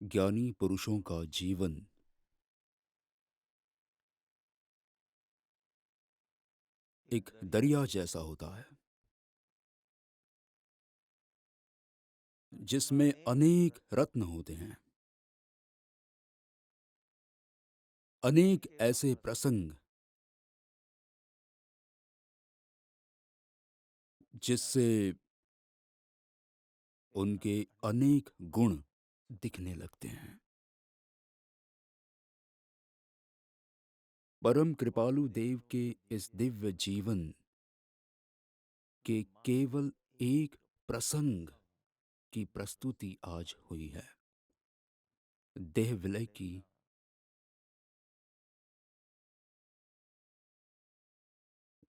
ज्ञानी पुरुषों का जीवन एक दरिया जैसा होता है जिसमें अनेक रत्न होते हैं। अनेक ऐसे प्रसंग जिससे उनके अनेक गुण दिखने लगते हैं। परम कृपालु देव के इस दिव्य जीवन के केवल एक प्रसंग की प्रस्तुति आज हुई है। देह विलय की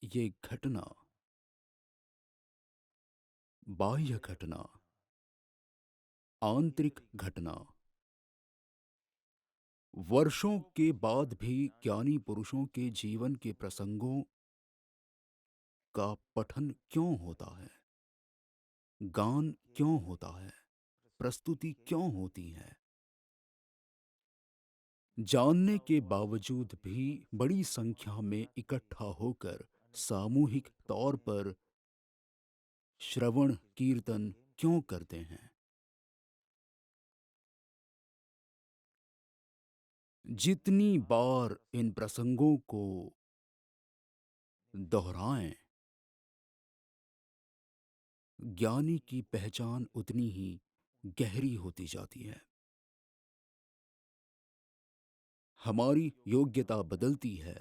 ये घटना, बाह्य घटना, आंतरिक घटना, वर्षों के बाद भी ज्ञानी पुरुषों के जीवन के प्रसंगों का पठन क्यों होता है, गान क्यों होता है, प्रस्तुति क्यों होती है, जानने के बावजूद भी बड़ी संख्या में इकट्ठा होकर सामूहिक तौर पर श्रवण कीर्तन क्यों करते हैं। जितनी बार इन प्रसंगों को दोहराएं, ज्ञानी की पहचान उतनी ही गहरी होती जाती है। हमारी योग्यता बदलती है,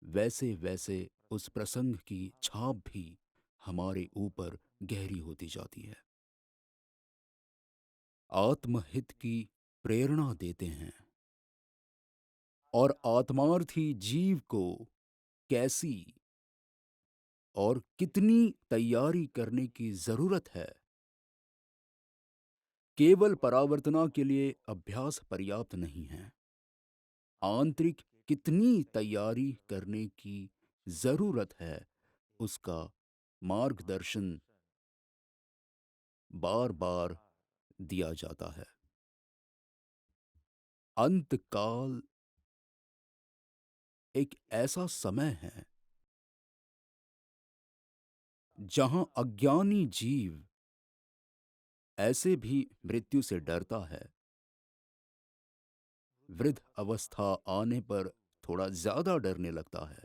वैसे वैसे उस प्रसंग की छाप भी हमारे ऊपर गहरी होती जाती है, आत्महित की प्रेरणा देते हैं और आत्मार्थी जीव को कैसी और कितनी तैयारी करने की जरूरत है। केवल परावर्तना के लिए अभ्यास पर्याप्त नहीं है, आंतरिक कितनी तैयारी करने की जरूरत है, उसका मार्गदर्शन बार बार दिया जाता है। अंतकाल एक ऐसा समय है जहां अज्ञानी जीव ऐसे भी मृत्यु से डरता है। वृद्ध अवस्था आने पर थोड़ा ज्यादा डरने लगता है।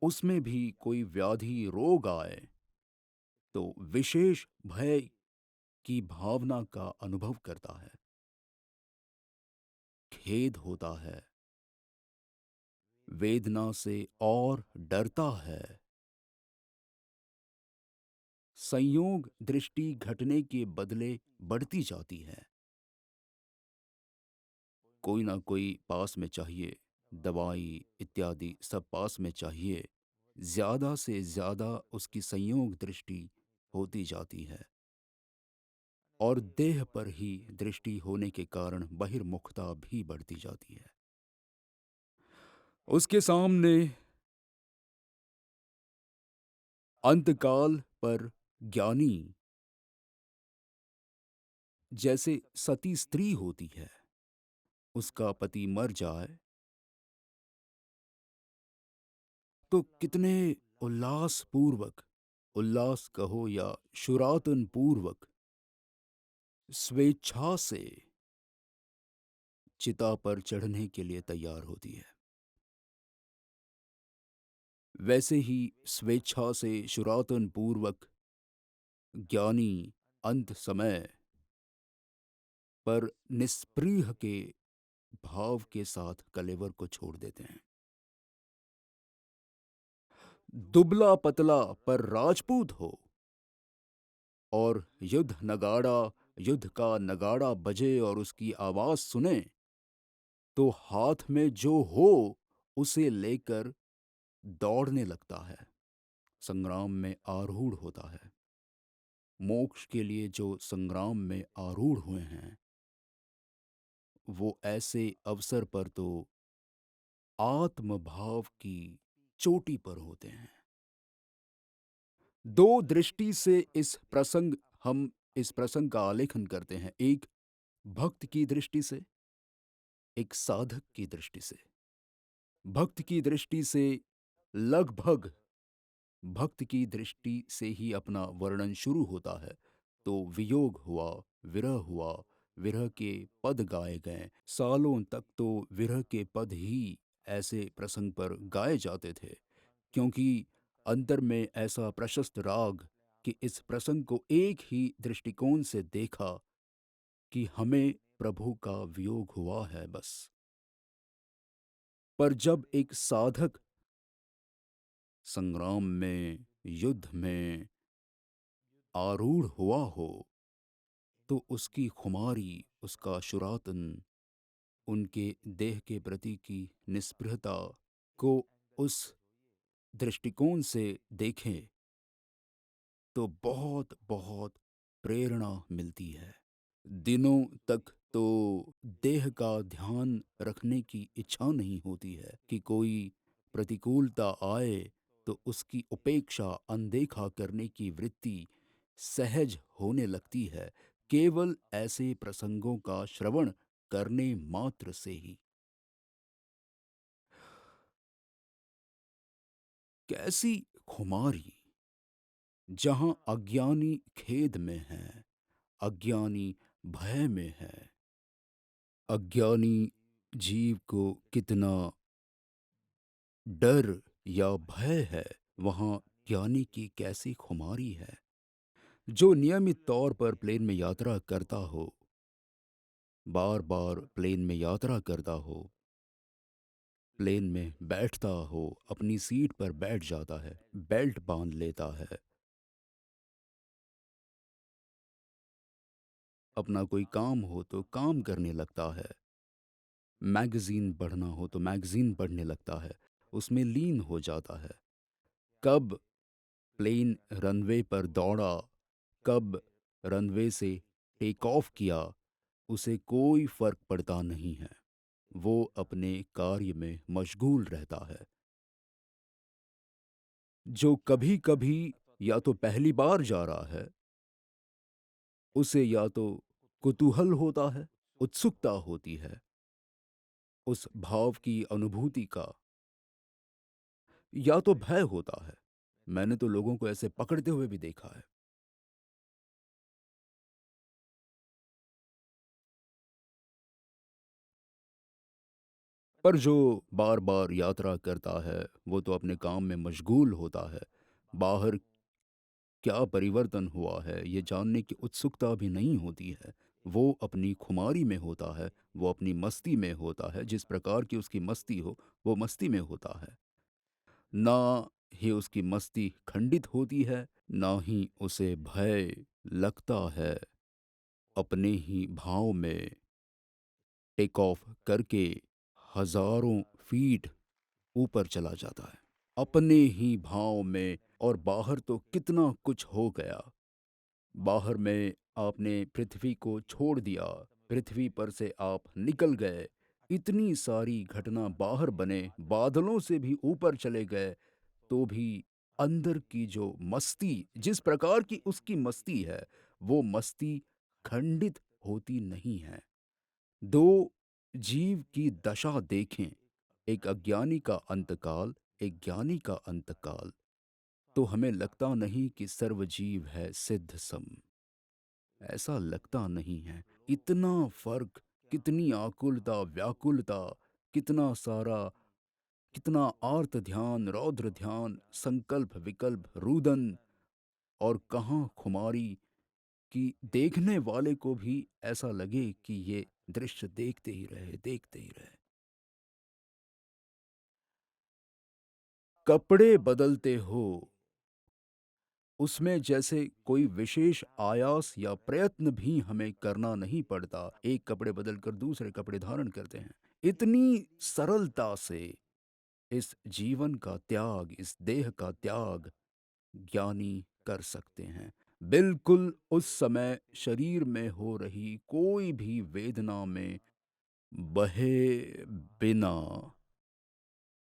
उसमें भी कोई व्याधि रोग आए तो विशेष भय की भावना का अनुभव करता है, खेद होता है, वेदना से और डरता है। संयोग दृष्टि घटने के बदले बढ़ती जाती है। कोई ना कोई पास में चाहिए, दवाई इत्यादि सब पास में चाहिए। ज्यादा से ज्यादा उसकी संयोग दृष्टि होती जाती है और देह पर ही दृष्टि होने के कारण बहिर्मुखता भी बढ़ती जाती है। उसके सामने अंतकाल पर ज्ञानी जैसे सती स्त्री होती है, उसका पति मर जाए तो कितने उल्लास पूर्वक, उल्लास कहो या शुरातन पूर्वक, स्वेच्छा से चिता पर चढ़ने के लिए तैयार होती है। वैसे ही स्वेच्छा से शुरातन पूर्वक ज्ञानी अंत समय पर निस्पृह के भाव के साथ कलेवर को छोड़ देते हैं। दुबला पतला पर राजपूत हो और युद्ध का नगाड़ा बजे और उसकी आवाज सुने तो हाथ में जो हो उसे लेकर दौड़ने लगता है, संग्राम में आरूढ़ होता है। मोक्ष के लिए जो संग्राम में आरूढ़ हुए हैं वो ऐसे अवसर पर तो आत्मभाव की चोटी पर होते हैं। दो दृष्टि से हम इस प्रसंग का आलेखन करते हैं। एक, भक्त की दृष्टि से, एक साधक की दृष्टि से, भक्त की दृष्टि से लगभग भक्त की दृष्टि से ही अपना वर्णन शुरू होता है। तो वियोग हुआ, विरह हुआ, विरह के पद गाए गए। सालों तक तो विरह के पद ही ऐसे प्रसंग पर गाए जाते थे, क्योंकि अंतर में ऐसा प्रशस्त राग कि इस प्रसंग को एक ही दृष्टिकोण से देखा कि हमें प्रभु का वियोग हुआ है बस। पर जब एक साधक संग्राम में, युद्ध में आरूढ़ हुआ हो, तो उसकी खुमारी, उसका शुरातन, उनके देह के प्रति की निस्पृहता को उस दृष्टिकोण से देखें तो बहुत बहुत प्रेरणा मिलती है। दिनों तक तो देह का ध्यान रखने की इच्छा नहीं होती है कि कोई प्रतिकूलता आए तो उसकी उपेक्षा, अनदेखा करने की वृत्ति सहज होने लगती है, केवल ऐसे प्रसंगों का श्रवण करने मात्र से ही। कैसी खुमारी! जहां अज्ञानी खेद में है, अज्ञानी भय में है, अज्ञानी जीव को कितना डर या भय है, वहां ज्ञानी की कैसी खुमारी है। जो नियमित तौर पर प्लेन में यात्रा करता हो, बार बार प्लेन में यात्रा करता हो, प्लेन में बैठता हो, अपनी सीट पर बैठ जाता है, बेल्ट बांध लेता है, अपना कोई काम हो तो काम करने लगता है, मैगजीन पढ़ना हो तो मैगजीन पढ़ने लगता है, उसमें लीन हो जाता है। कब प्लेन रनवे पर दौड़ा, कब रनवे से टेक ऑफ किया, उसे कोई फर्क पड़ता नहीं है। वो अपने कार्य में मशगूल रहता है। जो कभी कभी या तो पहली बार जा रहा है, उसे या तो कुतूहल होता है, उत्सुकता होती है उस भाव की अनुभूति का, या तो भय होता है। मैंने तो लोगों को ऐसे पकड़ते हुए भी देखा है। पर जो बार बार यात्रा करता है, वो तो अपने काम में मशगूल होता है। बाहर क्या परिवर्तन हुआ है ये जानने की उत्सुकता भी नहीं होती है। वो अपनी खुमारी में होता है, वो अपनी मस्ती में होता है, जिस प्रकार की उसकी मस्ती हो, वो मस्ती में होता है। ना ही उसकी मस्ती खंडित होती है, ना ही उसे भय लगता है। अपने ही भाव में टेक ऑफ करके हजारों फीट ऊपर चला जाता है, अपने ही भाव में। और बाहर तो कितना कुछ हो गया। बाहर में आपने पृथ्वी को छोड़ दिया, पृथ्वी पर से आप निकल गए, इतनी सारी घटना बाहर बने, बादलों से भी ऊपर चले गए, तो भी अंदर की जो मस्ती, जिस प्रकार की उसकी मस्ती है, वो मस्ती खंडित होती नहीं है। दो जीव की दशा देखें, एक अज्ञानी का अंतकाल, एक ज्ञानी का अंतकाल, तो हमें लगता नहीं कि सर्वजीव है सिद्ध सम। ऐसा लगता नहीं है। इतना फर्क, कितनी आकुलता, व्याकुलता, कितना सारा, कितना आर्त ध्यान, रौद्र ध्यान, संकल्प विकल्प, रुदन, और कहाँ खुमारी कि देखने वाले को भी ऐसा लगे कि ये दृश्य देखते ही रहे, देखते ही रहे। कपड़े बदलते हो, उसमें जैसे कोई विशेष आयास या प्रयत्न भी हमें करना नहीं पड़ता, एक कपड़े बदलकर दूसरे कपड़े धारण करते हैं। इतनी सरलता से इस जीवन का त्याग, इस देह का त्याग ज्ञानी कर सकते हैं। बिल्कुल उस समय शरीर में हो रही कोई भी वेदना में बहे बिना,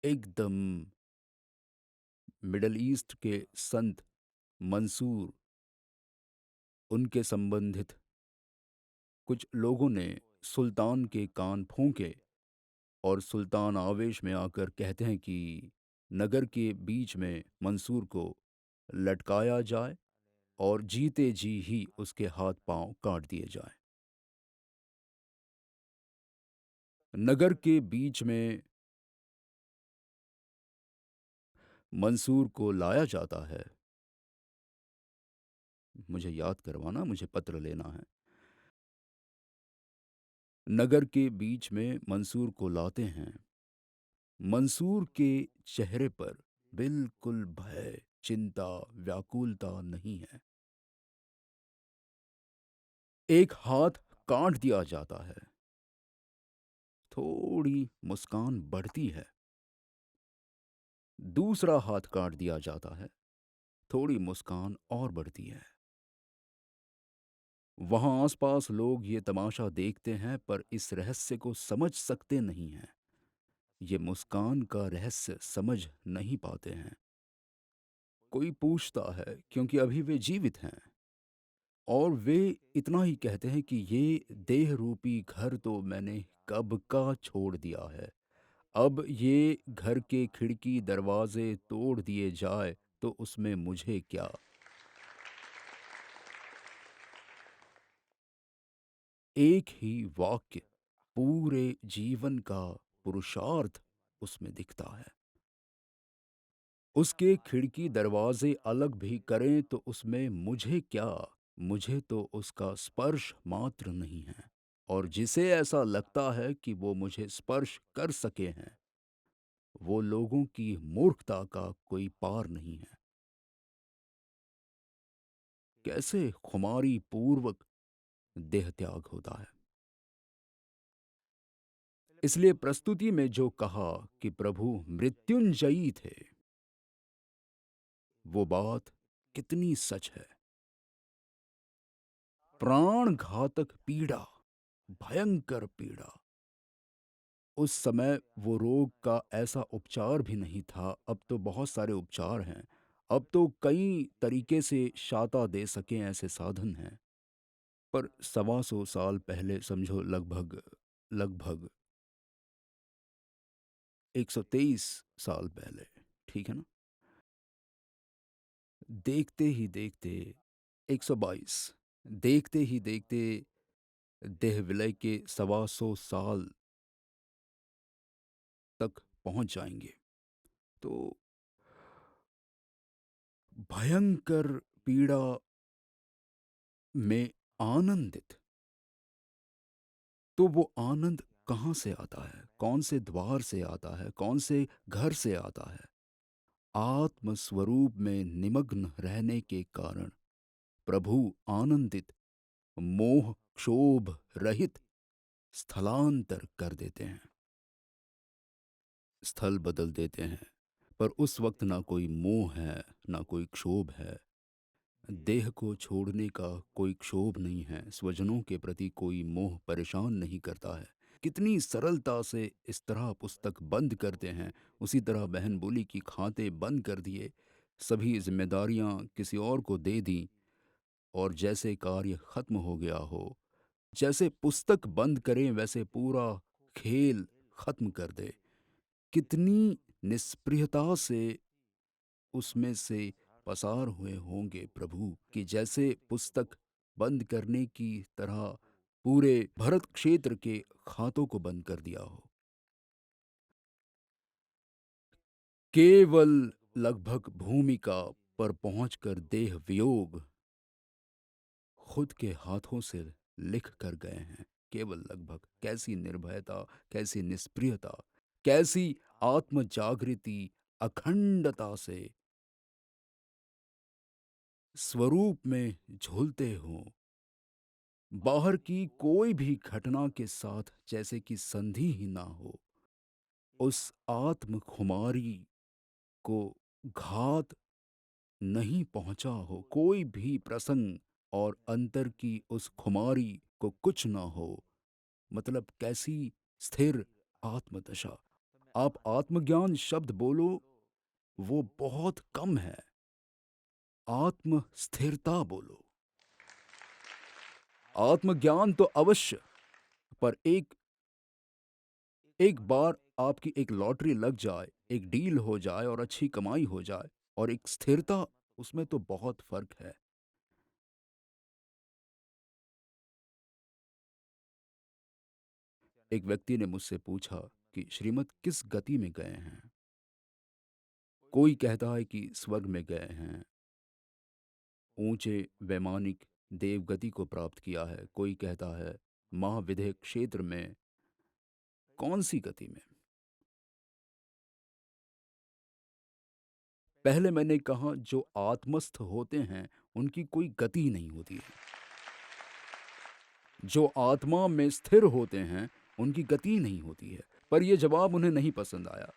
एकदम मिडल ईस्ट के संत मंसूर, उनके संबंधित कुछ लोगों ने सुल्तान के कान फूंके और सुल्तान आवेश में आकर कहते हैं कि नगर के बीच में मंसूर को लटकाया जाए और जीते जी ही उसके हाथ पांव काट दिए जाएं। नगर के बीच में मंसूर को लाया जाता है। मुझे याद करवाना, मुझे पत्र लेना है। नगर के बीच में मंसूर को लाते हैं। मंसूर के चेहरे पर बिल्कुल भय, चिंता, व्याकुलता नहीं है। एक हाथ काट दिया जाता है। थोड़ी मुस्कान बढ़ती है। दूसरा हाथ काट दिया जाता है। थोड़ी मुस्कान और बढ़ती है। वहां आसपास लोग ये तमाशा देखते हैं पर इस रहस्य को समझ सकते नहीं हैं। ये मुस्कान का रहस्य समझ नहीं पाते हैं। कोई पूछता है क्योंकि अभी वे जीवित हैं और वे इतना ही कहते हैं कि ये देह रूपी घर तो मैंने कब का छोड़ दिया है। अब ये घर के खिड़की दरवाजे तोड़ दिए जाए तो उसमें मुझे क्या। एक ही वाक्य पूरे जीवन का पुरुषार्थ उसमें दिखता है। उसके खिड़की दरवाजे अलग भी करें तो उसमें मुझे क्या। मुझे तो उसका स्पर्श मात्र नहीं है। और जिसे ऐसा लगता है कि वो मुझे स्पर्श कर सके हैं, वो लोगों की मूर्खता का कोई पार नहीं है। कैसे खुमारी पूर्वक देह त्याग होता है। इसलिए प्रस्तुति में जो कहा कि प्रभु मृत्युंजयी थे, वो बात कितनी सच है। प्राण घातक पीड़ा, भयंकर पीड़ा। उस समय वो रोग का ऐसा उपचार भी नहीं था। अब तो बहुत सारे उपचार हैं। अब तो कई तरीके से शाता दे सकें ऐसे साधन हैं। पर 125 साल पहले समझो, लगभग लगभग 123 साल पहले, ठीक है ना? देखते ही देखते 122, देखते ही देखते देह विलय के 125 साल तक पहुंच जाएंगे। तो भयंकर पीड़ा में आनंदित, तो वो आनंद कहाँ से आता है? कौन से द्वार से आता है? कौन से घर से आता है? आत्म स्वरूप में निमग्न रहने के कारण प्रभु आनंदित, मोह क्षोभ रहित स्थलांतर कर देते हैं। स्थल बदल देते हैं। पर उस वक्त ना कोई मोह है, ना कोई क्षोभ है। देह को छोड़ने का कोई क्षोभ नहीं है। स्वजनों के प्रति कोई मोह परेशान नहीं करता है। कितनी सरलता से इस तरह पुस्तक बंद करते हैं। उसी तरह बहन बोली की खाते बंद कर दिए, सभी जिम्मेदारियां किसी और को दे दी और जैसे कार्य खत्म हो गया हो। जैसे पुस्तक बंद करें वैसे पूरा खेल खत्म कर दे। कितनी निष्प्रियता से उसमें से पसार हुए होंगे प्रभु, कि जैसे पुस्तक बंद करने की तरह पूरे भरत क्षेत्र के खातों को बंद कर दिया हो। केवल लगभग भूमिका पर पहुंचकर देह वियोग खुद के हाथों से लिख कर गए हैं। केवल लगभग। कैसी निर्भयता, कैसी निष्प्रियता, कैसी आत्म जागृति, अखंडता से स्वरूप में झूलते हों। बाहर की कोई भी घटना के साथ जैसे कि संधि ही ना हो। उस आत्म खुमारी को घात नहीं पहुंचा हो कोई भी प्रसंग, और अंतर की उस खुमारी को कुछ ना हो। मतलब कैसी स्थिर आत्मदशा। आप आत्मज्ञान शब्द बोलो, वो बहुत कम है। आत्म स्थिरता बोलो। आत्मज्ञान तो अवश्य, पर एक एक बार आपकी एक लॉटरी लग जाए, एक डील हो जाए और अच्छी कमाई हो जाए और एक स्थिरता, उसमें तो बहुत फ़र्क है। एक व्यक्ति ने मुझसे पूछा कि श्रीमद् किस गति में गए हैं? कोई कहता है कि स्वर्ग में गए हैं, ऊंचे वैमानिक देवगति को प्राप्त किया है, कोई कहता है महाविदेह क्षेत्र में। कौन सी गति में? पहले मैंने कहा जो आत्मस्थ होते हैं उनकी कोई गति नहीं होती है, जो आत्मा में स्थिर होते हैं उनकी गति नहीं होती है। पर यह जवाब उन्हें नहीं पसंद आया।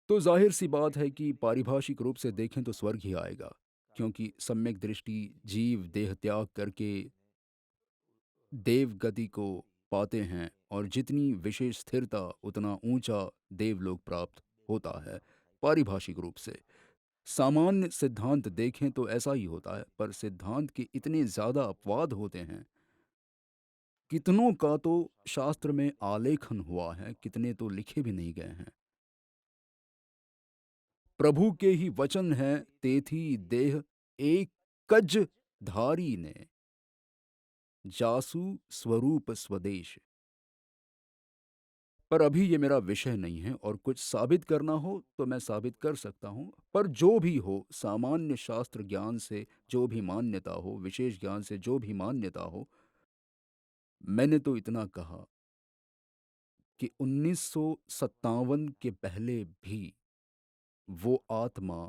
तो जाहिर सी बात है कि पारिभाषिक रूप से देखें तो स्वर्ग ही आएगा, क्योंकि सम्यक दृष्टि जीव देह त्याग करके देव गति को पाते हैं और जितनी विशेष स्थिरता उतना ऊंचा देवलोक प्राप्त होता है। पारिभाषिक रूप से सामान्य सिद्धांत देखें तो ऐसा ही होता है, पर सिद्धांत के इतने ज्यादा अपवाद होते हैं, कितनों का तो शास्त्र में आलेखन हुआ है, कितने तो लिखे भी नहीं गए हैं। प्रभु के ही वचन हैं तेथी देह एक कज धारी ने, जासु स्वरूप स्वदेश। पर अभी ये मेरा विषय नहीं है, और कुछ साबित करना हो तो मैं साबित कर सकता हूँ। पर जो भी हो, सामान्य शास्त्र ज्ञान से जो भी मान्यता हो, विशेष ज्ञान से जो भी मान्यता हो, मैंने तो इतना कहा कि 1957 के पहले भी वो आत्मा,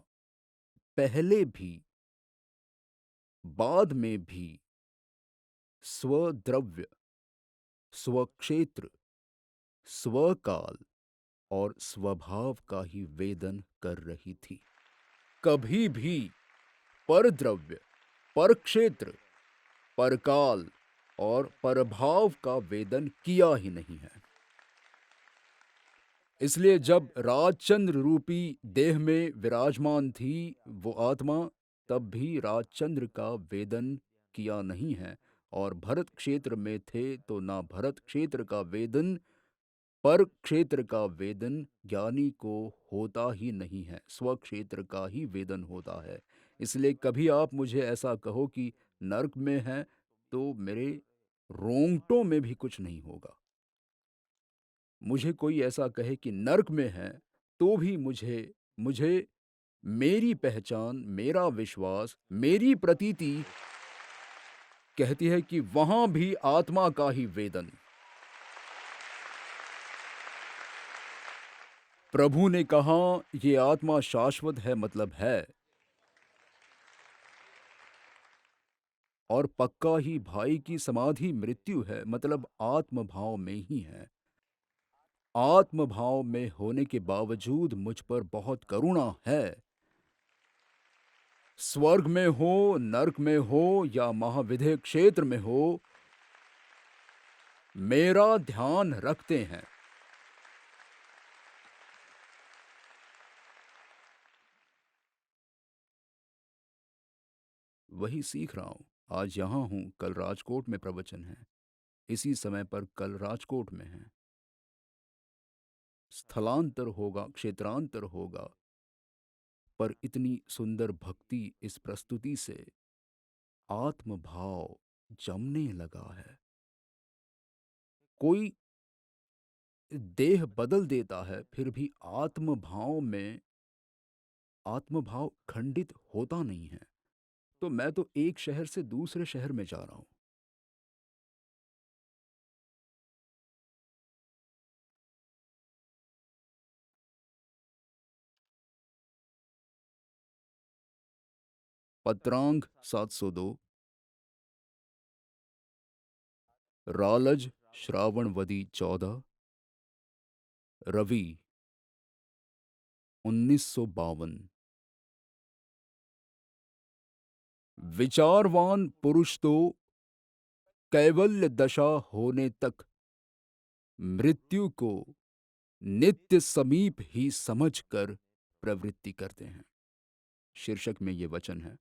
पहले भी बाद में भी स्वद्रव्य, स्वक्षेत्र, स्वकाल और स्वभाव का ही वेदन कर रही थी। कभी भी परद्रव्य, परक्षेत्र, परकाल और परभाव का वेदन किया ही नहीं है। इसलिए जब राजचंद्र रूपी देह में विराजमान थी वो आत्मा, तब भी राजचंद्र का वेदन किया नहीं है। और भरत क्षेत्र में थे तो ना भरत क्षेत्र का वेदन, पर क्षेत्र का वेदन ज्ञानी को होता ही नहीं है, स्वक्षेत्र का ही वेदन होता है। इसलिए कभी आप मुझे ऐसा कहो कि नर्क में है, तो मेरे रोंगटों में भी कुछ नहीं होगा। मुझे कोई ऐसा कहे कि नर्क में है, तो भी मुझे मुझे मेरी पहचान, मेरा विश्वास, मेरी प्रतीति कहती है कि वहां भी आत्मा का ही वेदन। प्रभु ने कहा ये आत्मा शाश्वत है, मतलब है, और पक्का ही भाई की समाधि मृत्यु है, मतलब आत्मभाव में ही है। आत्मभाव में होने के बावजूद मुझ पर बहुत करुणा है। स्वर्ग में हो, नर्क में हो या महाविदेह क्षेत्र में हो, मेरा ध्यान रखते हैं। वही सीख रहा हूं। आज यहां हूं, कल राजकोट में प्रवचन है, इसी समय पर कल राजकोट में है। स्थलांतर होगा, क्षेत्रांतर होगा, पर इतनी सुंदर भक्ति इस प्रस्तुति से आत्मभाव जमने लगा है। कोई देह बदल देता है, फिर भी आत्मभाव खंडित होता नहीं है। तो मैं तो एक शहर से दूसरे शहर में जा रहा हूं। पत्रांग 702, रालज श्रावणवदी 14, रवि 1952। विचारवान पुरुष तो कैवल्य दशा होने तक मृत्यु को नित्य समीप ही समझकर प्रवृत्ति करते हैं। शीर्षक में ये वचन है।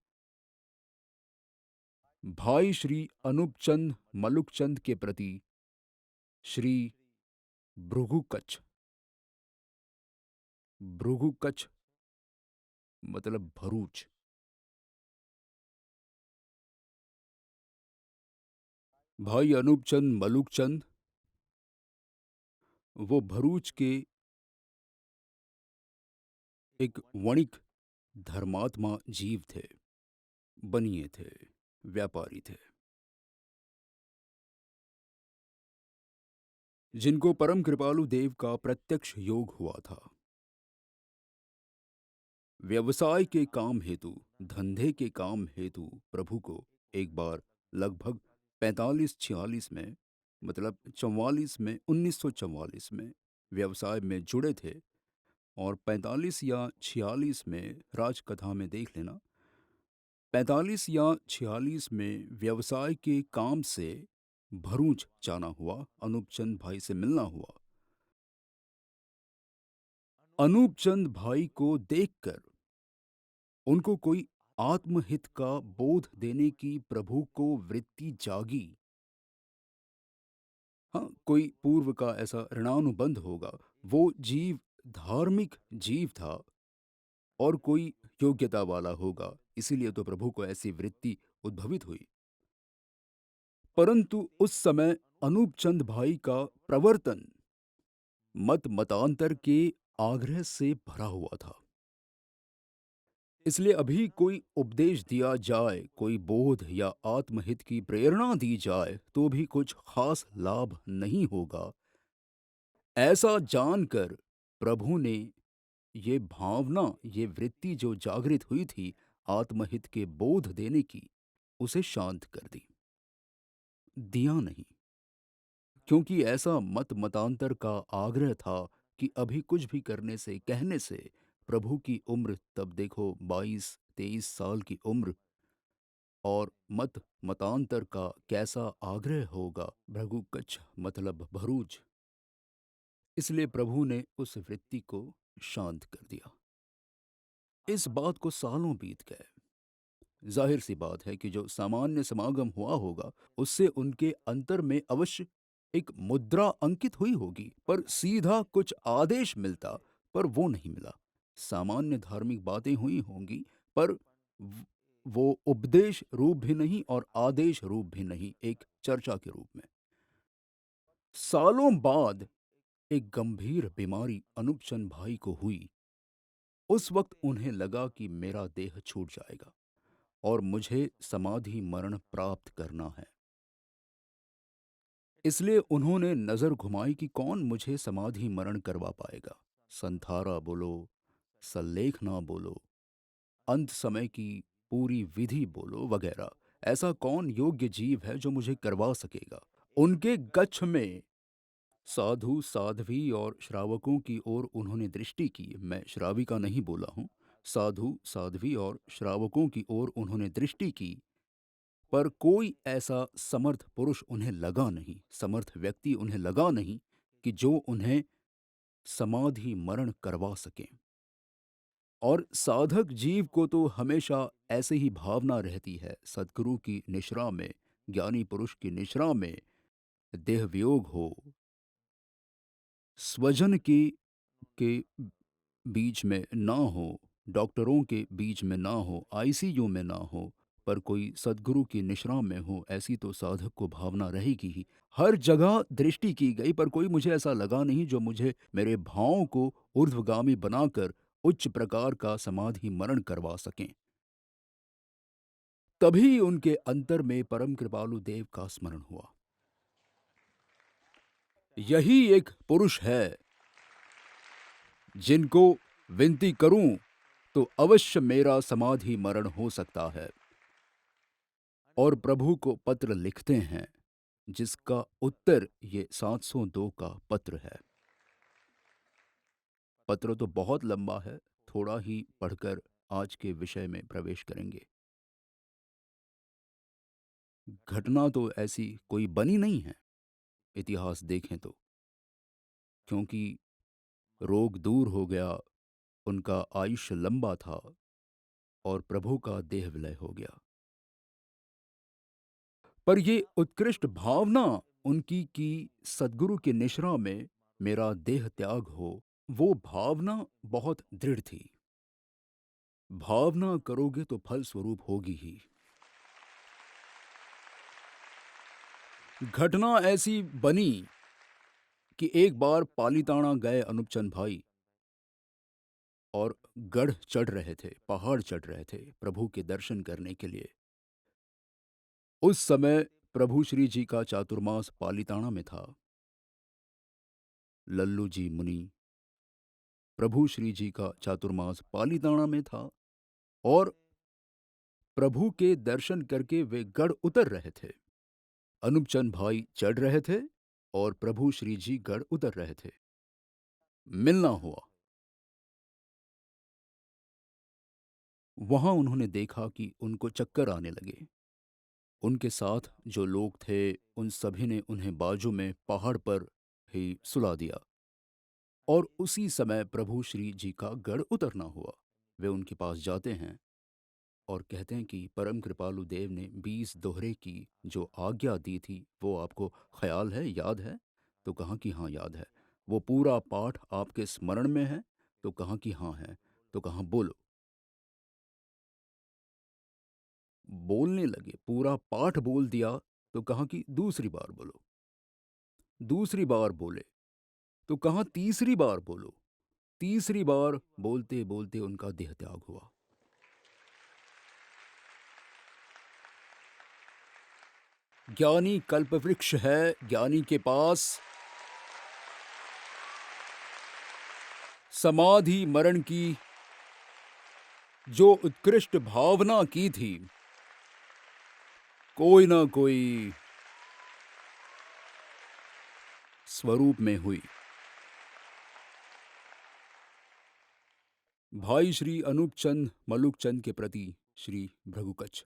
भाई श्री अनूपचंद मलुकचंद के प्रति श्री भृगुकच्छ। भृगुकच्छ मतलब भरूच। भाई अनूपचंद मलुकचंद वो भरूच के एक वणिक धर्मात्मा जीव थे, बनिए थे, व्यापारी थे, जिनको परम कृपालु देव का प्रत्यक्ष योग हुआ था। व्यवसाय के काम हेतु, धंधे के काम हेतु प्रभु को एक बार लगभग 45-46 में, मतलब 44 में, 1944 में व्यवसाय में जुड़े थे। और 45 या 46 में, राजकथा में देख लेना, 45 या 46 में व्यवसाय के काम से भरूच जाना हुआ, अनूपचंद भाई से मिलना हुआ। अनूपचंद भाई को देखकर उनको कोई आत्महित का बोध देने की प्रभु को वृत्ति जागी। हाँ, कोई पूर्व का ऐसा ऋणानुबंध होगा। वो जीव धार्मिक जीव था और कोई योग्यता वाला होगा, इसीलिए तो प्रभु को ऐसी वृत्ति उद्भवित हुई। परंतु उस समय अनूपचंद भाई का प्रवर्तन मत मतांतर के आग्रह से भरा हुआ था। इसलिए अभी कोई उपदेश दिया जाए, कोई बोध या आत्महित की प्रेरणा दी जाए तो भी कुछ खास लाभ नहीं होगा। ऐसा जानकर प्रभु ने ये भावना, ये वृत्ति जो जागृत हुई थी आत्महित के बोध देने की, उसे शांत कर दी। दिया नहीं, क्योंकि ऐसा मत मतांतर का आग्रह था कि अभी कुछ भी करने से, कहने से, प्रभु की उम्र तब देखो 22-23 साल की उम्र, और मत मतांतर का कैसा आग्रह होगा, भृगु कच्छ मतलब भरूच। इसलिए प्रभु ने उस वृत्ति को शांत कर दिया। इस बात को सालों बीत गए। जाहिर सी बात है कि जो सामान्य समागम हुआ होगा उससे उनके अंतर में अवश्य एक मुद्रा अंकित हुई होगी, पर सीधा कुछ आदेश मिलता, पर वो नहीं मिला। सामान्य धार्मिक बातें हुई होंगी, पर वो उपदेश रूप भी नहीं और आदेश रूप भी नहीं, एक चर्चा के रूप में। सालों बाद एक गंभीर बीमारी अनूपचंद भाई को हुई। उस वक्त उन्हें लगा कि मेरा देह छूट जाएगा और मुझे समाधि मरण प्राप्त करना है। इसलिए उन्होंने नजर घुमाई कि कौन मुझे समाधि मरण करवा पाएगा। संथारा बोलो, सल्लेखना बोलो, अंत समय की पूरी विधि बोलो वगैरह, ऐसा कौन योग्य जीव है जो मुझे करवा सकेगा। उनके गच्छ में साधु साध्वी और श्रावकों की ओर उन्होंने दृष्टि की। मैं श्राविका नहीं बोला हूं, साधु साध्वी और श्रावकों की ओर उन्होंने दृष्टि की, पर कोई ऐसा समर्थ पुरुष उन्हें लगा नहीं, समर्थ व्यक्ति उन्हें लगा नहीं कि जो उन्हें समाधि मरण करवा सके। और साधक जीव को तो हमेशा ऐसे ही भावना रहती है, सद्गुरु की निश्रा में, ज्ञानी पुरुष की निश्रा में देह वियोग हो, स्वजन के बीच में ना हो, डॉक्टरों के बीच में ना हो, आईसीयू में ना हो, पर कोई सद्गुरु की निश्रा में हो, ऐसी तो साधक को भावना रहेगी ही। हर जगह दृष्टि की गई, पर कोई मुझे ऐसा लगा नहीं जो मुझे मेरे भावों को ऊर्ध्वगामी बनाकर उच्च प्रकार का समाधि मरण करवा सकें। तभी उनके अंतर में परम कृपालु देव का स्मरण हुआ। यही एक पुरुष है जिनको विनती करूं तो अवश्य मेरा समाधि मरण हो सकता है। और प्रभु को पत्र लिखते हैं, जिसका उत्तर ये 702 का पत्र है। पत्र तो बहुत लंबा है, थोड़ा ही पढ़कर आज के विषय में प्रवेश करेंगे। घटना तो ऐसी कोई बनी नहीं है, इतिहास देखें तो, क्योंकि रोग दूर हो गया, उनका आयुष्य लंबा था और प्रभु का देह विलय हो गया। पर ये उत्कृष्ट भावना उनकी कि सद्गुरु के निश्रा में मेरा देह त्याग हो, वो भावना बहुत दृढ़ थी। भावना करोगे तो फल स्वरूप होगी ही। घटना ऐसी बनी कि एक बार पालीताना गए अनूपचंद भाई और गढ़ चढ़ रहे थे, पहाड़ चढ़ रहे थे प्रभु के दर्शन करने के लिए। उस समय प्रभु श्री जी का चातुर्मास पालीताना में था। लल्लू जी मुनि, प्रभु श्री जी का चातुर्मास पालीताना में था और प्रभु के दर्शन करके वे गढ़ उतर रहे थे। अनूपचंद भाई चढ़ रहे थे और प्रभु श्री जी गढ़ उतर रहे थे। मिलना हुआ। वहां उन्होंने देखा कि उनको चक्कर आने लगे। उनके साथ जो लोग थे उन सभी ने उन्हें बाजू में पहाड़ पर ही सुला दिया और उसी समय प्रभु श्री जी का गढ़ उतरना हुआ। वे उनके पास जाते हैं और कहते हैं कि परम कृपालु देव ने 20 दोहरे की जो आज्ञा दी थी वो आपको ख्याल है, याद है? तो कहा कि हाँ याद है। वो पूरा पाठ आपके स्मरण में है? तो कहा कि हाँ है। तो कहा बोलो। बोलने लगे, पूरा पाठ बोल दिया। तो कहा कि दूसरी बार बोलो। दूसरी बार बोले तो कहा तीसरी बार बोलो। तीसरी बार बोलते बोलते उनका देह त्याग हुआ। ज्ञानी कल्पवृक्ष है, ज्ञानी के पास समाधि मरण की जो उत्कृष्ट भावना की थी, कोई ना कोई स्वरूप में हुई। भाई श्री अनूपचंद मलुकचंद के प्रति श्री भृगुकच्छ।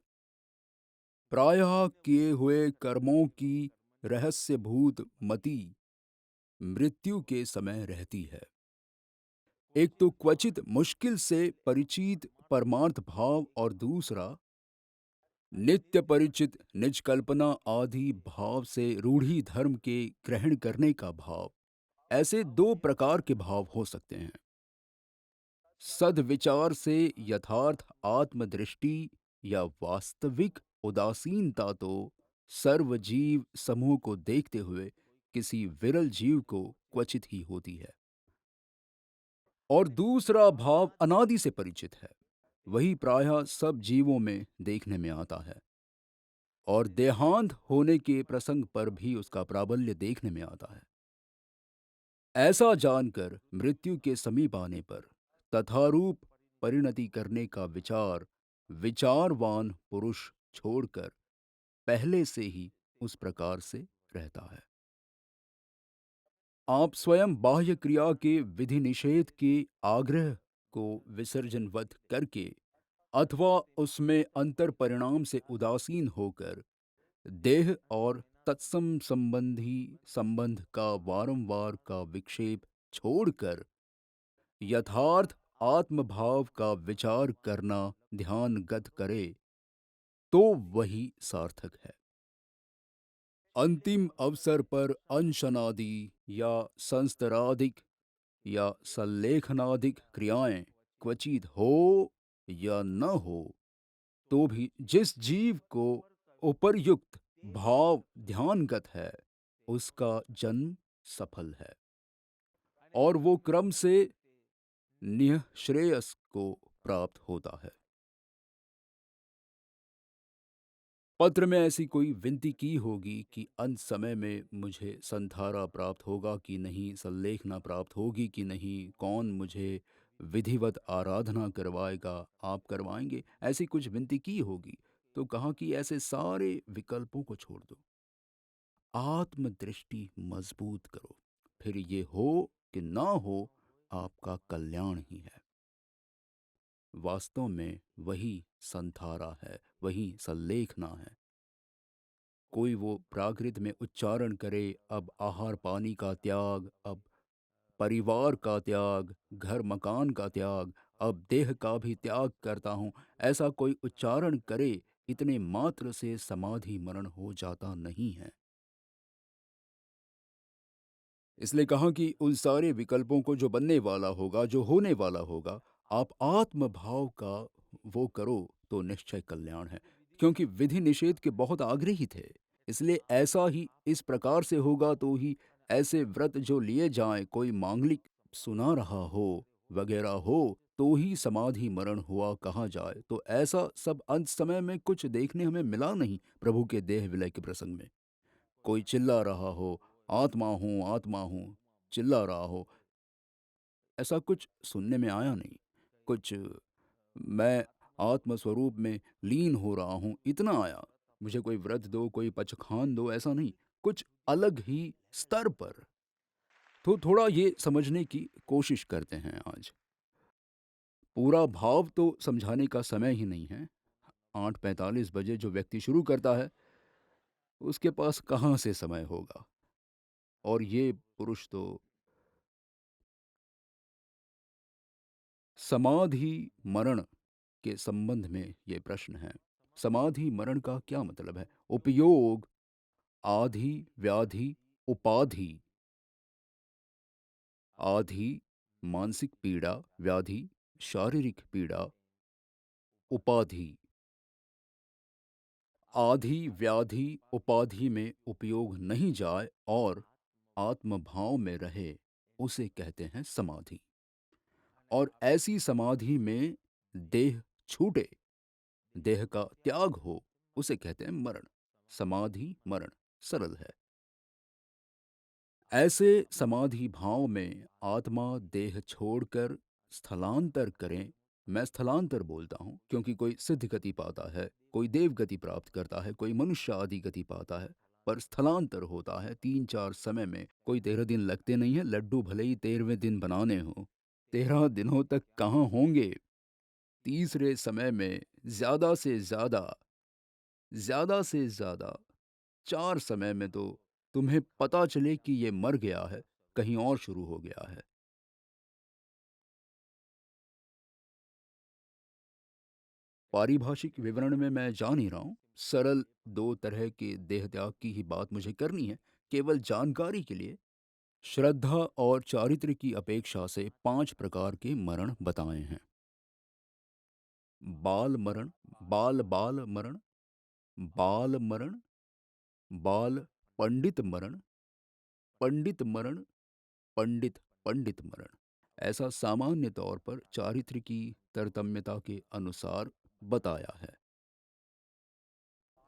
प्रायः किए हुए कर्मों की रहस्यभूत मति मृत्यु के समय रहती है। एक तो क्वचित मुश्किल से परिचित परमार्थ भाव और दूसरा नित्य परिचित निज कल्पना आदि भाव से रूढ़ी धर्म के ग्रहण करने का भाव। ऐसे दो प्रकार के भाव हो सकते हैं। सद्विचार से यथार्थ आत्मदृष्टि या वास्तविक उदासीनता तो सर्वजीव समूह को देखते हुए किसी विरल जीव को क्वचित ही होती है। और दूसरा भाव अनादि से परिचित है, वही प्रायः सब जीवों में देखने में आता है और देहांत होने के प्रसंग पर भी उसका प्राबल्य देखने में आता है। ऐसा जानकर मृत्यु के समीप आने पर तथारूप परिणति करने का विचार विचारवान पुरुष छोड़कर पहले से ही उस प्रकार से रहता है। आप स्वयं बाह्य क्रिया के विधि निषेध के आग्रह को विसर्जनवत करके अथवा उसमें अंतर परिणाम से उदासीन होकर देह और तत्सम संबंधी संबंध का वारंवार का विक्षेप छोड़कर यथार्थ आत्मभाव का विचार करना ध्यानगत करे तो वही सार्थक है। अंतिम अवसर पर अनशनादि या संस्तरादिक या सल्लेखनादिक क्रियाएं क्वचित हो या न हो तो भी जिस जीव को उपर्युक्त भाव ध्यानगत है उसका जन्म सफल है और वो क्रम से निःश्रेयस को प्राप्त होता है। पत्र में ऐसी कोई विनती की होगी कि अंत समय में मुझे संधारा प्राप्त होगा कि नहीं, सल्लेखना प्राप्त होगी कि नहीं, कौन मुझे विधिवत आराधना करवाएगा, आप करवाएंगे, ऐसी कुछ विनती की होगी। तो कहा कि ऐसे सारे विकल्पों को छोड़ दो, आत्मदृष्टि मजबूत करो, फिर ये हो कि ना हो आपका कल्याण ही है। वास्तव में वही संधारा है, वही सल्लेखना है। कोई वो प्राकृत में उच्चारण करे, अब आहार पानी का त्याग, अब परिवार का त्याग, घर मकान का त्याग, अब देह का भी त्याग करता हूँ, ऐसा कोई उच्चारण करे इतने मात्र से समाधि मरण हो जाता नहीं है। इसलिए कहा कि उन सारे विकल्पों को जो बनने वाला होगा, जो होने वाला होगा, आप आत्मभाव का वो करो तो निश्चय कल्याण है। क्योंकि विधि निषेध के बहुत आग्रही थे। इसलिए ऐसा ही इस प्रकार से होगा तो ही ऐसे व्रत जो लिए जाएँ, कोई मांगलिक सुना रहा हो, वगैरह हो, तो ही समाधि मरण हुआ कहा जाए। तो ऐसा सब अंत समय में कुछ देखने हमें मिला नहीं प्रभु के देह विलय के प्रसंग में। कोई चिल्ला रहा हो, आत्मा हूँ, चिल्ला रहा हो, ऐसा कुछ सुनने में आया नहीं। कुछ मैं आत्म स्वरूप में लीन हो रहा हूँ, इतना आया। मुझे कोई व्रत दो, कोई पचखान दो, ऐसा नहीं। कुछ अलग ही स्तर पर। तो थोड़ा ये समझने की कोशिश करते हैं आज। पूरा भाव तो समझाने का समय ही नहीं है। 8:45 बजे जो व्यक्ति शुरू करता है, उसके पास कहाँ से समय होगा? और ये पुरुष तो समाधि मरण के संबंध में ये प्रश्न है। समाधि मरण का क्या मतलब है? उपयोग, आधि, व्याधि, उपाधि। आधि मानसिक पीड़ा, व्याधि शारीरिक पीड़ा, उपाधि। आधि, व्याधि, उपाधि में उपयोग नहीं जाए और आत्मभाव में रहे, उसे कहते हैं समाधि। और ऐसी समाधि में देह छूटे, देह का त्याग हो, उसे कहते हैं मरण। समाधि मरण सरल है। ऐसे समाधि भाव में आत्मा देह छोड़कर स्थलांतर करें। मैं स्थलांतर बोलता हूं क्योंकि कोई सिद्ध गति पाता है, कोई देव गति प्राप्त करता है, कोई मनुष्य आदि गति पाता है, पर स्थलांतर होता है 3-4 समय में। कोई 13 दिन लगते नहीं है, लड्डू भले ही 13वें दिन बनाने हो, 13 दिनों तक कहाँ होंगे। तीसरे समय में ज्यादा से ज्यादा 4 समय में तो तुम्हें पता चले कि ये मर गया है, कहीं और शुरू हो गया है। पारिभाषिक विवरण में मैं जा नहीं रहा हूं। सरल 2 तरह के देह त्याग की ही बात मुझे करनी है, केवल जानकारी के लिए। श्रद्धा और चारित्र की अपेक्षा से 5 प्रकार के मरण बताए हैं। बाल मरण, बाल बाल मरण, बाल मरण, बाल पंडित मरण, पंडित मरण, पंडित पंडित मरण। ऐसा सामान्य तौर पर चारित्र की तरतम्यता के अनुसार बताया है।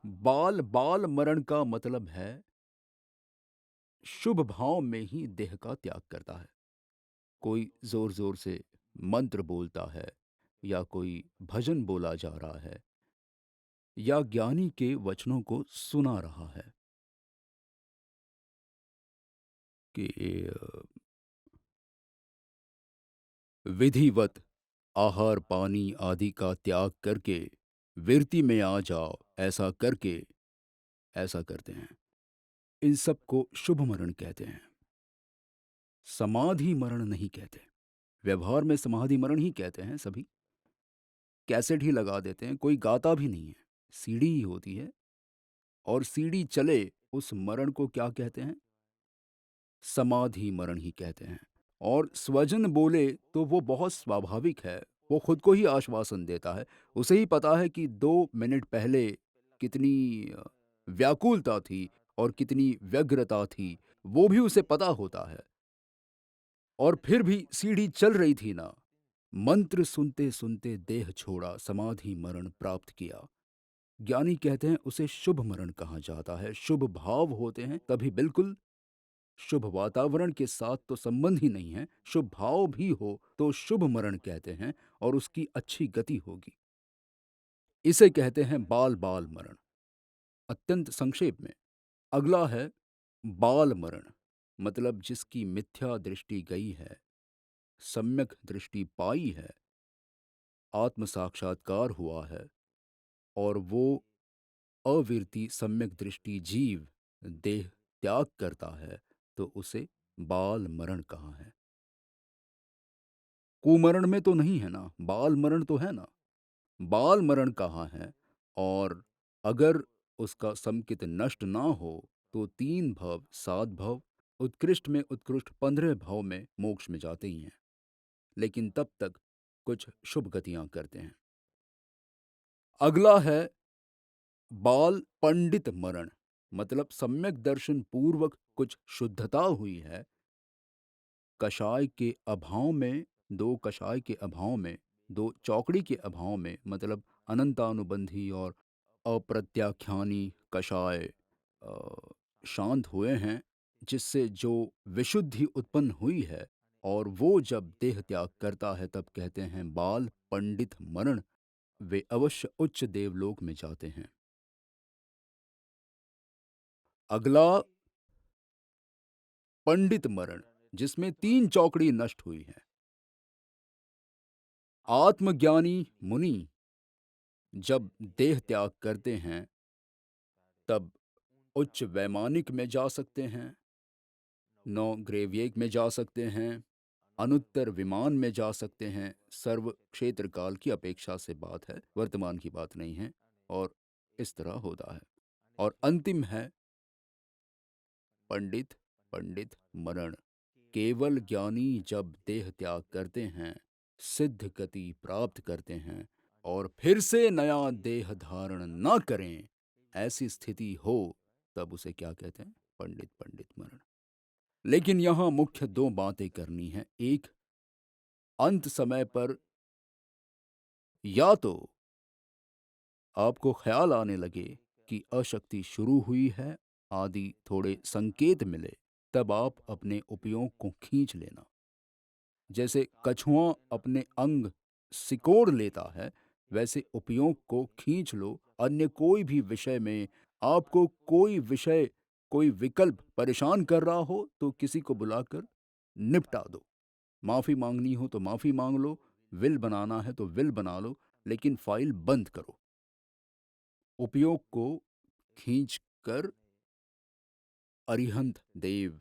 बाल बाल मरण का मतलब है शुभ भाव में ही देह का त्याग करता है। कोई जोर जोर से मंत्र बोलता है, या कोई भजन बोला जा रहा है, या ज्ञानी के वचनों को सुना रहा है कि विधिवत आहार पानी आदि का त्याग करके विरति में आ जाओ, ऐसा करके ऐसा करते हैं। इन सब को शुभ मरण कहते हैं, समाधि मरण नहीं कहते। व्यवहार में समाधि मरण ही कहते हैं सभी। कैसेट ही लगा देते हैं, कोई गाता भी नहीं है, सीडी ही होती है। और सीडी चले, उस मरण को क्या कहते हैं? समाधि मरण ही कहते हैं। और स्वजन बोले तो वो बहुत स्वाभाविक है, वो खुद को ही आश्वासन देता है। उसे ही पता है कि 2 मिनट पहले कितनी व्याकुलता थी और कितनी व्यग्रता थी, वो भी उसे पता होता है। और फिर भी सीढ़ी चल रही थी ना। मंत्र सुनते सुनते देह छोड़ा, समाधि मरण प्राप्त किया। ज्ञानी कहते हैं उसे शुभ मरण कहा जाता है। शुभ भाव होते हैं तभी, बिल्कुल शुभ वातावरण के साथ तो संबंध ही नहीं है, शुभ भाव भी हो तो शुभ मरण कहते हैं, और उसकी अच्छी गति होगी। इसे कहते हैं बाल बाल मरण। अत्यंत संक्षेप में अगला है बाल मरण। मतलब जिसकी मिथ्या दृष्टि गई है, सम्यक दृष्टि पाई है, आत्म साक्षात्कार हुआ है, और वो अविरति सम्यक दृष्टि जीव देह त्याग करता है, तो उसे बाल मरण कहा है। कुमरण में तो नहीं है ना, बाल मरण तो है ना। बाल मरण कहाँ है? और अगर उसका समकित नष्ट ना हो तो 3 भव 7 भव, उत्कृष्ट में उत्कृष्ट 15 भव में मोक्ष में जाते ही हैं, लेकिन तब तक कुछ शुभ गतियां करते हैं। अगला है बाल पंडित मरण, मतलब सम्यक दर्शन पूर्वक कुछ शुद्धता हुई है, कषाय के अभाव में, दो कषाय के अभाव में, दो चौकड़ी के अभाव में, मतलब अनंतानुबंधी और अप्रत्याख्यानी कषाय अ, शांत हुए हैं, जिससे जो विशुद्धि उत्पन्न हुई है, और वो जब देह त्याग करता है तब कहते हैं बाल पंडित मरण, वे अवश्य उच्च देवलोक में जाते हैं। अगला पंडित मरण, जिसमें 3 चौकड़ी नष्ट हुई है। आत्मज्ञानी मुनि जब देह त्याग करते हैं तब उच्च वैमानिक में जा सकते हैं, नौ ग्रेवियक में जा सकते हैं, अनुत्तर विमान में जा सकते हैं। सर्व क्षेत्र काल की अपेक्षा से बात है, वर्तमान की बात नहीं है, और इस तरह होता है। और अंतिम है पंडित पंडित मरण, केवल ज्ञानी जब देह त्याग करते हैं, सिद्ध गति प्राप्त करते हैं और फिर से नया देह धारण न करें, ऐसी स्थिति हो, तब उसे क्या कहते हैं? पंडित पंडित मरण। लेकिन यहां मुख्य 2 बातें करनी है। एक, अंत समय पर या तो आपको ख्याल आने लगे कि अशक्ति शुरू हुई है, आदि थोड़े संकेत मिले, तब आप अपने उपयोग को खींच लेना। जैसे कछुआ अपने अंग सिकोड़ लेता है, वैसे उपयोग को खींच लो। अन्य कोई भी विषय में आपको कोई विषय, कोई विकल्प परेशान कर रहा हो तो किसी को बुलाकर निपटा दो। माफी मांगनी हो तो माफी मांग लो, विल बनाना है तो विल बना लो, लेकिन फाइल बंद करो। उपयोग को खींच कर अरिहंत देव,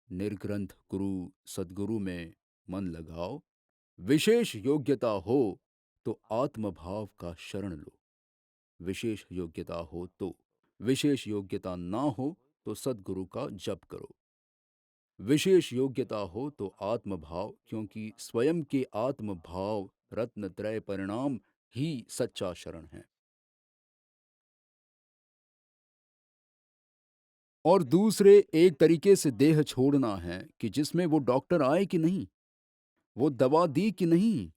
निर्ग्रंथ गुरु, सद्गुरु में मन लगाओ। विशेष योग्यता हो तो आत्मभाव का शरण लो, विशेष योग्यता हो तो। विशेष योग्यता ना हो तो सद्गुरु का जप करो। विशेष योग्यता हो तो आत्मभाव, क्योंकि स्वयं के आत्मभाव रत्नत्रय परिणाम ही सच्चा शरण है। और दूसरे एक तरीके से देह छोड़ना है कि जिसमें वो डॉक्टर आए कि नहीं, वो दवा दी कि नहीं,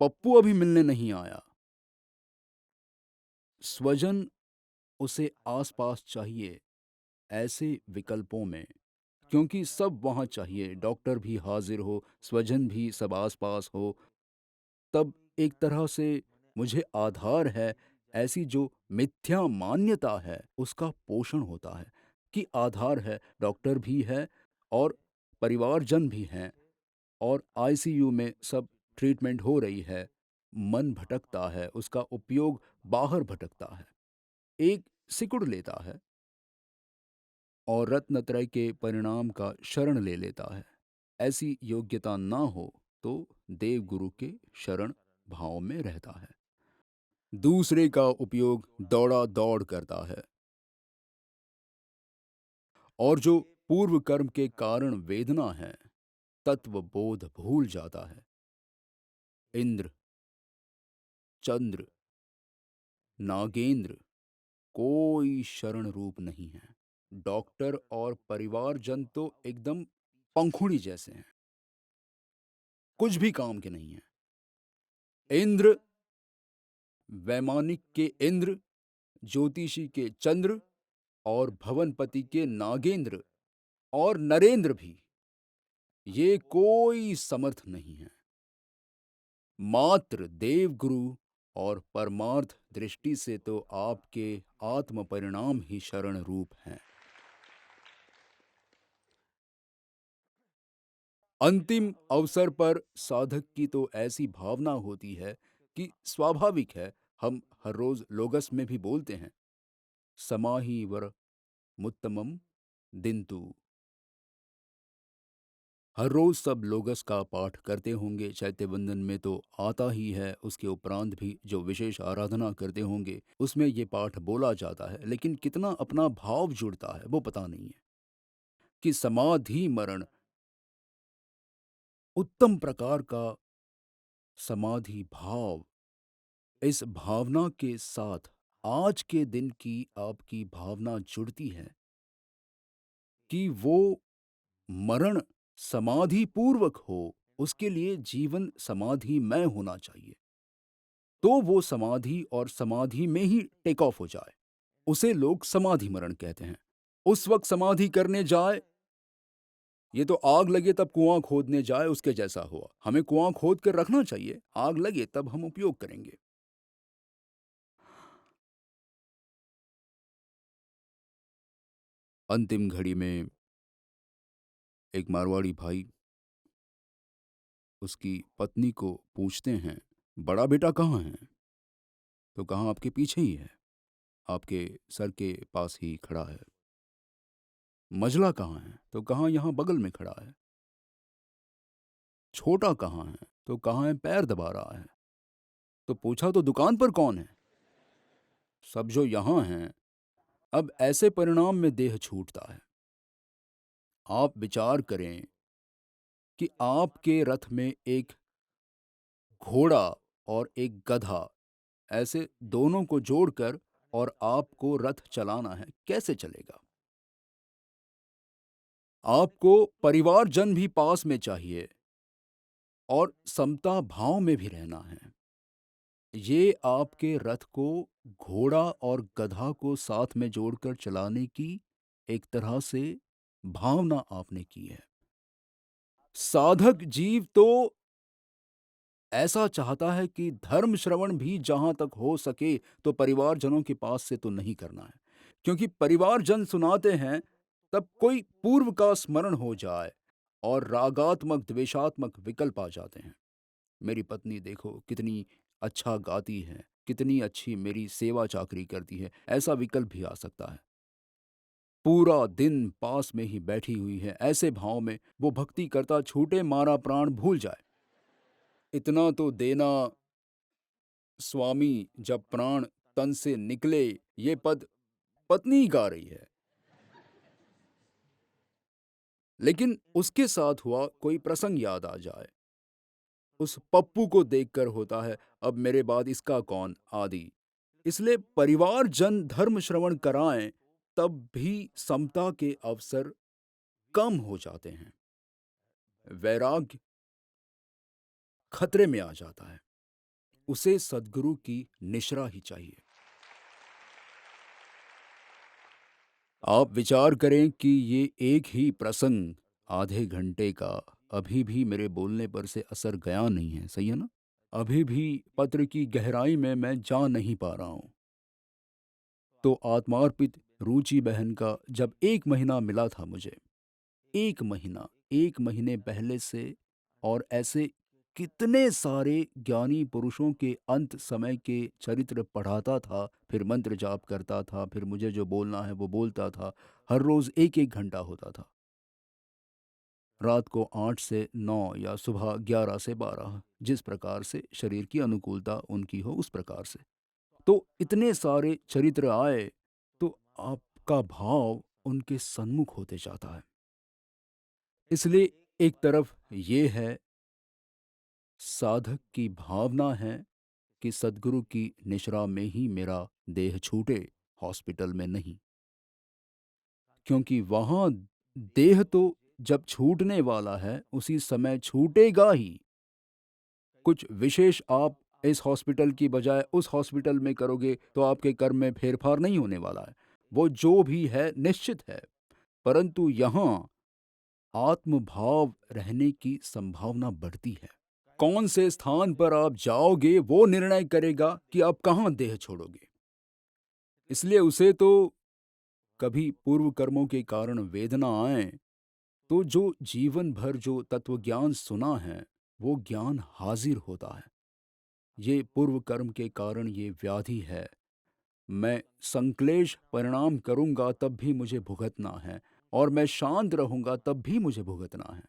पप्पू अभी मिलने नहीं आया, स्वजन उसे आसपास चाहिए, ऐसे विकल्पों में, क्योंकि सब वहां चाहिए, डॉक्टर भी हाजिर हो, स्वजन भी सब आसपास हो, तब एक तरह से मुझे आधार है, ऐसी जो मिथ्या मान्यता है उसका पोषण होता है कि आधार है, डॉक्टर भी है और परिवारजन भी हैं, और आईसीयू में सब ट्रीटमेंट हो रही है। मन भटकता है, उसका उपयोग बाहर भटकता है, एक सिकुड़ लेता है और रत्नत्रय के परिणाम का शरण ले लेता है। ऐसी योग्यता ना हो तो देवगुरु के शरण भाव में रहता है। दूसरे का उपयोग दौड़ा दौड़ करता है, और जो पूर्व कर्म के कारण वेदना है, तत्व बोध भूल जाता है। इंद्र, चंद्र, नागेंद्र कोई शरण रूप नहीं है। डॉक्टर और परिवारजन तो एकदम पंखुड़ी जैसे हैं, कुछ भी काम के नहीं है। इंद्र, वैमानिक के इंद्र, ज्योतिषी के चंद्र, और भवनपति के नागेंद्र और नरेंद्र भी, ये कोई समर्थ नहीं है। मात्र देवगुरु और परमार्थ दृष्टि से तो आपके आत्म परिणाम ही शरण रूप हैं। अंतिम अवसर पर साधक की तो ऐसी भावना होती है कि स्वाभाविक है, हम हर रोज लोगस में भी बोलते हैं, समाही वर मुत्तमम दिंतु। हर रोज सब लोगस का पाठ करते होंगे, चैत्य वंदन में तो आता ही है, उसके उपरांत भी जो विशेष आराधना करते होंगे उसमें ये पाठ बोला जाता है, लेकिन कितना अपना भाव जुड़ता है वो पता नहीं है। कि समाधि मरण उत्तम प्रकार का समाधि भाव, इस भावना के साथ आज के दिन की आपकी भावना जुड़ती है कि वो मरण समाधि पूर्वक हो, उसके लिए जीवन समाधिमय होना चाहिए। तो वो समाधि और समाधि में ही टेक ऑफ हो जाए, उसे लोग समाधि मरण कहते हैं। उस वक्त समाधि करने जाए, ये तो आग लगे तब कुआं खोदने जाए उसके जैसा हुआ। हमें कुआं खोद कर रखना चाहिए, आग लगे तब हम उपयोग करेंगे। अंतिम घड़ी में एक मारवाड़ी भाई उसकी पत्नी को पूछते हैं, बड़ा बेटा कहाँ है? तो कहाँ, आपके पीछे ही है, आपके सर के पास ही खड़ा है। मझला कहाँ है? तो कहाँ, यहाँ बगल में खड़ा है। छोटा कहाँ है? तो कहाँ है, पैर दबा रहा है। तो पूछा, तो दुकान पर कौन है? सब जो यहाँ हैं। अब ऐसे परिणाम में देह छूटता है। आप विचार करें कि आपके रथ में एक घोड़ा और एक गधा, ऐसे दोनों को जोड़कर और आपको रथ चलाना है, कैसे चलेगा? आपको परिवारजन भी पास में चाहिए और समता भाव में भी रहना है। ये आपके रथ को घोड़ा और गधा को साथ में जोड़कर चलाने की एक तरह से भावना आपने की है। साधक जीव तो ऐसा चाहता है कि धर्म श्रवण भी जहां तक हो सके तो परिवारजनों के पास से तो नहीं करना है, क्योंकि परिवारजन सुनाते हैं तब कोई पूर्व का स्मरण हो जाए और रागात्मक द्वेषात्मक विकल्प आ जाते हैं। मेरी पत्नी देखो कितनी अच्छा गाती है, कितनी अच्छी मेरी सेवा चाकरी करती है, ऐसा विकल्प भी आ सकता है। पूरा दिन पास में ही बैठी हुई है, ऐसे भाव में वो भक्ति करता छूटे मारा प्राण भूल जाए। इतना तो देना स्वामी जब प्राण तन से निकले, ये पद पत्नी गा रही है। लेकिन उसके साथ हुआ कोई प्रसंग याद आ जाए, उस पप्पू को देखकर होता है, अब मेरे बाद इसका कौन आदि। इसलिए परिवार जन धर्म श्रवण कराएं तब भी समता के अवसर कम हो जाते हैं, वैराग्य खतरे में आ जाता है। उसे सद्गुरु की निश्रा ही चाहिए। आप विचार करें कि ये एक ही प्रसंग आधे घंटे का अभी भी मेरे बोलने पर से असर गया नहीं है, सही है ना? अभी भी पत्र की गहराई में मैं जा नहीं पा रहा हूं। तो आत्मार्पित रुचि बहन का जब 1 महीना मिला था मुझे, 1 महीना, 1 महीने पहले से, और ऐसे कितने सारे ज्ञानी पुरुषों के अंत समय के चरित्र पढ़ाता था, फिर मंत्र जाप करता था, फिर मुझे जो बोलना है वो बोलता था। हर रोज 1-1 घंटा होता था, रात को 8 से 9 या सुबह 11 से 12, जिस प्रकार से शरीर की अनुकूलता उनकी हो उस प्रकार से। तो इतने सारे चरित्र आए, तो आपका भाव उनके सन्मुख होते जाता है। इसलिए एक तरफ ये है, साधक की भावना है कि सद्गुरु की निश्रा में ही मेरा देह छूटे, हॉस्पिटल में नहीं। क्योंकि वहां देह तो जब छूटने वाला है उसी समय छूटेगा ही। कुछ विशेष आप इस हॉस्पिटल की बजाय उस हॉस्पिटल में करोगे तो आपके कर्म में फेरफार नहीं होने वाला है, वो जो भी है निश्चित है। परंतु यहां आत्मभाव रहने की संभावना बढ़ती है। कौन से स्थान पर आप जाओगे वो निर्णय करेगा कि आप कहां देह छोड़ोगे। इसलिए उसे तो कभी पूर्व कर्मों के कारण वेदना आए तो जो जीवन भर जो तत्वज्ञान सुना है वो ज्ञान हाजिर होता है। ये पूर्व कर्म के कारण ये व्याधि है, मैं संक्लेश परिणाम करूंगा तब भी मुझे भुगतना है, और मैं शांत रहूंगा तब भी मुझे भुगतना है।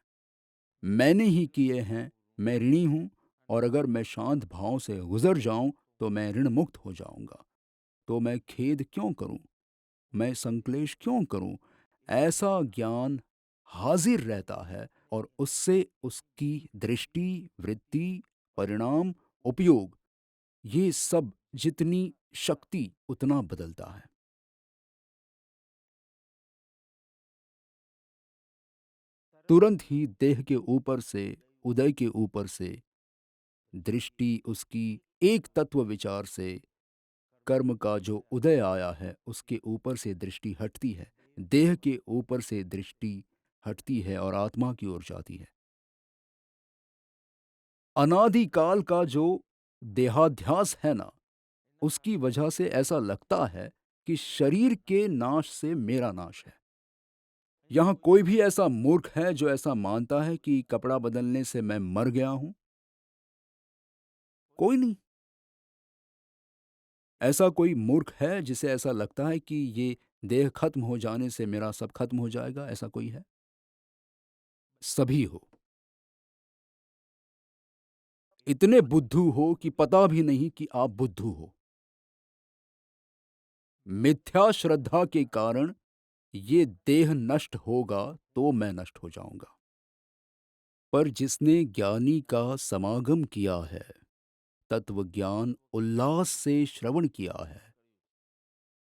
मैंने ही किए हैं, मैं ऋणी हूँ, और अगर मैं शांत भाव से गुज़र जाऊँ, तो मैं ऋण मुक्त हो जाऊँगा। तो मैं खेद क्यों करूँ? मैं संक्लेश क्यों करूँ? ऐसा ज्ञान हाज़िर रहता है, और उससे उसकी दृष्टि, वृत्ति, परिणाम, उपयोग, ये सब जितनी शक्ति उतना बदलता है। तुरंत ही देह के ऊपर से, उदय के ऊपर से, दृष्टि उसकी एक तत्व विचार से, कर्म का जो उदय आया है उसके ऊपर से दृष्टि हटती है, देह के ऊपर से दृष्टि हटती है और आत्मा की ओर जाती है। अनादिकाल का जो देहाध्यास है ना, उसकी वजह से ऐसा लगता है कि शरीर के नाश से मेरा नाश है। यहाँ कोई भी ऐसा मूर्ख है जो ऐसा मानता है कि कपड़ा बदलने से मैं मर गया हूं? कोई नहीं। ऐसा कोई मूर्ख है जिसे ऐसा लगता है कि ये देह खत्म हो जाने से मेरा सब खत्म हो जाएगा? ऐसा कोई है? सभी हो। इतने बुद्धू हो कि पता भी नहीं कि आप बुद्धू हो। मिथ्या श्रद्धा के कारण ये देह नष्ट होगा तो मैं नष्ट हो जाऊंगा। पर जिसने ज्ञानी का समागम किया है, तत्व ज्ञान उल्लास से श्रवण किया है,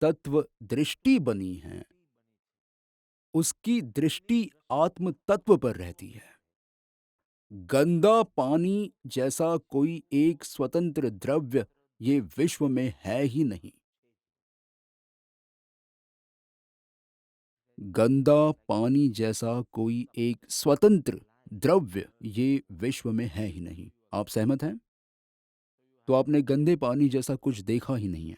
तत्व दृष्टि बनी है, उसकी दृष्टि आत्म तत्व पर रहती है। गंदा पानी जैसा कोई एक स्वतंत्र द्रव्य ये विश्व में है ही नहीं। गंदा पानी जैसा कोई एक स्वतंत्र द्रव्य ये विश्व में है ही नहीं। आप सहमत हैं? तो आपने गंदे पानी जैसा कुछ देखा ही नहीं है।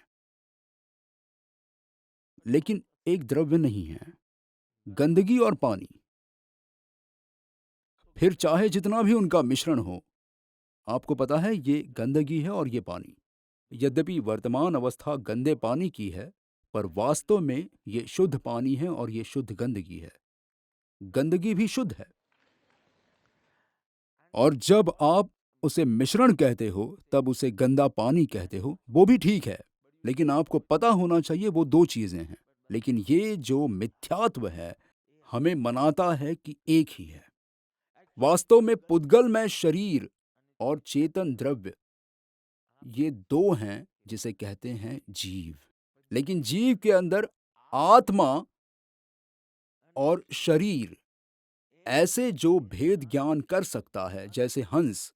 लेकिन एक द्रव्य नहीं है, गंदगी और पानी, फिर चाहे जितना भी उनका मिश्रण हो, आपको पता है ये गंदगी है और ये पानी। यद्यपि वर्तमान अवस्था गंदे पानी की है, पर वास्तव में ये शुद्ध पानी है और ये शुद्ध गंदगी है। गंदगी भी शुद्ध है। और जब आप उसे मिश्रण कहते हो, तब उसे गंदा पानी कहते हो, वो भी ठीक है। लेकिन आपको पता होना चाहिए वो दो चीजें हैं। लेकिन ये जो मिथ्यात्व है, हमें मनाता है कि एक ही है। वास्तव में पुद्गल में शरीर और चेतन द्रव्य, ये दो हैं जिसे कहते हैं जीव। लेकिन जीव के अंदर आत्मा और शरीर, ऐसे जो भेद ज्ञान कर सकता है, जैसे हंस,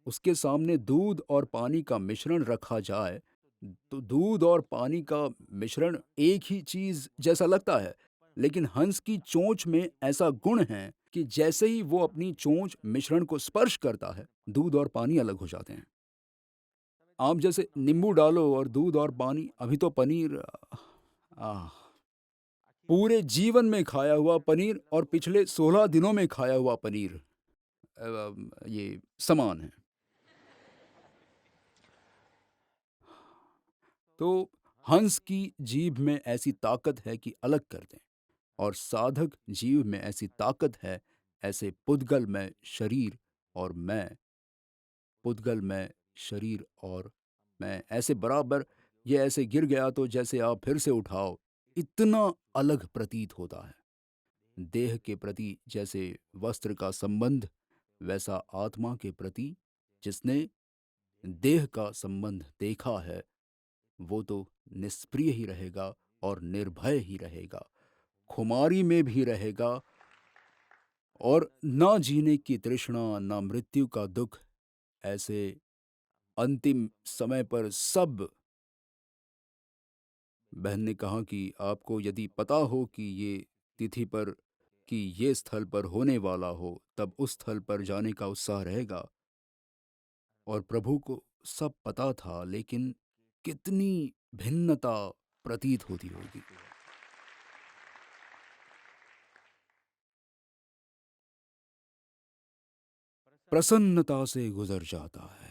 उसके सामने दूध और पानी का मिश्रण रखा जाए, तो दूध और पानी का मिश्रण एक ही चीज जैसा लगता है। लेकिन हंस की चोंच में ऐसा गुण है कि जैसे ही वो अपनी चोंच मिश्रण को स्पर्श करता है, दूध और पानी अलग हो जाते हैं। आप जैसे नींबू डालो और दूध और पानी, अभी तो पनीर, आह, पूरे जीवन में खाया हुआ पनीर और पिछले 16 दिनों में खाया हुआ पनीर, ये समान है। तो हंस की जीभ में ऐसी ताकत है कि अलग कर दें, और साधक जीव में ऐसी ताकत है, ऐसे पुद्गल में शरीर और मैं, पुद्गल में शरीर और मैं ऐसे बराबर, ये ऐसे गिर गया तो जैसे आप फिर से उठाओ, इतना अलग प्रतीत होता है। देह के प्रति जैसे वस्त्र का संबंध, वैसा आत्मा के प्रति जिसने देह का संबंध देखा है, वो तो निष्प्रिय ही रहेगा और निर्भय ही रहेगा, खुमारी में भी रहेगा, और ना जीने की तृष्णा, ना मृत्यु का दुख। ऐसे अंतिम समय पर सब, बहन ने कहा कि आपको यदि पता हो कि ये तिथि पर, कि ये स्थल पर होने वाला हो, तब उस स्थल पर जाने का उत्साह रहेगा। और प्रभु को सब पता था, लेकिन कितनी भिन्नता प्रतीत होती होगी। प्रसन्नता से गुजर जाता है।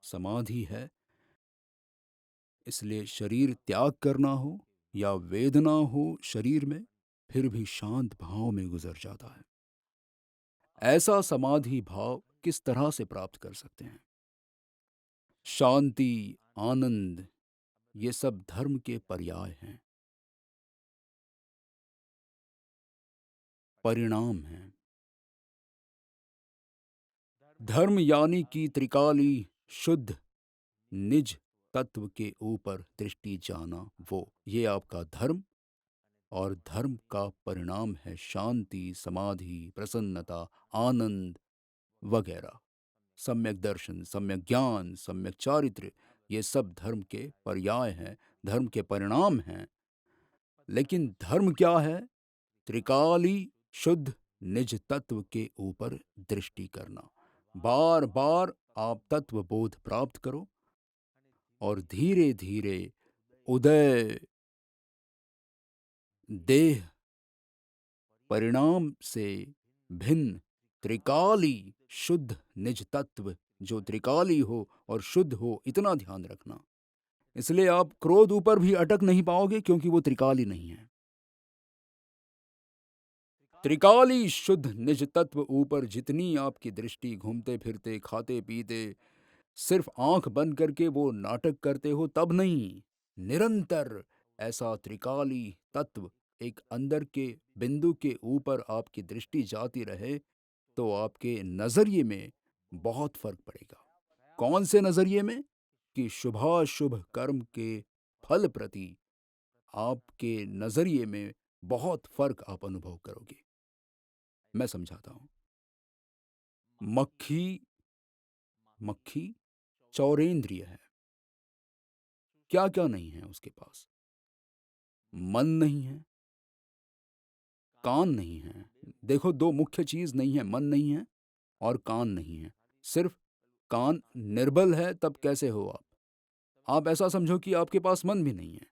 समाधि है, इसलिए शरीर त्याग करना हो या वेदना हो शरीर में, फिर भी शांत भाव में गुजर जाता है। ऐसा समाधि भाव किस तरह से प्राप्त कर सकते हैं? शांति, आनंद, ये सब धर्म के पर्याय हैं, परिणाम हैं। धर्म यानी कि त्रिकाली शुद्ध निज तत्व के ऊपर दृष्टि जाना, वो ये आपका धर्म। और धर्म का परिणाम है शांति, समाधि, प्रसन्नता, आनंद वगैरह। सम्यक दर्शन, सम्यक ज्ञान, सम्यक चारित्र्य, ये सब धर्म के पर्याय हैं, धर्म के परिणाम हैं। लेकिन धर्म क्या है? त्रिकाली शुद्ध निज तत्व के ऊपर दृष्टि करना। बार बार आप तत्व बोध प्राप्त करो और धीरे धीरे उदय देह परिणाम से भिन्न त्रिकाली शुद्ध निज तत्व, जो त्रिकाली हो और शुद्ध हो, इतना ध्यान रखना। इसलिए आप क्रोध ऊपर भी अटक नहीं पाओगे, क्योंकि वो त्रिकाली नहीं है। त्रिकाली शुद्ध निज तत्व ऊपर जितनी आपकी दृष्टि घूमते फिरते, खाते पीते, सिर्फ आंख बंद करके वो नाटक करते हो, तब नहीं, निरंतर ऐसा त्रिकाली तत्व एक अंदर के बिंदु के ऊपर आपकी दृष्टि जाती रहे, तो आपके नजरिए में बहुत फर्क पड़ेगा। कौन से नजरिए में? कि शुभाशुभ कर्म के फल प्रति आपके नजरिए में बहुत फर्क आप अनुभव करोगे। मैं समझाता हूं। मक्खी मक्खी चौरेंद्रिय है। क्या क्या नहीं है उसके पास? मन नहीं है, कान नहीं है। देखो, दो मुख्य चीज नहीं है, मन नहीं है और कान नहीं है। सिर्फ कान निर्बल है, तब कैसे हो आप? आप ऐसा समझो कि आपके पास मन भी नहीं है,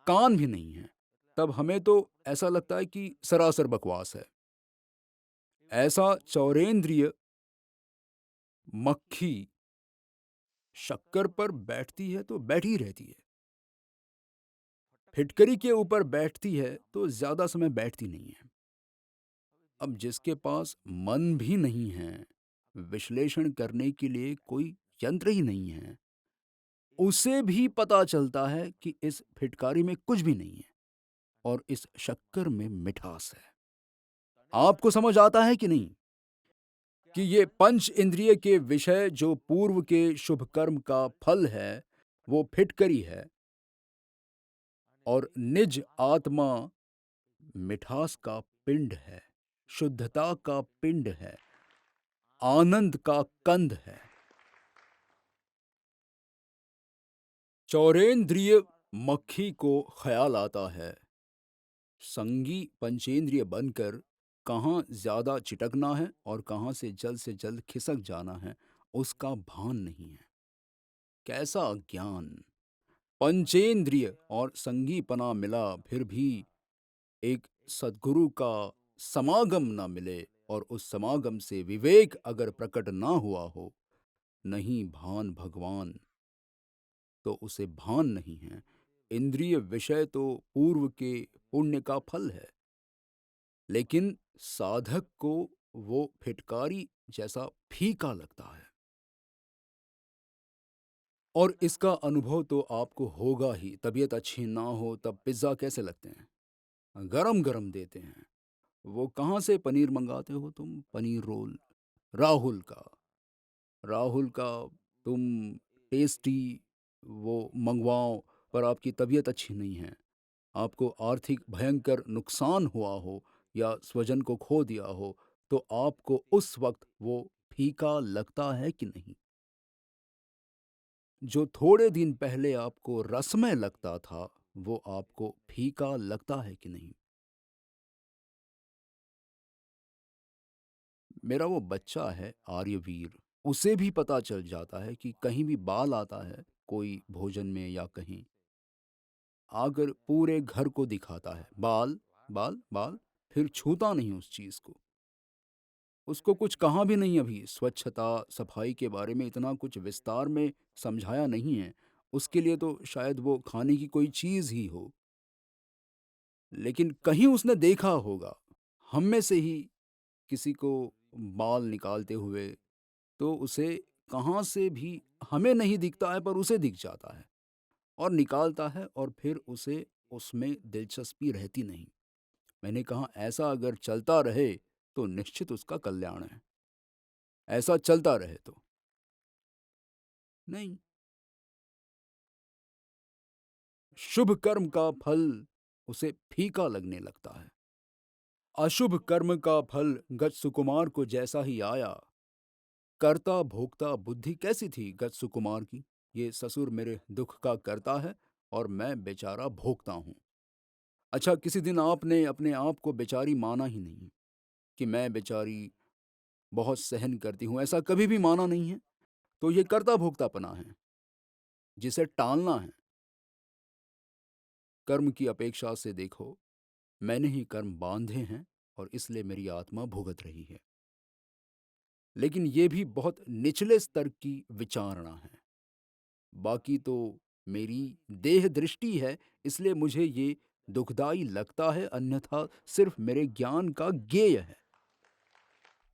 कान भी नहीं है, तब हमें तो ऐसा लगता है कि सरासर बकवास है। ऐसा चौरेंद्रिय मक्खी शक्कर पर बैठती है तो बैठी रहती है, फिटकरी के ऊपर बैठती है तो ज्यादा समय बैठती नहीं है। अब जिसके पास मन भी नहीं है, विश्लेषण करने के लिए कोई यंत्र ही नहीं है, उसे भी पता चलता है कि इस फिटकारी में कुछ भी नहीं है और इस शक्कर में मिठास है। आपको समझ आता है कि नहीं कि ये पंच इंद्रिय के विषय जो पूर्व के शुभ कर्म का फल है, वो फिटकरी है, और निज आत्मा मिठास का पिंड है, शुद्धता का पिंड है, आनंद का कंद है। चौरेंद्रिय मक्खी को ख्याल आता है, संगी पंचेंद्रिय बनकर कहाँ ज्यादा चिटकना है और कहाँ से जल्द खिसक जाना है, उसका भान नहीं है। कैसा अज्ञान! पंचेंद्रिय और संगीपना मिला, फिर भी एक सद्गुरु का समागम ना मिले, और उस समागम से विवेक अगर प्रकट ना हुआ हो, नहीं भान भगवान, तो उसे भान नहीं है। इंद्रिय विषय तो पूर्व के पुण्य का फल है, लेकिन साधक को वो फिटकारी जैसा फीका लगता है। और इसका अनुभव तो आपको होगा ही। तबीयत अच्छी ना हो तब पिज्ज़ा कैसे लगते हैं? गरम गरम देते हैं। वो कहाँ से पनीर मंगाते हो तुम? पनीर रोल राहुल का, राहुल का तुम टेस्टी वो मंगवाओ, पर आपकी तबीयत अच्छी नहीं है, आपको आर्थिक भयंकर नुकसान हुआ हो या स्वजन को खो दिया हो, तो आपको उस वक्त वो फीका लगता है कि नहीं? जो थोड़े दिन पहले आपको रसमय लगता था, वो आपको फीका लगता है कि नहीं? मेरा वो बच्चा है आर्यवीर, उसे भी पता चल जाता है कि कहीं भी बाल आता है, कोई भोजन में या कहीं, आकर पूरे घर को दिखाता है, बाल बाल बाल, फिर छूता नहीं उस चीज को। उसको कुछ कहा भी नहीं, अभी स्वच्छता सफाई के बारे में इतना कुछ विस्तार में समझाया नहीं है। उसके लिए तो शायद वो खाने की कोई चीज ही हो, लेकिन कहीं उसने देखा होगा, हम में से ही किसी को बाल निकालते हुए, तो उसे कहाँ से भी हमें नहीं दिखता है पर उसे दिख जाता है और निकालता है और फिर उसे उसमें दिलचस्पी रहती नहीं। मैंने कहा ऐसा अगर चलता रहे तो निश्चित उसका कल्याण है, ऐसा चलता रहे तो। नहीं, शुभ कर्म का फल उसे फीका लगने लगता है। अशुभ कर्म का फल गज सुकुमार को जैसा ही आया, कर्ता भोक्ता बुद्धि कैसी थी गज सुकुमार की। ये ससुर मेरे दुख का करता है और मैं बेचारा भोगता हूँ। अच्छा, किसी दिन आपने अपने आप को बेचारी माना ही नहीं कि मैं बेचारी बहुत सहन करती हूँ, ऐसा कभी भी माना नहीं है। तो ये कर्ता भोक्तापना है जिसे टालना है। कर्म की अपेक्षा से देखो, मैंने ही कर्म बांधे हैं और इसलिए मेरी आत्मा भुगत रही है। लेकिन ये भी बहुत निचले स्तर की विचारणा है। बाकी तो मेरी देह दृष्टि है, इसलिए मुझे ये दुखदाई लगता है, अन्यथा सिर्फ मेरे ज्ञान का ज्ञेय है।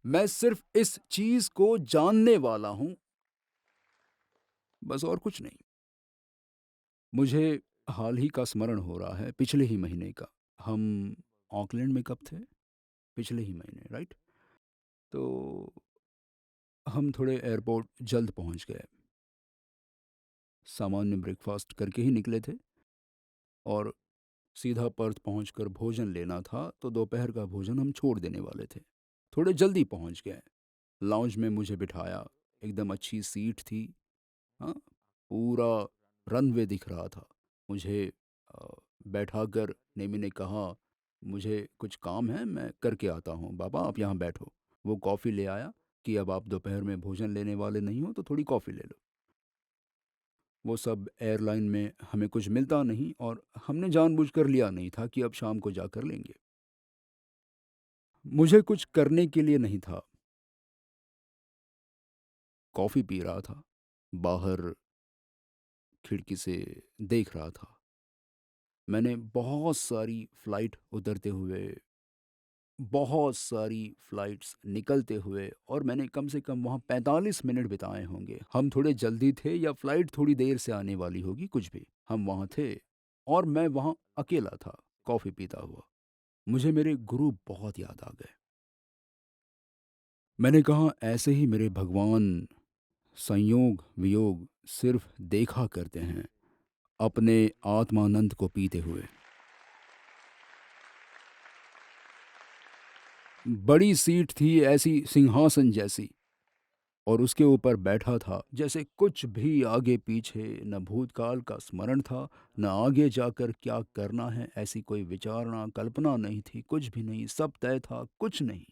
मैं सिर्फ इस चीज को जानने वाला हूं, बस और कुछ नहीं। मुझे हाल ही का स्मरण हो रहा है, पिछले ही महीने का। हम ऑकलैंड में कब थे? पिछले ही महीने, राइट? तो हम थोड़े एयरपोर्ट जल्द पहुंच गए। सामान्य ब्रेकफास्ट करके ही निकले थे और सीधा पर्थ पहुंचकर भोजन लेना था, तो दोपहर का भोजन हम छोड़ देने वाले थे। थोड़े जल्दी पहुंच गए। लाउंज में मुझे बिठाया, एकदम अच्छी सीट थी। हाँ, पूरा रनवे दिख रहा था। मुझे अ, बैठाकर नेमी ने कहा, मुझे कुछ काम है, मैं करके आता हूँ, बाबा आप यहाँ बैठो। वो कॉफ़ी ले आया कि अब आप दोपहर में भोजन लेने वाले नहीं हो तो थोड़ी कॉफ़ी ले लो। वो सब एयरलाइन में हमें कुछ मिलता नहीं और हमने जानबूझकर लिया नहीं था कि अब शाम को जाकर लेंगे। मुझे कुछ करने के लिए नहीं था, कॉफ़ी पी रहा था, बाहर खिड़की से देख रहा था। मैंने बहुत सारी फ़्लाइट उतरते हुए, बहुत सारी फ़्लाइट्स निकलते हुए और मैंने कम से कम वहाँ 45 मिनट बिताए होंगे। हम थोड़े जल्दी थे या फ़्लाइट थोड़ी देर से आने वाली होगी, कुछ भी। हम वहाँ थे और मैं वहाँ अकेला था, कॉफ़ी पीता हुआ। मुझे मेरे गुरु बहुत याद आ गए। मैंने कहा ऐसे ही मेरे भगवान संयोग वियोग सिर्फ देखा करते हैं, अपने आत्मानंद को पीते हुए। बड़ी सीट थी ऐसी सिंहासन जैसी और उसके ऊपर बैठा था जैसे कुछ भी आगे पीछे न भूतकाल का स्मरण था, न आगे जाकर क्या करना है ऐसी कोई विचारणा कल्पना नहीं थी, कुछ भी नहीं, सब तय था, कुछ नहीं।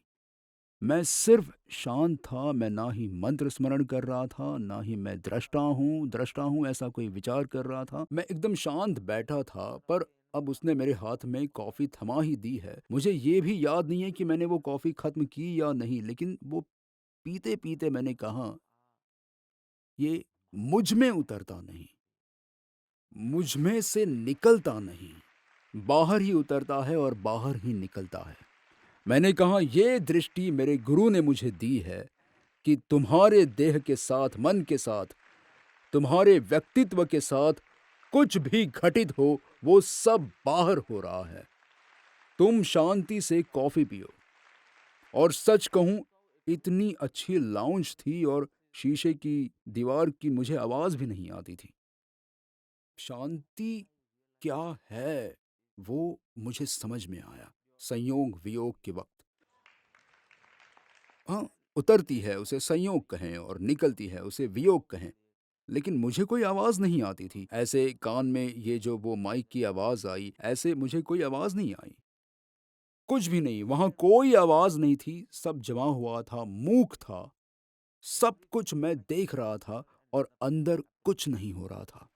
मैं सिर्फ शांत था, मैं ना ही मंत्र स्मरण कर रहा था, ना ही मैं दृष्टा हूँ ऐसा कोई विचार कर रहा था। मैं एकदम शांत बैठा था, पर अब उसने मेरे हाथ में कॉफ़ी थमा ही दी है। मुझे ये भी याद नहीं है कि मैंने वो कॉफ़ी ख़त्म की या नहीं, लेकिन वो पीते-पीते मैंने कहा, ये मुझ में उतरता नहीं, मुझ में से निकलता नहीं, बाहर ही उतरता है और बाहर ही निकलता है। मैंने कहा ये दृष्टि मेरे गुरु ने मुझे दी है कि तुम्हारे देह के साथ, मन के साथ, तुम्हारे व्यक्तित्व के साथ कुछ भी घटित हो, वो सब बाहर हो रहा है। तुम शांति से कॉफी पियो। और सच कहूं, इतनी अच्छी लाउंज थी और शीशे की दीवार की मुझे आवाज भी नहीं आती थी। शांति क्या है वो मुझे समझ में आया संयोग वियोग के वक्त। हाँ, उतरती है उसे संयोग कहें और निकलती है उसे वियोग कहें, लेकिन मुझे कोई आवाज़ नहीं आती थी। ऐसे कान में ये जो वो माइक की आवाज़ आई, ऐसे मुझे कोई आवाज़ नहीं आई। कुछ भी नहीं, वहाँ कोई आवाज़ नहीं थी, सब जमा हुआ था, मूक था। सब कुछ मैं देख रहा था और अंदर कुछ नहीं हो रहा था।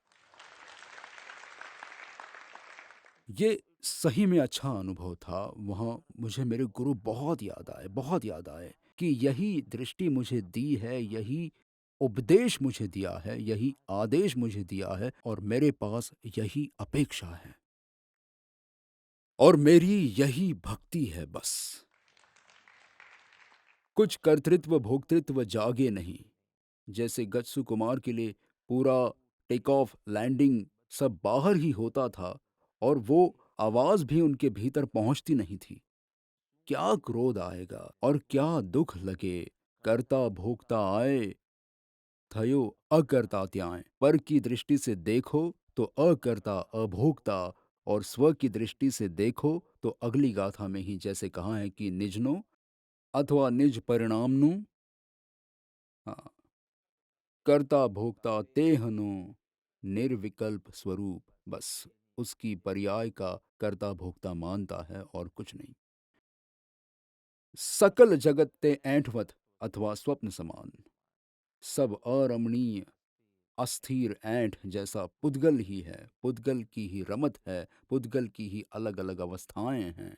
ये सही में अच्छा अनुभव था। वहाँ मुझे मेरे गुरु बहुत याद आए कि यही दृष्टि मुझे दी है, यही उपदेश मुझे दिया है, यही आदेश मुझे दिया है और मेरे पास यही अपेक्षा है और मेरी यही भक्ति है बस। कुछ कर्तृत्व भोक्तृत्व जागे नहीं। जैसे गत्सु कुमार के लिए पूरा टेक ऑफ लैंडिंग सब बाहर ही होता था और वो आवाज भी उनके भीतर पहुंचती नहीं थी। क्या क्रोध आएगा और क्या दुख लगे, कर्ता भोक्ता आए, थयो अकर्ता त्याएं। पर की दृष्टि से देखो तो अकर्ता अभोक्ता, और स्व की दृष्टि से देखो तो अगली गाथा में ही जैसे कहा है कि निजनो अथवा निज परिणामनु, हाँ, कर्ता भोक्ता तेहनो निर्विकल्प स्वरूप, बस उसकी पर्याय का कर्ता भोक्ता मानता है और कुछ नहीं। सकल जगत ते ऐंठवत अथवा स्वप्न समान, सब अरमणीय अस्थिर ऐंठ जैसा पुद्गल ही है, पुद्गल की ही रमत है, पुद्गल की ही अलग अलग अवस्थाएं हैं।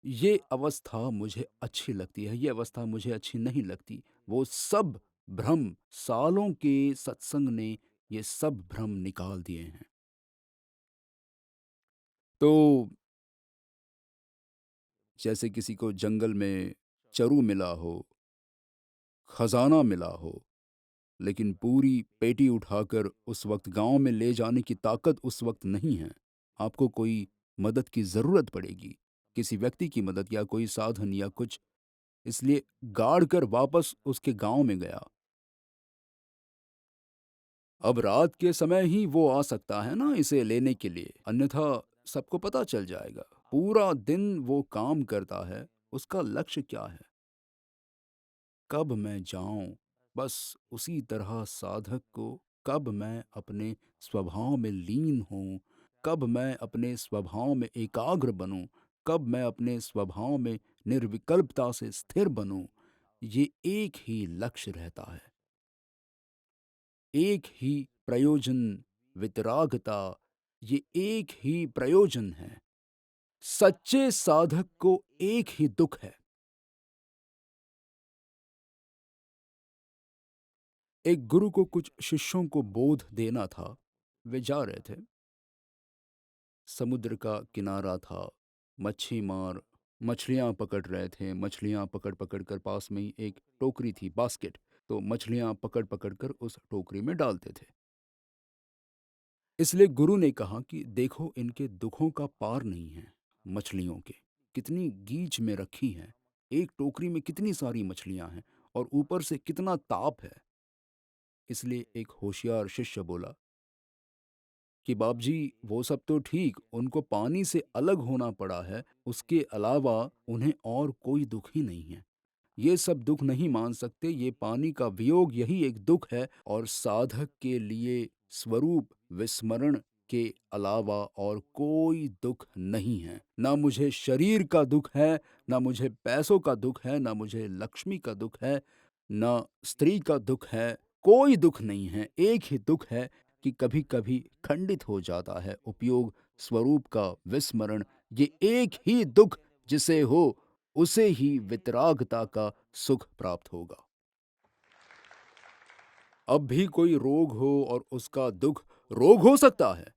ये अवस्था मुझे अच्छी लगती है, ये अवस्था मुझे अच्छी नहीं लगती। वो सब भ्रम, सालों के सत्संग ने ये सब भ्रम निकाल दिए हैं। तो जैसे किसी को जंगल में चरु मिला हो, खजाना मिला हो, लेकिन पूरी पेटी उठाकर उस वक्त गांव में ले जाने की ताकत उस वक्त नहीं है। आपको कोई मदद की जरूरत पड़ेगी, किसी व्यक्ति की मदद या कोई साधन या कुछ, इसलिए गाड़ कर वापस उसके गांव में गया। अब रात के समय ही वो आ सकता है ना इसे लेने के लिए, अन्यथा सबको पता चल जाएगा। पूरा दिन वो काम करता है, उसका लक्ष्य क्या है? कब मैं जाऊं, बस उसी तरह साधक को, कब मैं अपने स्वभाव में लीन हूं, कब मैं अपने स्वभाव में एकाग्र बनूं, कब मैं अपने स्वभाव में निर्विकल्पता से स्थिर बनूं, ये एक ही लक्ष्य रहता है, एक ही प्रयोजन, वितरागता, ये एक ही प्रयोजन है। सच्चे साधक को एक ही दुख है। एक गुरु को कुछ शिष्यों को बोध देना था। वे जा रहे थे, समुद्र का किनारा था, मच्छी मार मछलियां पकड़ रहे थे, मछलियां पकड़ पकड़ कर पास में ही एक टोकरी थी, बास्केट, तो मछलियां पकड़ पकड़ कर उस टोकरी में डालते थे। इसलिए गुरु ने कहा कि देखो इनके दुखों का पार नहीं है, मछलियों के कितनी गीच में रखी हैं, एक टोकरी में कितनी सारी मछलियां हैं और ऊपर से कितना ताप है। इसलिए एक होशियार शिष्य बोला कि बाप जी वो सब तो ठीक, उनको पानी से अलग होना पड़ा है, उसके अलावा उन्हें और कोई दुख ही नहीं है। ये सब दुख नहीं मान सकते, ये पानी का वियोग यही एक दुख है, और साधक के लिए स्वरूप विस्मरण के अलावा और कोई दुख नहीं है। ना मुझे शरीर का दुख है, ना मुझे पैसों का दुख है, ना मुझे लक्ष्मी का दुख है, ना स्त्री का दुख है, कोई दुख नहीं है। एक ही दुख है कि कभी कभी खंडित हो जाता है उपयोग स्वरूप का विस्मरण। ये एक ही दुख जिसे हो उसे ही वितरागता का सुख प्राप्त होगा। अब भी कोई रोग हो और उसका दुख रोग हो सकता है।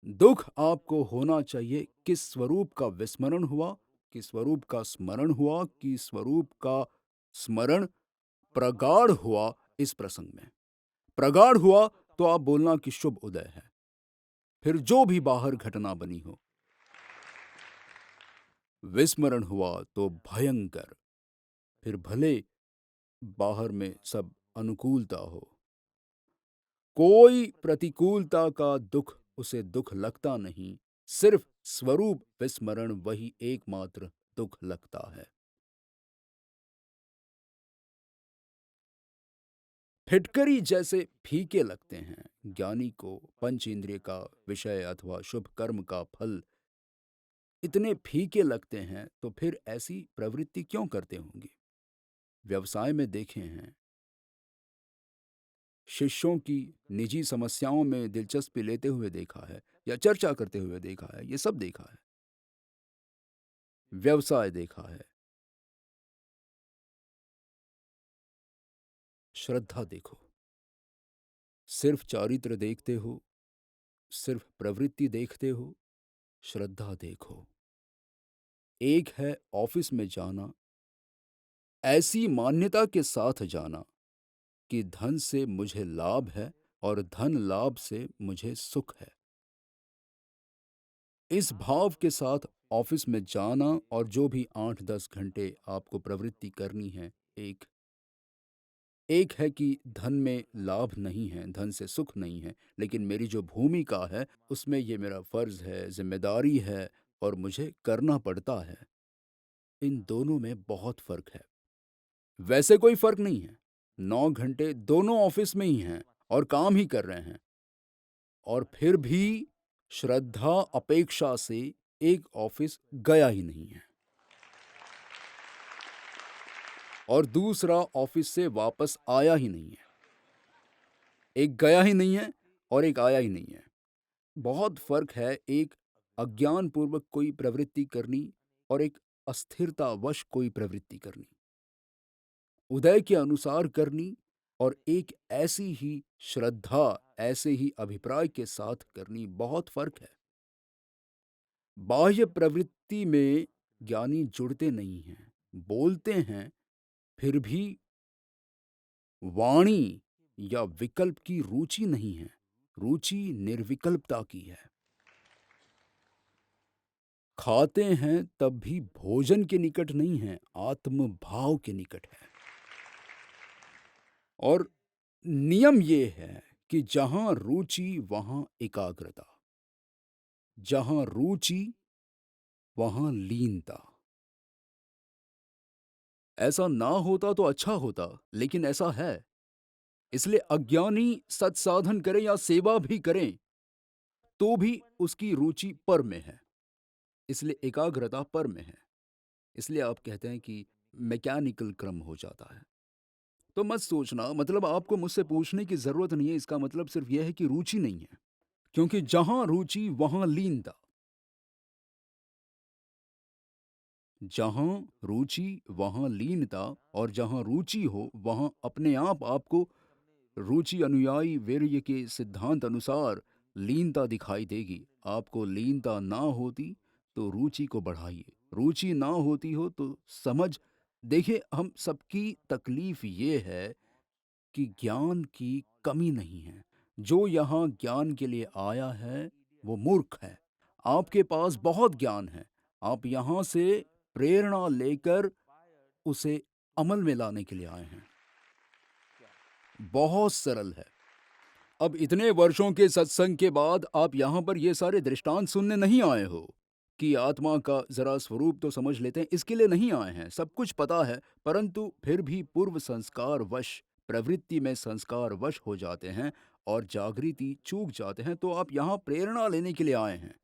दुख आपको होना चाहिए किस स्वरूप का विस्मरण हुआ, किस स्वरूप का स्मरण हुआ, कि स्वरूप का स्मरण प्रगाढ़ हुआ। इस प्रसंग में प्रगाढ़ हुआ तो आप बोलना कि शुभ उदय है। फिर जो भी बाहर घटना बनी हो, विस्मरण हुआ तो भयंकर। फिर भले बाहर में सब अनुकूलता हो, कोई प्रतिकूलता का दुख उसे दुख लगता नहीं, सिर्फ स्वरूप विस्मरण वही एकमात्र दुख लगता है। फिटकरी जैसे फीके लगते हैं ज्ञानी को पंच इंद्रिय का विषय अथवा शुभ कर्म का फल इतने फीके लगते हैं, तो फिर ऐसी प्रवृत्ति क्यों करते होंगे? व्यवसाय में देखे हैं, शिष्यों की निजी समस्याओं में दिलचस्पी लेते हुए देखा है या चर्चा करते हुए देखा है, ये सब देखा है। व्यवसाय देखा है, श्रद्धा देखो। सिर्फ चारित्र देखते हो, सिर्फ प्रवृत्ति देखते हो, श्रद्धा देखो। एक है ऑफिस में जाना, ऐसी मान्यता के साथ जाना कि धन से मुझे लाभ है और धन लाभ से मुझे सुख है। इस भाव के साथ ऑफिस में जाना और जो भी 8-10 घंटे आपको प्रवृत्ति करनी है, एक एक है कि धन में लाभ नहीं है, धन से सुख नहीं है, लेकिन मेरी जो भूमिका है, उसमें ये मेरा फ़र्ज़ है, ज़िम्मेदारी है और मुझे करना पड़ता है। इन दोनों में बहुत फ़र्क है। वैसे कोई फ़र्क नहीं है, 9 घंटे दोनों ऑफिस में ही हैं और काम ही कर रहे हैं और फिर भी श्रद्धा अपेक्षा से एक ऑफिस गया ही नहीं है और दूसरा ऑफिस से वापस आया ही नहीं है। एक गया ही नहीं है और एक आया ही नहीं है। बहुत फ़र्क है एक अज्ञानपूर्वक कोई प्रवृत्ति करनी और एक अस्थिरतावश कोई प्रवृत्ति करनी। उदय के अनुसार करनी और एक ऐसी ही श्रद्धा, ऐसे ही अभिप्राय के साथ करनी, बहुत फ़र्क है। बाह्य प्रवृत्ति में ज्ञानी जुड़ते नहीं हैं, बोलते हैं, फिर भी वाणी या विकल्प की रुचि नहीं है, रुचि निर्विकल्पता की है। खाते हैं तब भी भोजन के निकट नहीं है, आत्म भाव के निकट है। और नियम ये है कि जहां रुचि वहां एकाग्रता, जहां रुचि वहां लीनता। ऐसा ना होता तो अच्छा होता, लेकिन ऐसा है। इसलिए अज्ञानी सत्साधन करें या सेवा भी करें तो भी उसकी रुचि पर में है, इसलिए एकाग्रता पर में है। इसलिए आप कहते हैं कि मैकेनिकल क्रम हो जाता है। तो मत सोचना, मतलब आपको मुझसे पूछने की जरूरत नहीं है, इसका मतलब सिर्फ यह है कि रुचि नहीं है, क्योंकि जहां रुचि वहां लीनता। जहां रुचि वहां लीनता, और जहां रुचि हो वहां अपने आप आपको रुचि अनुयायी वीर्य के सिद्धांत अनुसार लीनता दिखाई देगी। आपको लीनता ना होती तो रुचि को बढ़ाइए, रुचि ना होती हो तो समझ। देखिए, हम सबकी तकलीफ ये है कि ज्ञान की कमी नहीं है। जो यहाँ ज्ञान के लिए आया है वो मूर्ख है। आपके पास बहुत ज्ञान है, आप यहाँ से प्रेरणा लेकर उसे अमल में लाने के लिए आए हैं। बहुत सरल है। अब इतने वर्षों के सत्संग के बाद आप यहाँ पर ये सारे दृष्टांत सुनने नहीं आए हो कि आत्मा का जरा स्वरूप तो समझ लेते हैं, इसके लिए नहीं आए हैं। सब कुछ पता है, परंतु फिर भी पूर्व संस्कार वश, प्रवृत्ति में संस्कार वश हो जाते हैं और जागृति चूक जाते हैं। तो आप यहाँ प्रेरणा लेने के लिए आए हैं,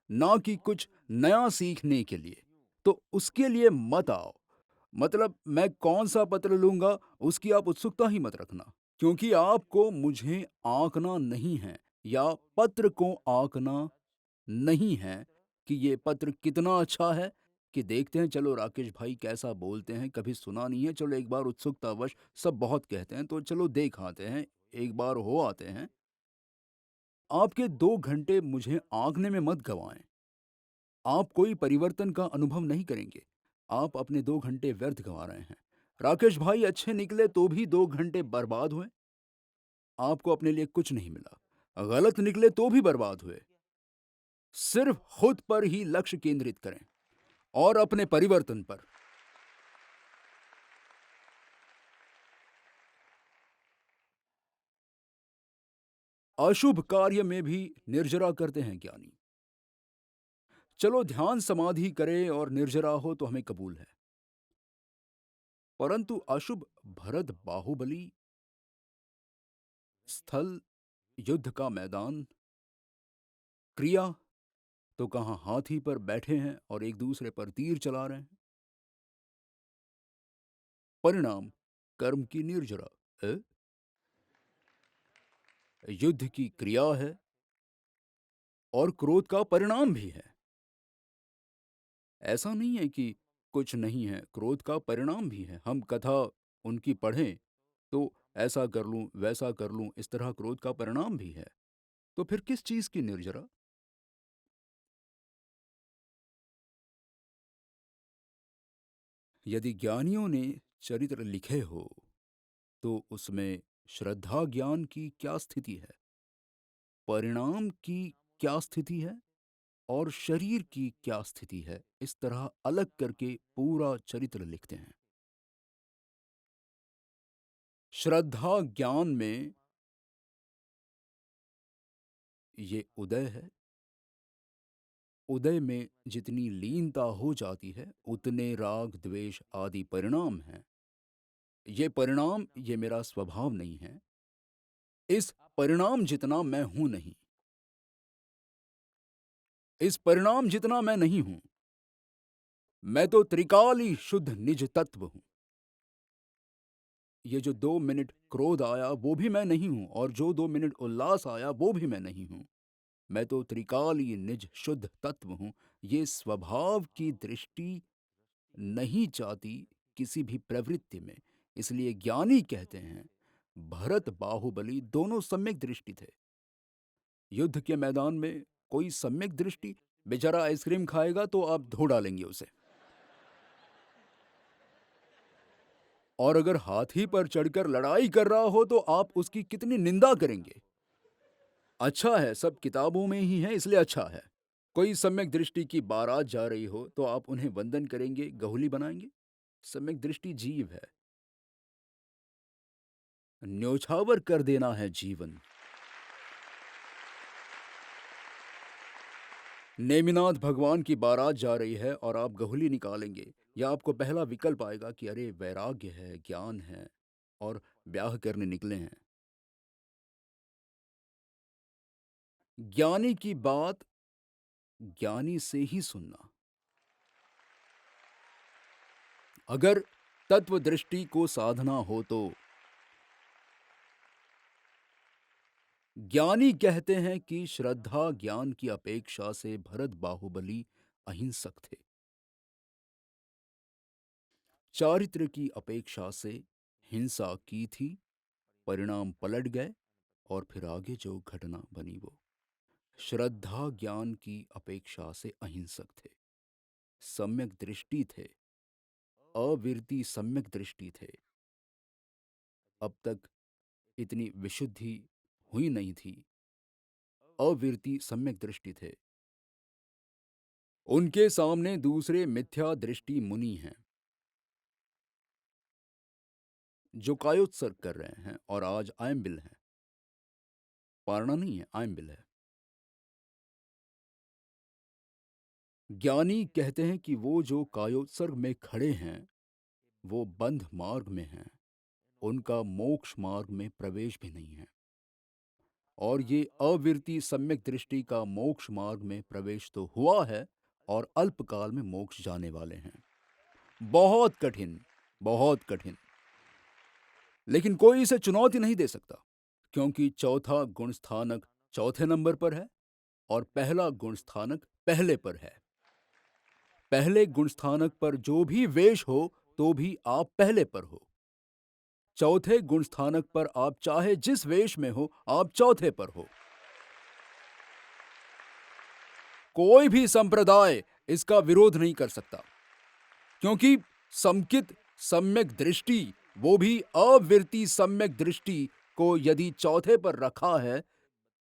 ना कि कुछ नया सीखने के लिए। तो उसके लिए मत आओ। मतलब मैं कौन सा पत्र लूंगा उसकी आप उत्सुकता ही मत रखना, क्योंकि आपको मुझे आंकना नहीं है या पत्र को आंकना नहीं है कि ये पत्र कितना अच्छा है। कि देखते हैं, चलो राकेश भाई कैसा बोलते हैं, कभी सुना नहीं है, चलो एक बार उत्सुकतावश, सब बहुत कहते हैं तो चलो देख आते हैं, एक बार हो आते हैं। आपके 2 घंटे मुझे आंकने में मत गवाएं। आप कोई परिवर्तन का अनुभव नहीं करेंगे। आप अपने 2 घंटे व्यर्थ गंवा रहे हैं। राकेश भाई अच्छे निकले तो भी 2 घंटे बर्बाद हुए। आपको अपने लिए कुछ नहीं मिला। गलत निकले तो भी बर्बाद हुए। सिर्फ खुद पर ही लक्ष्य केंद्रित करें और अपने परिवर्तन पर। अशुभ कार्य में भी निर्जरा करते हैं ज्ञानी। चलो ध्यान समाधि करें और निर्जरा हो तो हमें कबूल है, परंतु अशुभ भरत बाहुबली स्थल, युद्ध का मैदान, क्रिया, तो कहाँ हाथी पर बैठे हैं और एक दूसरे पर तीर चला रहे हैं। परिणाम कर्म की निर्जरा है, युद्ध की क्रिया है और क्रोध का परिणाम भी है। ऐसा नहीं है कि कुछ नहीं है, क्रोध का परिणाम भी है। हम कथा उनकी पढ़ें तो ऐसा कर लूं, वैसा कर लूं, इस तरह क्रोध का परिणाम भी है। तो फिर किस चीज की निर्जरा? यदि ज्ञानियों ने चरित्र लिखे हो तो उसमें श्रद्धा ज्ञान की क्या स्थिति है, परिणाम की क्या स्थिति है और शरीर की क्या स्थिति है, इस तरह अलग करके पूरा चरित्र लिखते हैं। श्रद्धा ज्ञान में ये उदय है। उदय में जितनी लीनता हो जाती है उतने राग द्वेष आदि परिणाम हैं। ये परिणाम ये मेरा स्वभाव नहीं है। इस परिणाम जितना मैं हूं नहीं, इस परिणाम जितना मैं नहीं हूं। मैं तो त्रिकाली शुद्ध निज तत्व हूं। ये जो 2 मिनट क्रोध आया वो भी मैं नहीं हूं, और जो 2 मिनट उल्लास आया वो भी मैं नहीं हूं। मैं तो त्रिकाली निज शुद्ध तत्व हूं। ये स्वभाव की दृष्टि नहीं चाहती किसी भी प्रवृत्ति में। इसलिए ज्ञानी कहते हैं भरत बाहुबली दोनों सम्यक दृष्टि थे। युद्ध के मैदान में कोई सम्यक दृष्टि, बेचारा आइसक्रीम खाएगा तो आप धो डालेंगे उसे, और अगर हाथी पर चढ़कर लड़ाई कर रहा हो तो आप उसकी कितनी निंदा करेंगे। अच्छा है, सब किताबों में ही है इसलिए अच्छा है। कोई सम्यक दृष्टि की बारात जा रही हो तो आप उन्हें वंदन करेंगे, गहुली बनाएंगे। सम्यक दृष्टि जीव है, न्योछावर कर देना है जीवन। नेमिनाथ भगवान की बारात जा रही है और आप गहुली निकालेंगे, या आपको पहला विकल्प आएगा कि अरे वैराग्य है, ज्ञान है और ब्याह करने निकले हैं। ज्ञानी की बात ज्ञानी से ही सुनना। अगर तत्व दृष्टि को साधना हो तो ज्ञानी कहते हैं कि श्रद्धा ज्ञान की अपेक्षा से भरत बाहुबली अहिंसक थे। चारित्र की अपेक्षा से हिंसा की थी, परिणाम पलट गए और फिर आगे जो घटना बनी वो। श्रद्धा ज्ञान की अपेक्षा से अहिंसक थे, सम्यक दृष्टि थे, अविरति सम्यक दृष्टि थे। अब तक इतनी विशुद्धि हुई नहीं थी, अविरति सम्यक दृष्टि थे। उनके सामने दूसरे मिथ्या दृष्टि मुनि हैं जो कायोत्सर्ग कर रहे हैं और आज आयम्बिल हैं। पारना नहीं है, आयम्बिल है। ज्ञानी कहते हैं कि वो जो कायोत्सर्ग में खड़े हैं वो बंध मार्ग में हैं, उनका मोक्ष मार्ग में प्रवेश भी नहीं है। और ये अविरति सम्यक दृष्टि का मोक्ष मार्ग में प्रवेश तो हुआ है और अल्पकाल में मोक्ष जाने वाले हैं। बहुत कठिन, बहुत कठिन। लेकिन कोई इसे चुनौती नहीं दे सकता, क्योंकि चौथा गुण स्थानक चौथे नंबर पर है और पहला गुण स्थानक पहले पर है। पहले गुण स्थानक पर जो भी वेश हो तो भी आप पहले पर हो। चौथे गुण स्थानक पर आप चाहे जिस वेश में हो, आप चौथे पर हो। कोई भी संप्रदाय इसका विरोध नहीं कर सकता, क्योंकि समकित सम्यक दृष्टि, वो भी अविरति सम्यक दृष्टि को यदि चौथे पर रखा है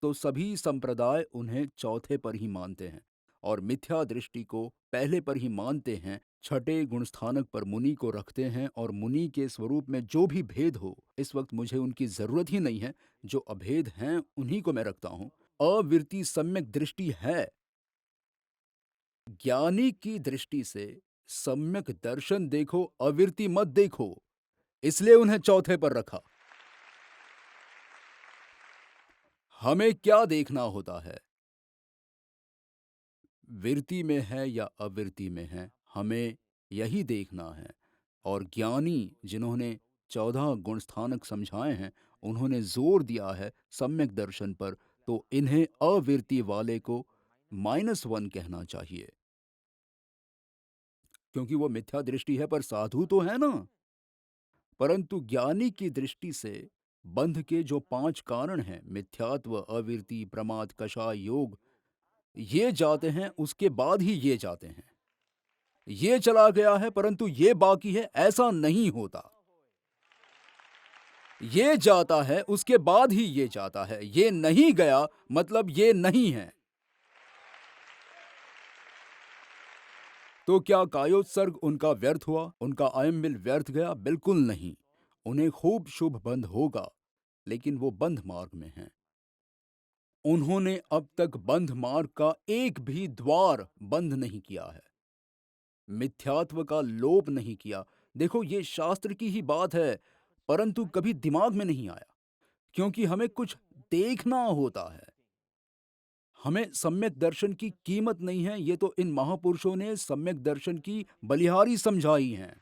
तो सभी संप्रदाय उन्हें चौथे पर ही मानते हैं और मिथ्या दृष्टि को पहले पर ही मानते हैं। छठे गुणस्थानक पर मुनि को रखते हैं और मुनि के स्वरूप में जो भी भेद हो, इस वक्त मुझे उनकी जरूरत ही नहीं है। जो अभेद हैं उन्हीं को मैं रखता हूं। अविरति सम्यक दृष्टि है। ज्ञानी की दृष्टि से सम्यक दर्शन देखो, अविरति मत देखो, इसलिए उन्हें चौथे पर रखा। हमें क्या देखना होता है, विरति में है या अविरति में है, हमें यही देखना है। और ज्ञानी जिन्होंने 14 गुण स्थानक समझाए हैं, उन्होंने जोर दिया है सम्यक दर्शन पर, तो इन्हें अविरति वाले को -1 कहना चाहिए, क्योंकि वो मिथ्या दृष्टि है पर साधु तो है ना। परंतु ज्ञानी की दृष्टि से बंध के जो 5 कारण हैं, मिथ्यात्व, अविरति, प्रमाद, कषाय, योग, ये जाते हैं, उसके बाद ही ये जाते हैं। ये चला गया है परंतु ये बाकी है, ऐसा नहीं होता। ये जाता है उसके बाद ही ये जाता है, ये नहीं गया मतलब ये नहीं है। तो क्या कायोत्सर्ग उनका व्यर्थ हुआ, उनका अयनबिल व्यर्थ गया? बिल्कुल नहीं। उन्हें खूब शुभ बंध होगा, लेकिन वो बंध मार्ग में हैं। उन्होंने अब तक बंध मार्ग का एक भी द्वार बंद नहीं किया है, मिथ्यात्व का लोप नहीं किया। देखो, ये शास्त्र की ही बात है, परंतु कभी दिमाग में नहीं आया, क्योंकि हमें कुछ देखना होता है। हमें सम्यक दर्शन की कीमत नहीं है, ये तो इन महापुरुषों ने सम्यक दर्शन की बलिहारी समझाई हैं।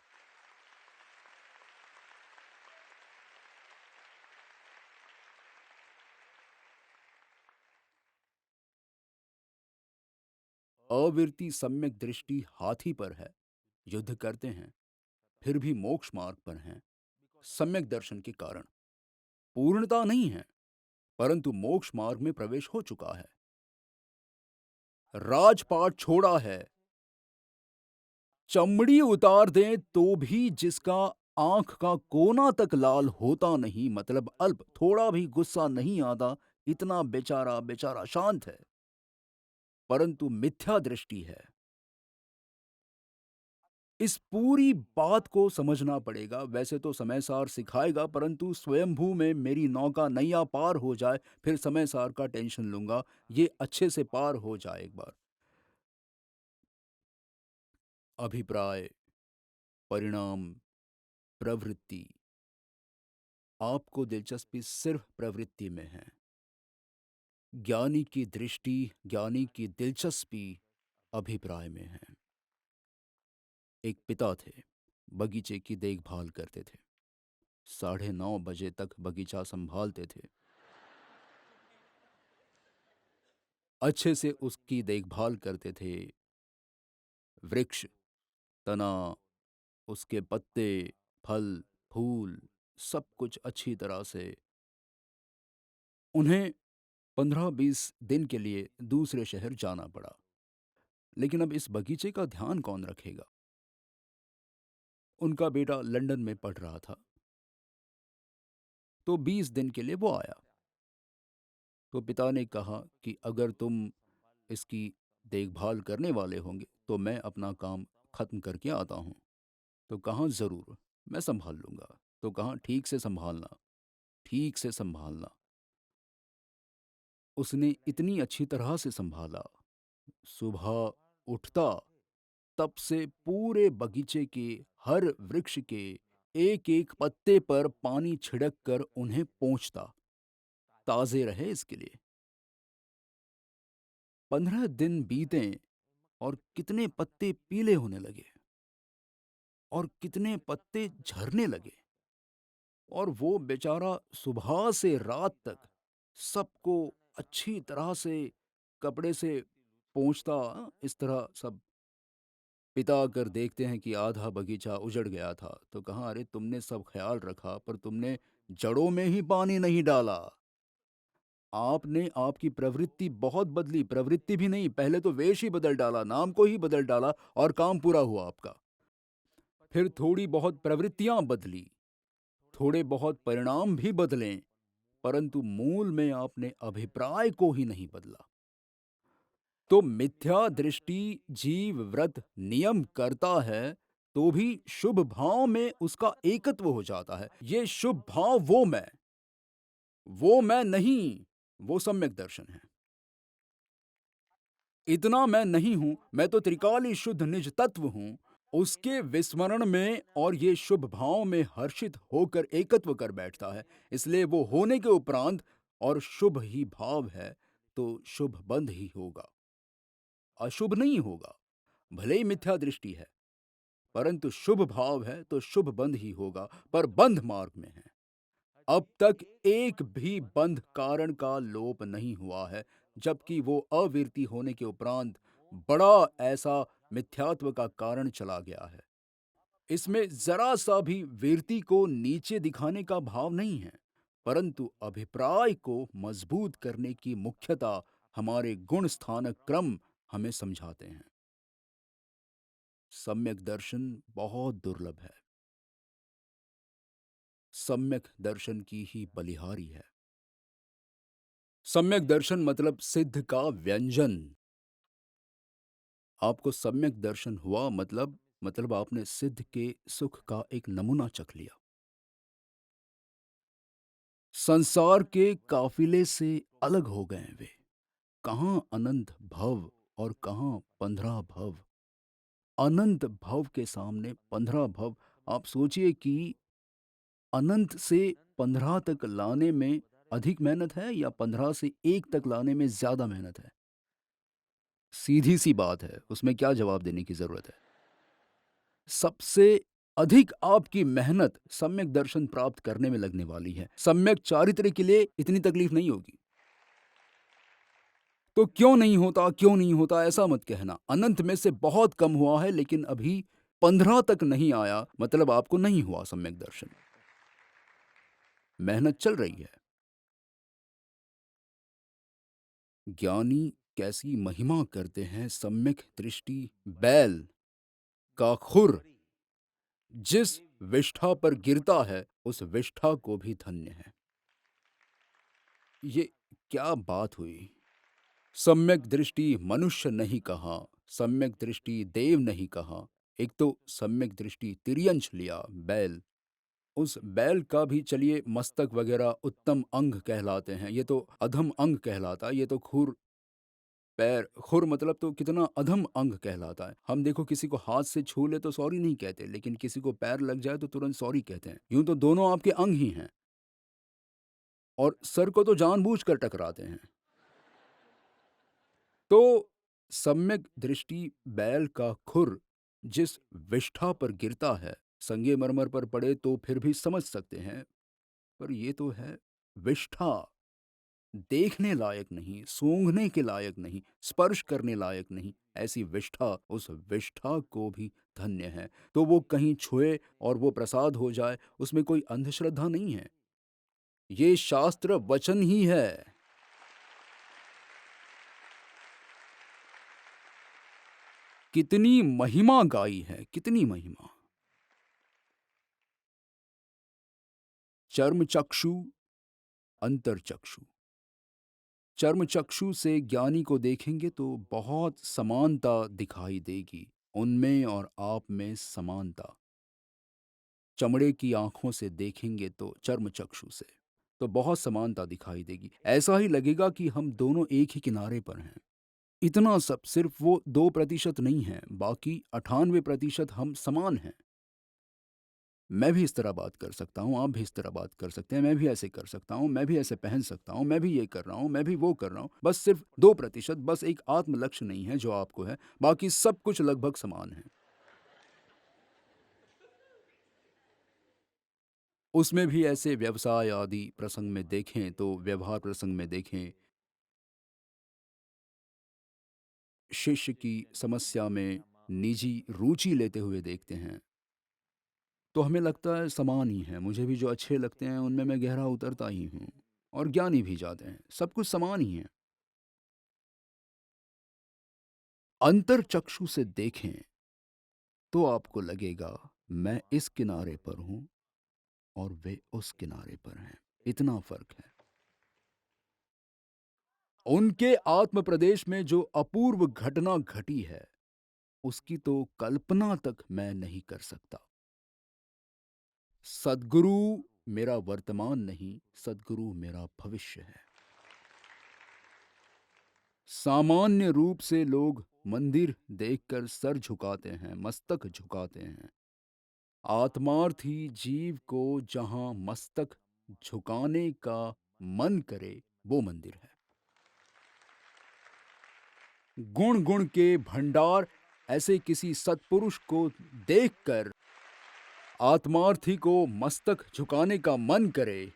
अविरति सम्यक दृष्टि हाथी पर है, युद्ध करते हैं, फिर भी मोक्ष मार्ग पर हैं, सम्यक दर्शन के कारण। पूर्णता नहीं है, परंतु मोक्ष मार्ग में प्रवेश हो चुका है। राजपाट छोड़ा है, चमड़ी उतार दें तो भी जिसका आंख का कोना तक लाल होता नहीं, मतलब अल्प थोड़ा भी गुस्सा नहीं आता, इतना बेचारा बेचारा शांत है, परंतु मिथ्या दृष्टि है। इस पूरी बात को समझना पड़ेगा। वैसे तो समय सार सिखाएगा, परंतु स्वयंभू में मेरी नौका नैया पार हो जाए, फिर समय सार का टेंशन लूंगा। ये अच्छे से पार हो जाए एक बार। अभिप्राय, परिणाम, प्रवृत्ति। आपको दिलचस्पी सिर्फ प्रवृत्ति में है। ज्ञानी की दृष्टि, ज्ञानी की दिलचस्पी अभिप्राय में है। एक पिता थे, बगीचे की देखभाल करते थे। 9:30 बजे तक बगीचा संभालते थे। अच्छे से उसकी देखभाल करते थे। वृक्ष, तना, उसके पत्ते, फल, फूल, सब कुछ अच्छी तरह से। उन्हें 15-20 दिन के लिए दूसरे शहर जाना पड़ा, लेकिन अब इस बगीचे का ध्यान कौन रखेगा? उनका बेटा लंदन में पढ़ रहा था, तो 20 दिन के लिए वो आया। तो पिता ने कहा कि अगर तुम इसकी देखभाल करने वाले होंगे तो मैं अपना काम खत्म करके आता हूँ। तो कहाँ, ज़रूर, मैं संभाल लूँगा। तो कहाँ, ठीक से संभालना, ठीक से संभालना। उसने इतनी अच्छी तरह से संभाला। सुबह उठता, तब से पूरे बगीचे के हर वृक्ष के एक एक पत्ते पर पानी छिड़क कर उन्हें पोंछता, ताजे रहे इसके लिए। 15 दिन बीते और कितने पत्ते पीले होने लगे और कितने पत्ते झरने लगे, और वो बेचारा सुबह से रात तक सबको अच्छी तरह से कपड़े से पोंछता, इस तरह सब। पिता आकर देखते हैं कि आधा बगीचा उजड़ गया था, तो कहा, अरे तुमने सब ख्याल रखा पर तुमने जड़ों में ही पानी नहीं डाला। आपने आपकी प्रवृत्ति बहुत बदली, प्रवृत्ति भी नहीं, पहले तो वेश ही बदल डाला, नाम को ही बदल डाला और काम पूरा हुआ आपका। फिर थोड़ी बहुत प्रवृत्तियां बदली, थोड़े बहुत परिणाम भी बदलें, परंतु मूल में आपने अभिप्राय को ही नहीं बदला। तो मिथ्या दृष्टि जीव व्रत नियम करता है, तो भी शुभ भाव में उसका एकत्व हो जाता है। ये शुभ भाव वो मैं नहीं, वो सम्यक दर्शन है। इतना मैं नहीं हूं, मैं तो त्रिकाली शुद्ध निज तत्व हूं। उसके विस्मरण में और ये शुभ भाव में हर्षित होकर एकत्व कर बैठता है। इसलिए वो होने के उपरांत और शुभ ही भाव है, तो शुभ बंध ही होगा, अशुभ नहीं होगा। भले ही मिथ्या दृष्टि है, परंतु शुभ भाव है तो शुभ बंध ही होगा, पर बंध मार्ग में है। अब तक एक भी बंध कारण का लोप नहीं हुआ है, जबकि वो अवीरती होने के उपरांत बड़ा ऐसा मिथ्यात्व का कारण चला गया है। इसमें जरा सा भी वीरती को नीचे दिखाने का भाव नहीं है, परंतु अभिप्राय को मजबूत करने की मुख्यता हमारे गुण स्थानक क्रम हमें समझाते हैं। सम्यक दर्शन बहुत दुर्लभ है। सम्यक दर्शन की ही बलिहारी है। सम्यक दर्शन मतलब सिद्ध का व्यंजन। आपको सम्यक दर्शन हुआ मतलब आपने सिद्ध के सुख का एक नमूना चख लिया। संसार के काफिले से अलग हो गए वे। कहाँ अनंत भव और कहाँ 15 भव। अनंत भव के सामने 15 भव। आप सोचिए कि अनंत से 15 तक लाने में अधिक मेहनत है या 15 से 1 तक लाने में ज़्यादा मेहनत है? सीधी-सी बात है, उसमें क्या जवाब देने की ज़रूरत है? सबसे अधिक आपकी मेहनत सम्यक दर्शन प्राप्त करने में लगने वाली है। सम्यक चारित्र्य के लिए इतनी तकलीफ नहीं होगी। तो क्यों नहीं होता ऐसा मत कहना। अनंत में से बहुत कम हुआ है लेकिन अभी 15 तक नहीं आया मतलब आपको नहीं हुआ सम्यक दर्शन। मेहनत चल रही है। ज्ञानी कैसी महिमा करते हैं सम्यक दृष्टि बैल का खुर जिस विष्ठा पर गिरता है उस विष्ठा को भी धन्य है। ये क्या बात हुई। सम्यक दृष्टि मनुष्य नहीं कहा, सम्यक दृष्टि देव नहीं कहा। एक तो सम्यक दृष्टि तिर्यंश लिया बैल। उस बैल का भी चलिए मस्तक वगैरह उत्तम अंग कहलाते हैं, ये तो अधम अंग कहलाता है। ये तो खुर पैर खुर मतलब तो कितना अधम अंग कहलाता है। हम देखो किसी को हाथ से छू ले तो सॉरी नहीं कहते लेकिन किसी को पैर लग जाए तो तुरंत सॉरी कहते हैं। यूं तो दोनों आपके अंग ही हैं और सर को तो जानबूझकर टकराते हैं। तो सम्यक दृष्टि बैल का खुर जिस विष्ठा पर गिरता है, संगमरमर पर पड़े तो फिर भी समझ सकते हैं, पर ये तो है विष्ठा। देखने लायक नहीं, सूंघने के लायक नहीं, स्पर्श करने लायक नहीं, ऐसी विष्ठा, उस विष्ठा को भी धन्य है। तो वो कहीं छुए और वो प्रसाद हो जाए, उसमें कोई अंधश्रद्धा नहीं है। ये शास्त्र वचन ही है। कितनी महिमा गाई है, कितनी महिमा। चर्म चक्षु, अंतर चक्षु। चर्म चक्षु से ज्ञानी को देखेंगे तो बहुत समानता दिखाई देगी। उनमें और आप में समानता। चमड़े की आंखों से देखेंगे तो चर्म चक्षु से तो बहुत समानता दिखाई देगी। ऐसा ही लगेगा कि हम दोनों एक ही किनारे पर हैं। इतना सब सिर्फ वो 2% नहीं है, बाकी 98% हम समान हैं। मैं भी इस तरह बात कर सकता हूँ, आप भी इस तरह बात कर सकते हैं, मैं भी ऐसे कर सकता हूँ, मैं भी ऐसे पहन सकता हूँ, मैं भी ये कर रहा हूँ, मैं भी वो कर रहा हूँ। बस सिर्फ 2%, बस एक आत्म लक्ष्य नहीं है जो आपको है, बाकी सब कुछ लगभग समान है। उसमें भी ऐसे व्यवसाय आदि प्रसंग में देखें तो व्यवहार प्रसंग में देखें, शिष्य की समस्या में निजी रुचि लेते हुए देखते हैं, तो हमें लगता है समान ही हैं। मुझे भी जो अच्छे लगते हैं उनमें मैं गहरा उतरता ही हूँ और ज्ञानी भी जाते हैं, सब कुछ समान ही है। अंतर चक्षु से देखें तो आपको लगेगा मैं इस किनारे पर हूं और वे उस किनारे पर हैं। इतना फर्क है। उनके आत्म प्रदेश में जो अपूर्व घटना घटी है उसकी तो कल्पना तक मैं नहीं कर सकता। सद्गुरु मेरा वर्तमान नहीं, सद्गुरु मेरा भविष्य है। सामान्य रूप से लोग मंदिर देखकर सर झुकाते हैं, मस्तक झुकाते हैं। आत्मार्थी जीव को जहां मस्तक झुकाने का मन करे वो मंदिर है। गुण गुण के भंडार ऐसे किसी सत्पुरुष को देखकर आत्मार्थी को मस्तक झुकाने का मन करे।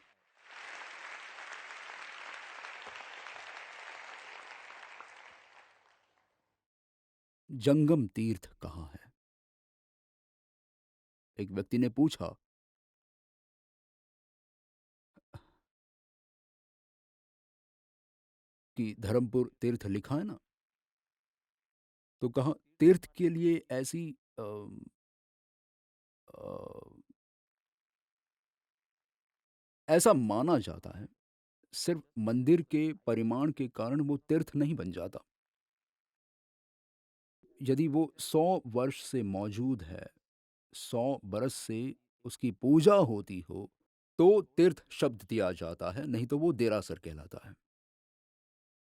जंगम तीर्थ कहाँ है? एक व्यक्ति ने पूछा कि धर्मपुर तीर्थ लिखा है ना, तो कहा तीर्थ के लिए ऐसी अ, अ, ऐसा माना जाता है, सिर्फ मंदिर के परिमाण के कारण वो तीर्थ नहीं बन जाता। यदि वो 100 वर्ष से मौजूद है, 100 बरस से उसकी पूजा होती हो, तो तीर्थ शब्द दिया जाता है, नहीं तो वो देरासर कहलाता है।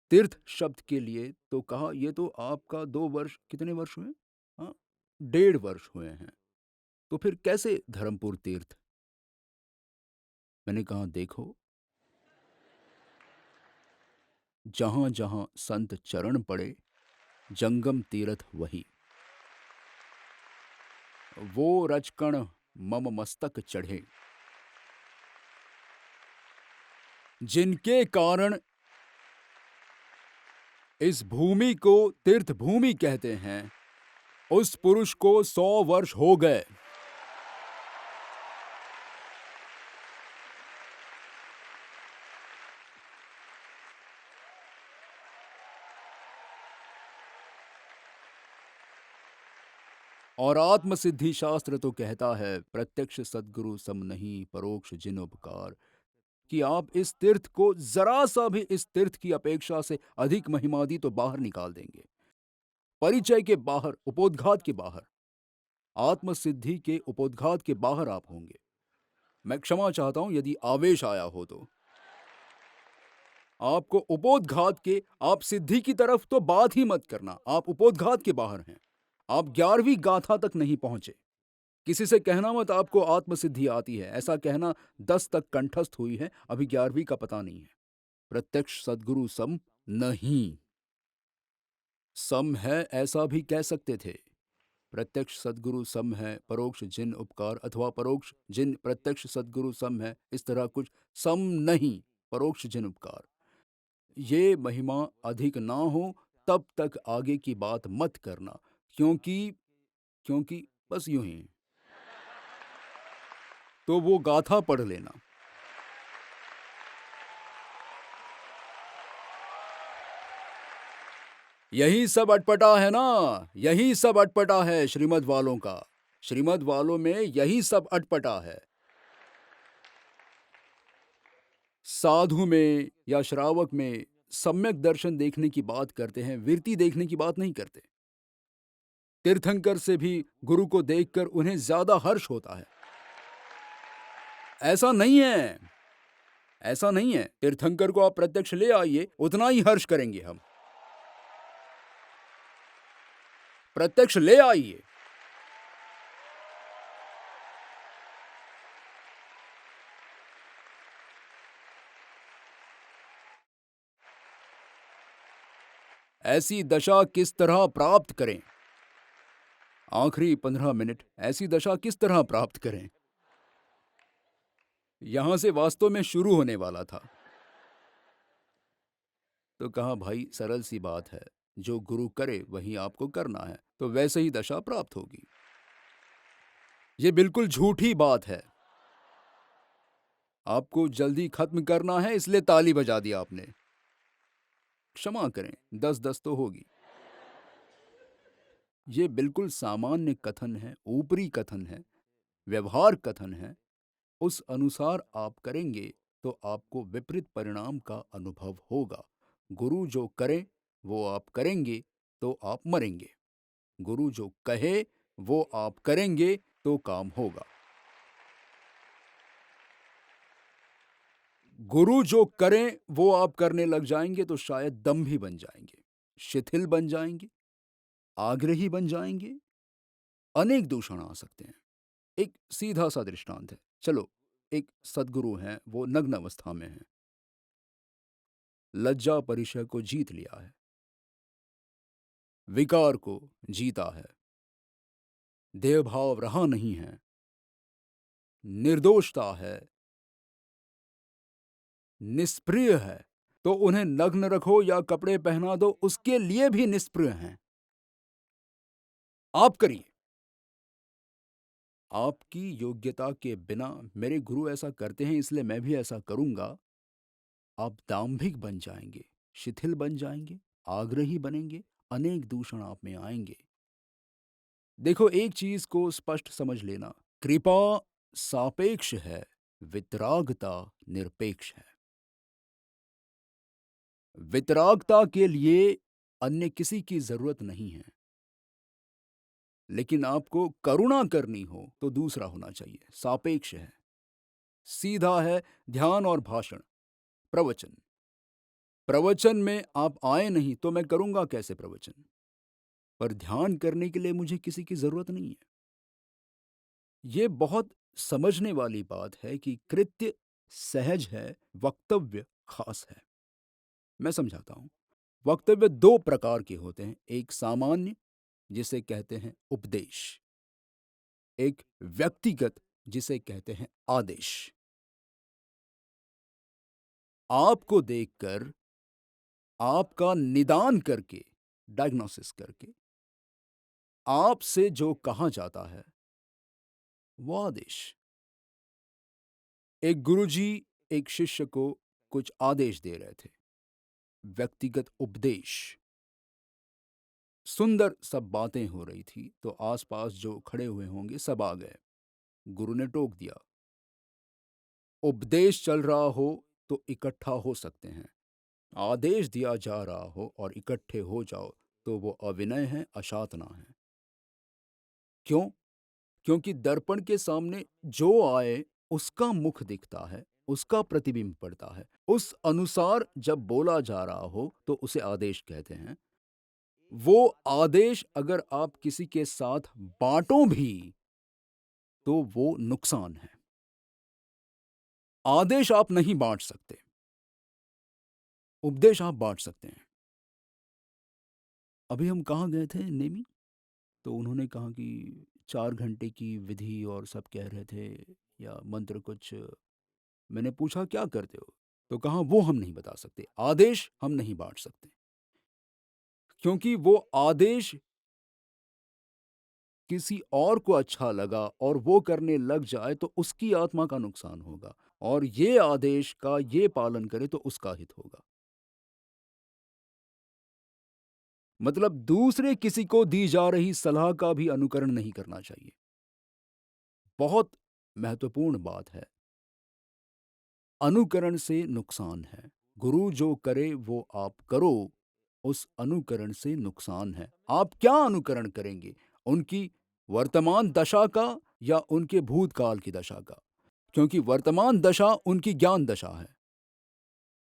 तीर्थ शब्द के लिए तो कहा ये तो आपका 2 वर्ष कितने वर्ष हुए? हाँ, 1.5 वर्ष हुए हैं, तो फिर कैसे धर्मपुर तीर्थ? मैंने कहा देखो, जहाँ-जहाँ संत चरण पड़े, जंगम तीरथ वही। वो रजकण मम मस्तक चढ़े, जिनके कारण इस भूमि को तीर्थ भूमि कहते हैं, उस पुरुष को 100 वर्ष हो गए। और आत्मसिद्धि शास्त्र तो कहता है प्रत्यक्ष सद्गुरु सम नहीं परोक्ष जिन उपकार, कि आप इस तीर्थ को जरा सा भी इस तीर्थ की अपेक्षा से अधिक महिमादि तो बाहर निकाल देंगे, परिचय के बाहर, उपोद्घात के बाहर, आत्मसिद्धि के उपोद्घात के बाहर आप होंगे। मैं क्षमा चाहता हूं यदि आवेश आया हो तो। आपको उपोद्घात के, आप सिद्धि की तरफ तो बात ही मत करना, आप उपोद्घात के बाहर हैं। आप 11वीं गाथा तक नहीं पहुंचे। किसी से कहना मत आपको आत्मसिद्धि आती है, ऐसा कहना 10 तक कंठस्थ हुई है, अभी 11वीं का पता नहीं है। प्रत्यक्ष सद्गुरु सम नहीं, सम है ऐसा भी कह सकते थे। प्रत्यक्ष सद्गुरु सम है परोक्ष जिन उपकार, अथवा परोक्ष जिन प्रत्यक्ष सद्गुरु सम है, इस तरह कुछ। सम नहीं, परोक्ष जिन उपकार, ये महिमा अधिक ना हो तब तक आगे की बात मत करना, क्योंकि क्योंकि बस यूं ही। तो वो गाथा पढ़ लेना। यही सब अटपटा है ना, यही सब अटपटा है श्रीमद् वालों का। श्रीमद् वालों में यही सब अटपटा है। साधु में या श्रावक में सम्यक दर्शन देखने की बात करते हैं, विरति देखने की बात नहीं करते। तीर्थंकर से भी गुरु को देखकर उन्हें ज्यादा हर्ष होता है। ऐसा नहीं है, ऐसा नहीं है। तीर्थंकर को आप प्रत्यक्ष ले आइए, उतना ही हर्ष करेंगे हम। प्रत्यक्ष ले आइए। ऐसी दशा किस तरह प्राप्त करें? आखिरी 15 मिनट ऐसी दशा किस तरह प्राप्त करें? यहां से वास्तव में शुरू होने वाला था। तो कहा भाई सरल सी बात है, जो गुरु करे वही आपको करना है, तो वैसे ही दशा प्राप्त होगी। ये बिल्कुल झूठी बात है। आपको जल्दी खत्म करना है इसलिए ताली बजा दी आपने। क्षमा करें, 10-10 तो होगी। ये बिल्कुल सामान्य कथन है, ऊपरी कथन है, व्यवहार कथन है। उस अनुसार आप करेंगे तो आपको विपरीत परिणाम का अनुभव होगा। गुरु जो करे वो आप करेंगे तो आप मरेंगे। गुरु जो कहे वो आप करेंगे तो काम होगा। गुरु जो करें वो आप करने लग जाएंगे तो शायद दंभी बन जाएंगे, शिथिल बन जाएंगे, आग्रही बन जाएंगे, अनेक दूषण आ सकते हैं। एक सीधा सा दृष्टांत है। चलो, एक सदगुरु हैं, वो नग्न अवस्था में हैं, लज्जा परिचय को जीत लिया है, विकार को जीता है, देहभाव रहा नहीं है, निर्दोषता है, निष्प्रिय है, तो उन्हें नग्न रखो या कपड़े पहना दो, उसके लिए भी निष्प्रिय हैं। आप करिए। आपकी योग्यता के बिना मेरे गुरु ऐसा करते हैं इसलिए मैं भी ऐसा करूंगा, आप दांभिक बन जाएंगे, शिथिल बन जाएंगे, आग्रही बनेंगे, अनेक दूषण आप में आएंगे। देखो, एक चीज को स्पष्ट समझ लेना, कृपा सापेक्ष है, वितरागता निरपेक्ष है। वितरागता के लिए अन्य किसी की जरूरत नहीं है, लेकिन आपको करुणा करनी हो तो दूसरा होना चाहिए, सापेक्ष है। सीधा है, ध्यान और भाषण, प्रवचन। प्रवचन में आप आए नहीं तो मैं करूंगा कैसे प्रवचन? पर ध्यान करने के लिए मुझे किसी की जरूरत नहीं है। ये बहुत समझने वाली बात है कि कृत्य सहज है, वक्तव्य खास है। मैं समझाता हूं। वक्तव्य दो प्रकार के होते हैं, एक सामान्य जिसे कहते हैं उपदेश, एक व्यक्तिगत जिसे कहते हैं आदेश। आपको देखकर, आपका निदान करके, डायग्नोसिस करके, आपसे जो कहा जाता है वो आदेश। एक गुरुजी एक शिष्य को कुछ आदेश दे रहे थे, व्यक्तिगत उपदेश। सुंदर सब बातें हो रही थी तो आसपास जो खड़े हुए होंगे सब आ गए। गुरु ने टोक दिया, उपदेश चल रहा हो तो इकट्ठा हो सकते हैं, आदेश दिया जा रहा हो और इकट्ठे हो जाओ तो वो अविनय है, अशातना है। क्यों? क्योंकि दर्पण के सामने जो आए उसका मुख दिखता है, उसका प्रतिबिंब पड़ता है, उस अनुसार जब बोला जा रहा हो तो उसे आदेश कहते हैं। वो आदेश अगर आप किसी के साथ बांटो भी तो वो नुकसान है। आदेश आप नहीं बांट सकते, उपदेश आप बांट सकते हैं। अभी हम कहाँ गए थे नेमी? तो उन्होंने कहा कि 4 घंटे की विधि और सब कह रहे थे, या मंत्र कुछ। मैंने पूछा क्या करते हो? तो कहा वो हम नहीं बता सकते, आदेश हम नहीं बांट सकते। क्योंकि वो आदेश किसी और को अच्छा लगा और वो करने लग जाए तो उसकी आत्मा का नुकसान होगा, और ये आदेश का ये पालन करे तो उसका हित होगा। मतलब दूसरे किसी को दी जा रही सलाह का भी अनुकरण नहीं करना चाहिए। बहुत महत्वपूर्ण बात है। अनुकरण से नुकसान है। गुरु जो करे वो आप करो, उस अनुकरण से नुकसान है। आप क्या अनुकरण करेंगे? उनकी वर्तमान दशा का या उनके भूतकाल की दशा का? क्योंकि वर्तमान दशा उनकी ज्ञान दशा है,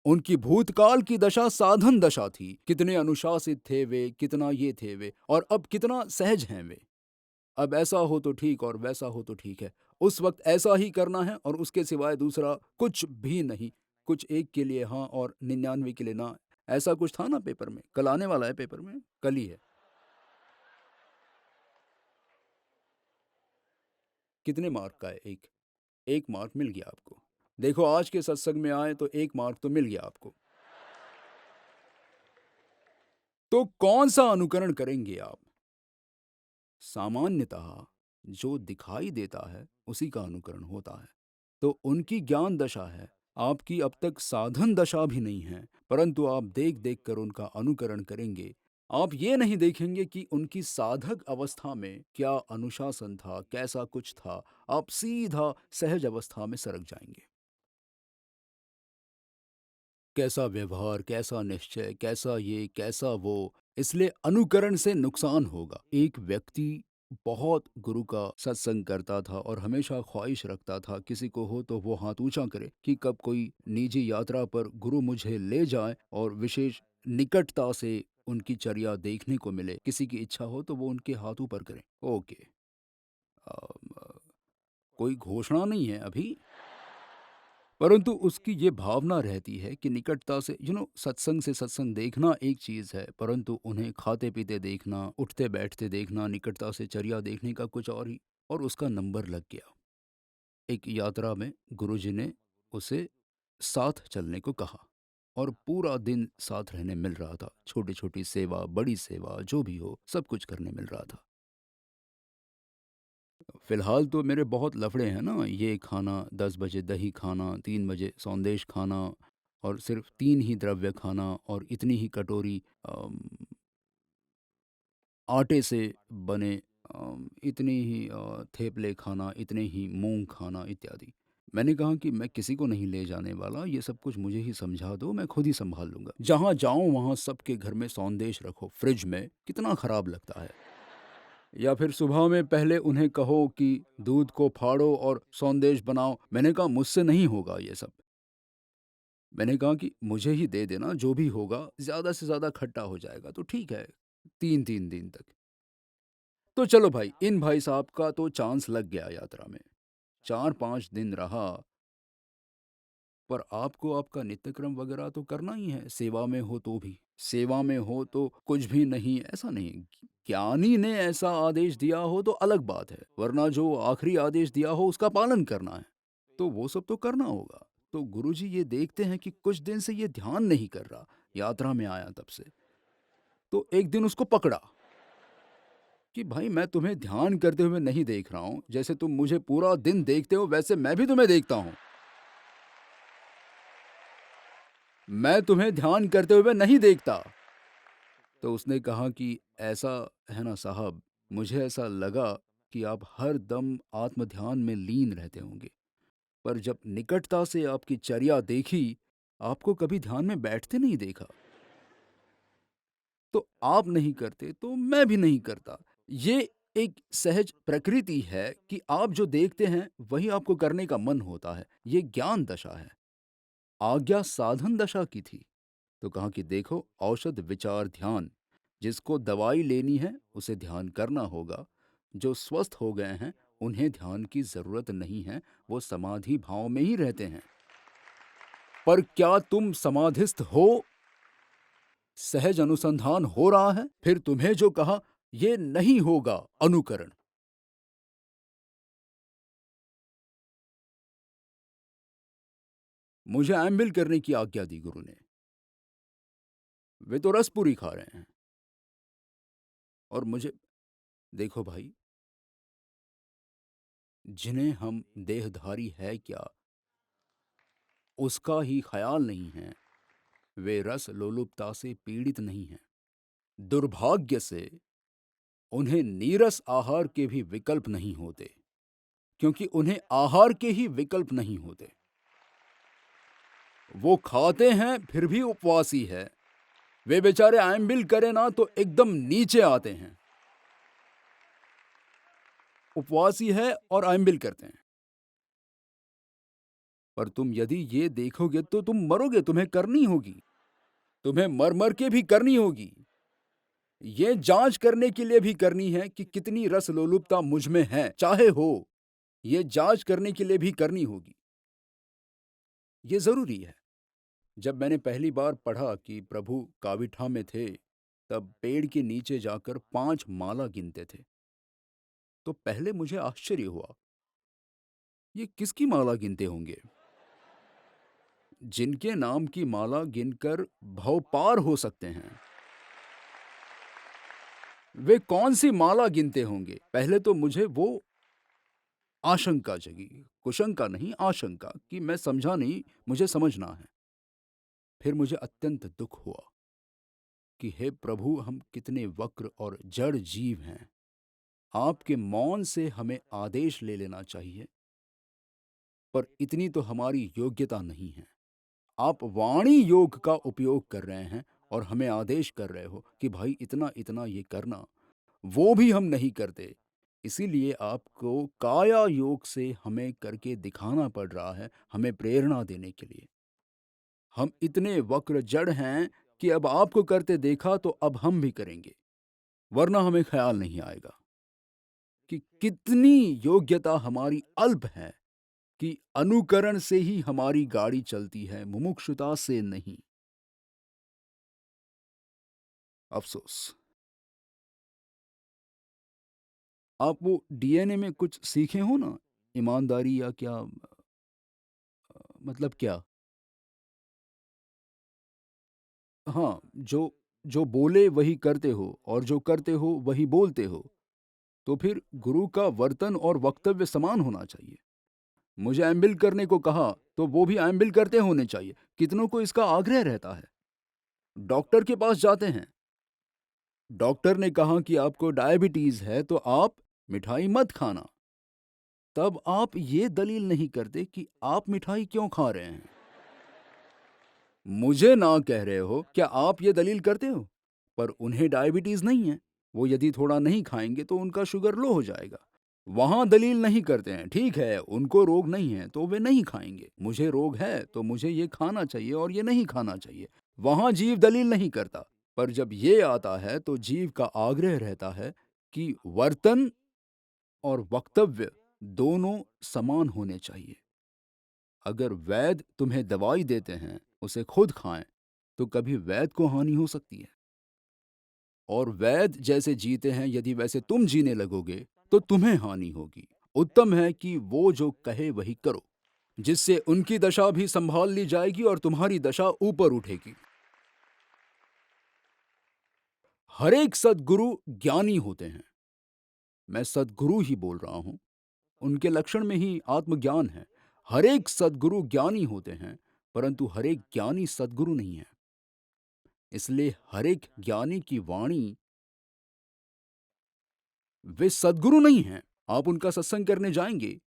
उनकी भूतकाल की दशा साधन दशा थी। कितने अनुशासित थे वे, कितना ये थे वे, और अब कितना सहज हैं वे। अब ऐसा हो तो ठीक और वैसा हो तो ठीक है। उस वक्त ऐसा ही करना है और उसके सिवाय दूसरा कुछ भी नहीं। कुछ एक के लिए हाँ और 99 के लिए ना, ऐसा कुछ था ना पेपर में, कल आने वाला है पेपर में, कल ही है। कितने मार्क का है? एक। एक मार्क मिल गया आपको। देखो, आज के सत्संग में आए तो एक मार्क तो मिल गया आपको। तो कौन सा अनुकरण करेंगे आप? सामान्यतः जो दिखाई देता है उसी का अनुकरण होता है। तो उनकी ज्ञान दशा है, आपकी अब तक साधन दशा भी नहीं है, परंतु आप देख देख कर उनका अनुकरण करेंगे। आप ये नहीं देखेंगे कि उनकी साधक अवस्था में क्या अनुशासन था, कैसा कुछ था। आप सीधा सहज अवस्था में सरक जाएंगे। कैसा व्यवहार, कैसा निश्चय, कैसा ये, कैसा वो। इसलिए अनुकरण से नुकसान होगा। एक व्यक्ति बहुत गुरु का सत्संग करता था और हमेशा ख्वाहिश रखता था किसी को हो तो वो हाथ ऊंचा करे कि कब कोई निजी यात्रा पर गुरु मुझे ले जाए और विशेष निकटता से उनकी चर्या देखने को मिले। किसी की इच्छा हो तो वो उनके हाथ ऊपर करें। ओके। अम, कोई घोषणा नहीं है अभी, परंतु उसकी ये भावना रहती है कि निकटता से सत्संग से सत्संग देखना एक चीज़ है, परंतु उन्हें खाते पीते देखना, उठते बैठते देखना, निकटता से चर्या देखने का कुछ और ही। और उसका नंबर लग गया। एक यात्रा में गुरुजी ने उसे साथ चलने को कहा और पूरा दिन साथ रहने मिल रहा था। छोटी छोटी सेवा, बड़ी सेवा, जो भी हो सब कुछ करने मिल रहा था। फिलहाल तो मेरे बहुत लफड़े हैं ना, ये खाना, 10 बजे दही खाना, 3 बजे सौंदेश खाना, और सिर्फ 3 ही द्रव्य खाना, और इतनी ही कटोरी आटे से बने इतनी ही थेपले खाना, इतने ही मूँग खाना इत्यादि। मैंने कहा कि मैं किसी को नहीं ले जाने वाला, ये सब कुछ मुझे ही समझा दो, मैं खुद ही सँभाल लूँगा। जहाँ जाऊँ वहाँ सबके घर में सौंदेश रखो फ्रिज में, कितना खराब लगता है। या फिर सुबह में पहले उन्हें कहो कि दूध को फाड़ो और सौंदेश बनाओ। मैंने कहा मुझसे नहीं होगा ये सब। मैंने कहा कि मुझे ही दे देना, जो भी होगा, ज़्यादा से ज़्यादा खट्टा हो जाएगा तो ठीक है, 3-3 दिन तक। तो चलो भाई, इन भाई साहब का तो चांस लग गया यात्रा में। 4-5 दिन रहा, पर आपको आपका नित्यक्रम वगैरह तो करना ही है, सेवा में हो तो भी। सेवा में हो तो कुछ भी नहीं, ऐसा नहीं। ज्ञानी ने ऐसा आदेश दिया हो तो अलग बात है, वरना जो आखिरी आदेश दिया हो उसका पालन करना है, तो वो सब तो करना होगा। तो गुरुजी ये देखते हैं कि कुछ दिन से ये ध्यान नहीं कर रहा, यात्रा में आया तब से। तो एक दिन उसको पकड़ा कि भाई मैं तुम्हें ध्यान करते हुए नहीं देख रहा हूँ, जैसे तुम मुझे पूरा दिन देखते हो वैसे मैं भी तुम्हें देखता हूँ। मैं तुम्हें ध्यान करते हुए नहीं देखता। तो उसने कहा कि ऐसा है ना साहब, मुझे ऐसा लगा कि आप हर दम आत्म ध्यान में लीन रहते होंगे, पर जब निकटता से आपकी चर्या देखी, आपको कभी ध्यान में बैठते नहीं देखा। तो आप नहीं करते तो मैं भी नहीं करता। ये एक सहज प्रकृति है कि आप जो देखते हैं वही आपको करने का मन होता है। ये ज्ञान दशा है। आज्ञा साधन दशा की थी। तो कहा कि देखो, औषध विचार ध्यान, जिसको दवाई लेनी है उसे ध्यान करना होगा। जो स्वस्थ हो गए हैं उन्हें ध्यान की जरूरत नहीं है, वो समाधि भाव में ही रहते हैं। पर क्या तुम समाधिस्थ हो? सहज अनुसंधान हो रहा है? फिर तुम्हें जो कहा ये नहीं होगा अनुकरण। मुझे एम्बिल करने की आज्ञा दी गुरु ने। वे तो रस पूरी खा रहे हैं और मुझे, देखो भाई, जिन्हें हम देहधारी है क्या उसका ही ख्याल नहीं है, वे रस लोलुपता से पीड़ित नहीं हैं। दुर्भाग्य से उन्हें नीरस आहार के भी विकल्प नहीं होते, क्योंकि उन्हें आहार के ही विकल्प नहीं होते। वो खाते हैं फिर भी उपवासी है। वे बेचारे आयम्बिल करें ना तो एकदम नीचे आते हैं। उपवासी है और आयम्बिल करते हैं। पर तुम यदि ये देखोगे तो तुम मरोगे, तुम्हें करनी होगी, तुम्हें मर मर के भी करनी होगी। ये जांच करने के लिए भी करनी है कि कितनी रस लोलुपता मुझ में है, चाहे हो, ये जांच करने के लिए भी करनी होगी। ये जरूरी है। जब मैंने पहली बार पढ़ा कि प्रभु काविठा में थे, तब पेड़ के नीचे जाकर 5 माला गिनते थे, तो पहले मुझे आश्चर्य हुआ, ये किसकी माला गिनते होंगे? जिनके नाम की माला गिनकर भव पार हो सकते हैं, वे कौन सी माला गिनते होंगे? पहले तो मुझे वो आशंका जगी, कुशंका नहीं, आशंका, कि मैं समझा नहीं, मुझे समझना है। फिर मुझे अत्यंत दुख हुआ कि हे प्रभु, हम कितने वक्र और जड़ जीव हैं। आपके मौन से हमें आदेश ले लेना चाहिए, पर इतनी तो हमारी योग्यता नहीं है। आप वाणी योग का उपयोग कर रहे हैं और हमें आदेश कर रहे हो कि भाई इतना इतना ये करना, वो भी हम नहीं करते। इसीलिए आपको काया योग से हमें करके दिखाना पड़ रहा है, हमें प्रेरणा देने के लिए। हम इतने वक्र जड़ हैं कि अब आपको करते देखा तो अब हम भी करेंगे, वरना हमें ख्याल नहीं आएगा कि कितनी योग्यता हमारी अल्प है, कि अनुकरण से ही हमारी गाड़ी चलती है, मुमुक्षुता से नहीं। अफसोस। आप वो डीएनए में कुछ सीखे हो ना, ईमानदारी या क्या, मतलब क्या? हाँ, जो जो बोले वही करते हो और जो करते हो वही बोलते हो, तो फिर गुरु का वर्तन और वक्तव्य समान होना चाहिए। मुझे एम्बिल करने को कहा तो वो भी एम्बिल करते होने चाहिए। कितनों को इसका आग्रह रहता है। डॉक्टर के पास जाते हैं, डॉक्टर ने कहा कि आपको डायबिटीज है तो आप मिठाई मत खाना, तब आप ये दलील नहीं करते कि आप मिठाई क्यों खा रहे हैं। मुझे ना कह रहे हो, क्या आप ये दलील करते हो? पर उन्हें डायबिटीज़ नहीं है, वो यदि थोड़ा नहीं खाएँगे तो उनका शुगर लो हो जाएगा। वहाँ दलील नहीं करते हैं, ठीक है, उनको रोग नहीं है तो वे नहीं खाएँगे, मुझे रोग है तो मुझे ये खाना चाहिए और ये नहीं खाना चाहिए। वहाँ जीव दलील नहीं करता, पर जब ये आता है तो जीव का आग्रह रहता है कि वर्तन और वक्तव्य दोनों समान होने चाहिए। अगर वैद्य तुम्हें दवाई देते हैं, उसे खुद खाएं, तो कभी वैद्य को हानि हो सकती है। और वैद्य जैसे जीते हैं, यदि वैसे तुम जीने लगोगे, तो तुम्हें हानि होगी। उत्तम है कि वो जो कहे वही करो, जिससे उनकी दशा भी संभाल ली जाएगी और तुम्हारी दशा ऊपर उठेगी। हर एक सद्गुरु ज्ञानी होते हैं। मैं सद्गुरु ही बोल रहा हूं, उनके लक्षण में ही आत्मज्ञान है। हर एक सद्गुरु ज्ञानी होते हैं, परंतु हर एक ज्ञानी सद्गुरु नहीं है। इसलिए हर एक ज्ञानी की वाणी, वे सद्गुरु नहीं हैं। आप उनका सत्संग करने जाएंगे,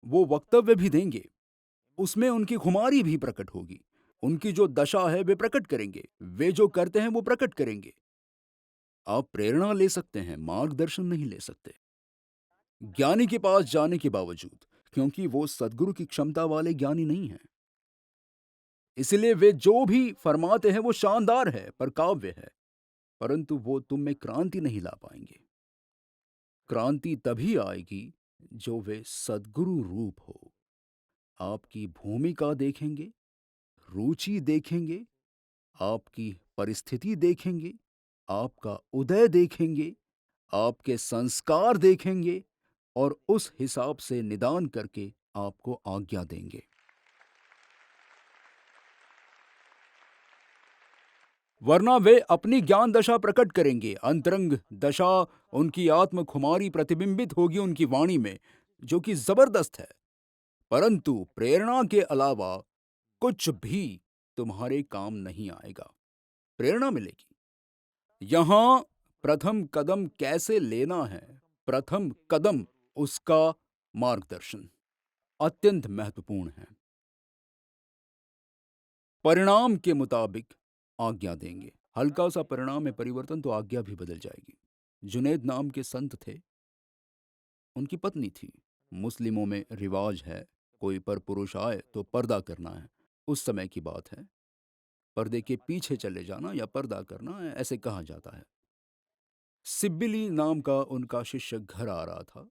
वो वक्तव्य भी देंगे, उसमें उनकी खुमारी भी प्रकट होगी। उनकी जो दशा है वे प्रकट करेंगे, वे जो करते हैं वो प्रकट करेंगे। आप प्रेरणा ले सकते हैं, मार्गदर्शन नहीं ले सकते। ज्ञानी के पास जाने के बावजूद, क्योंकि वो सद्गुरु की क्षमता वाले ज्ञानी नहीं हैं, इसलिए वे जो भी फरमाते हैं वो शानदार है, पर काव्य है, परंतु वो तुम में क्रांति नहीं ला पाएंगे। क्रांति तभी आएगी जो वे सद्गुरु रूप हो। आपकी भूमिका देखेंगे, रुचि देखेंगे, आपकी परिस्थिति देखेंगे, आपका उदय देखेंगे, आपके संस्कार देखेंगे और उस हिसाब से निदान करके आपको आज्ञा देंगे। वरना वे अपनी ज्ञान दशा प्रकट करेंगे, अंतरंग दशा, उनकी आत्म खुमारी प्रतिबिंबित होगी उनकी वाणी में, जो कि जबरदस्त है। परंतु प्रेरणा के अलावा कुछ भी तुम्हारे काम नहीं आएगा। प्रेरणा मिलेगी। यहां प्रथम कदम कैसे लेना है, प्रथम कदम, उसका मार्गदर्शन अत्यंत महत्वपूर्ण है। परिणाम के मुताबिक आज्ञा देंगे। हल्का सा परिणाम में परिवर्तन तो आज्ञा भी बदल जाएगी। जुनैद नाम के संत थे, उनकी पत्नी थी। मुस्लिमों में रिवाज है, कोई पर पुरुष आए तो पर्दा करना है। उस समय की बात है, पर्दे के पीछे चले जाना या पर्दा करना, ऐसे कहा जाता है। सिब्बिली नाम का उनका शिष्य घर आ रहा था,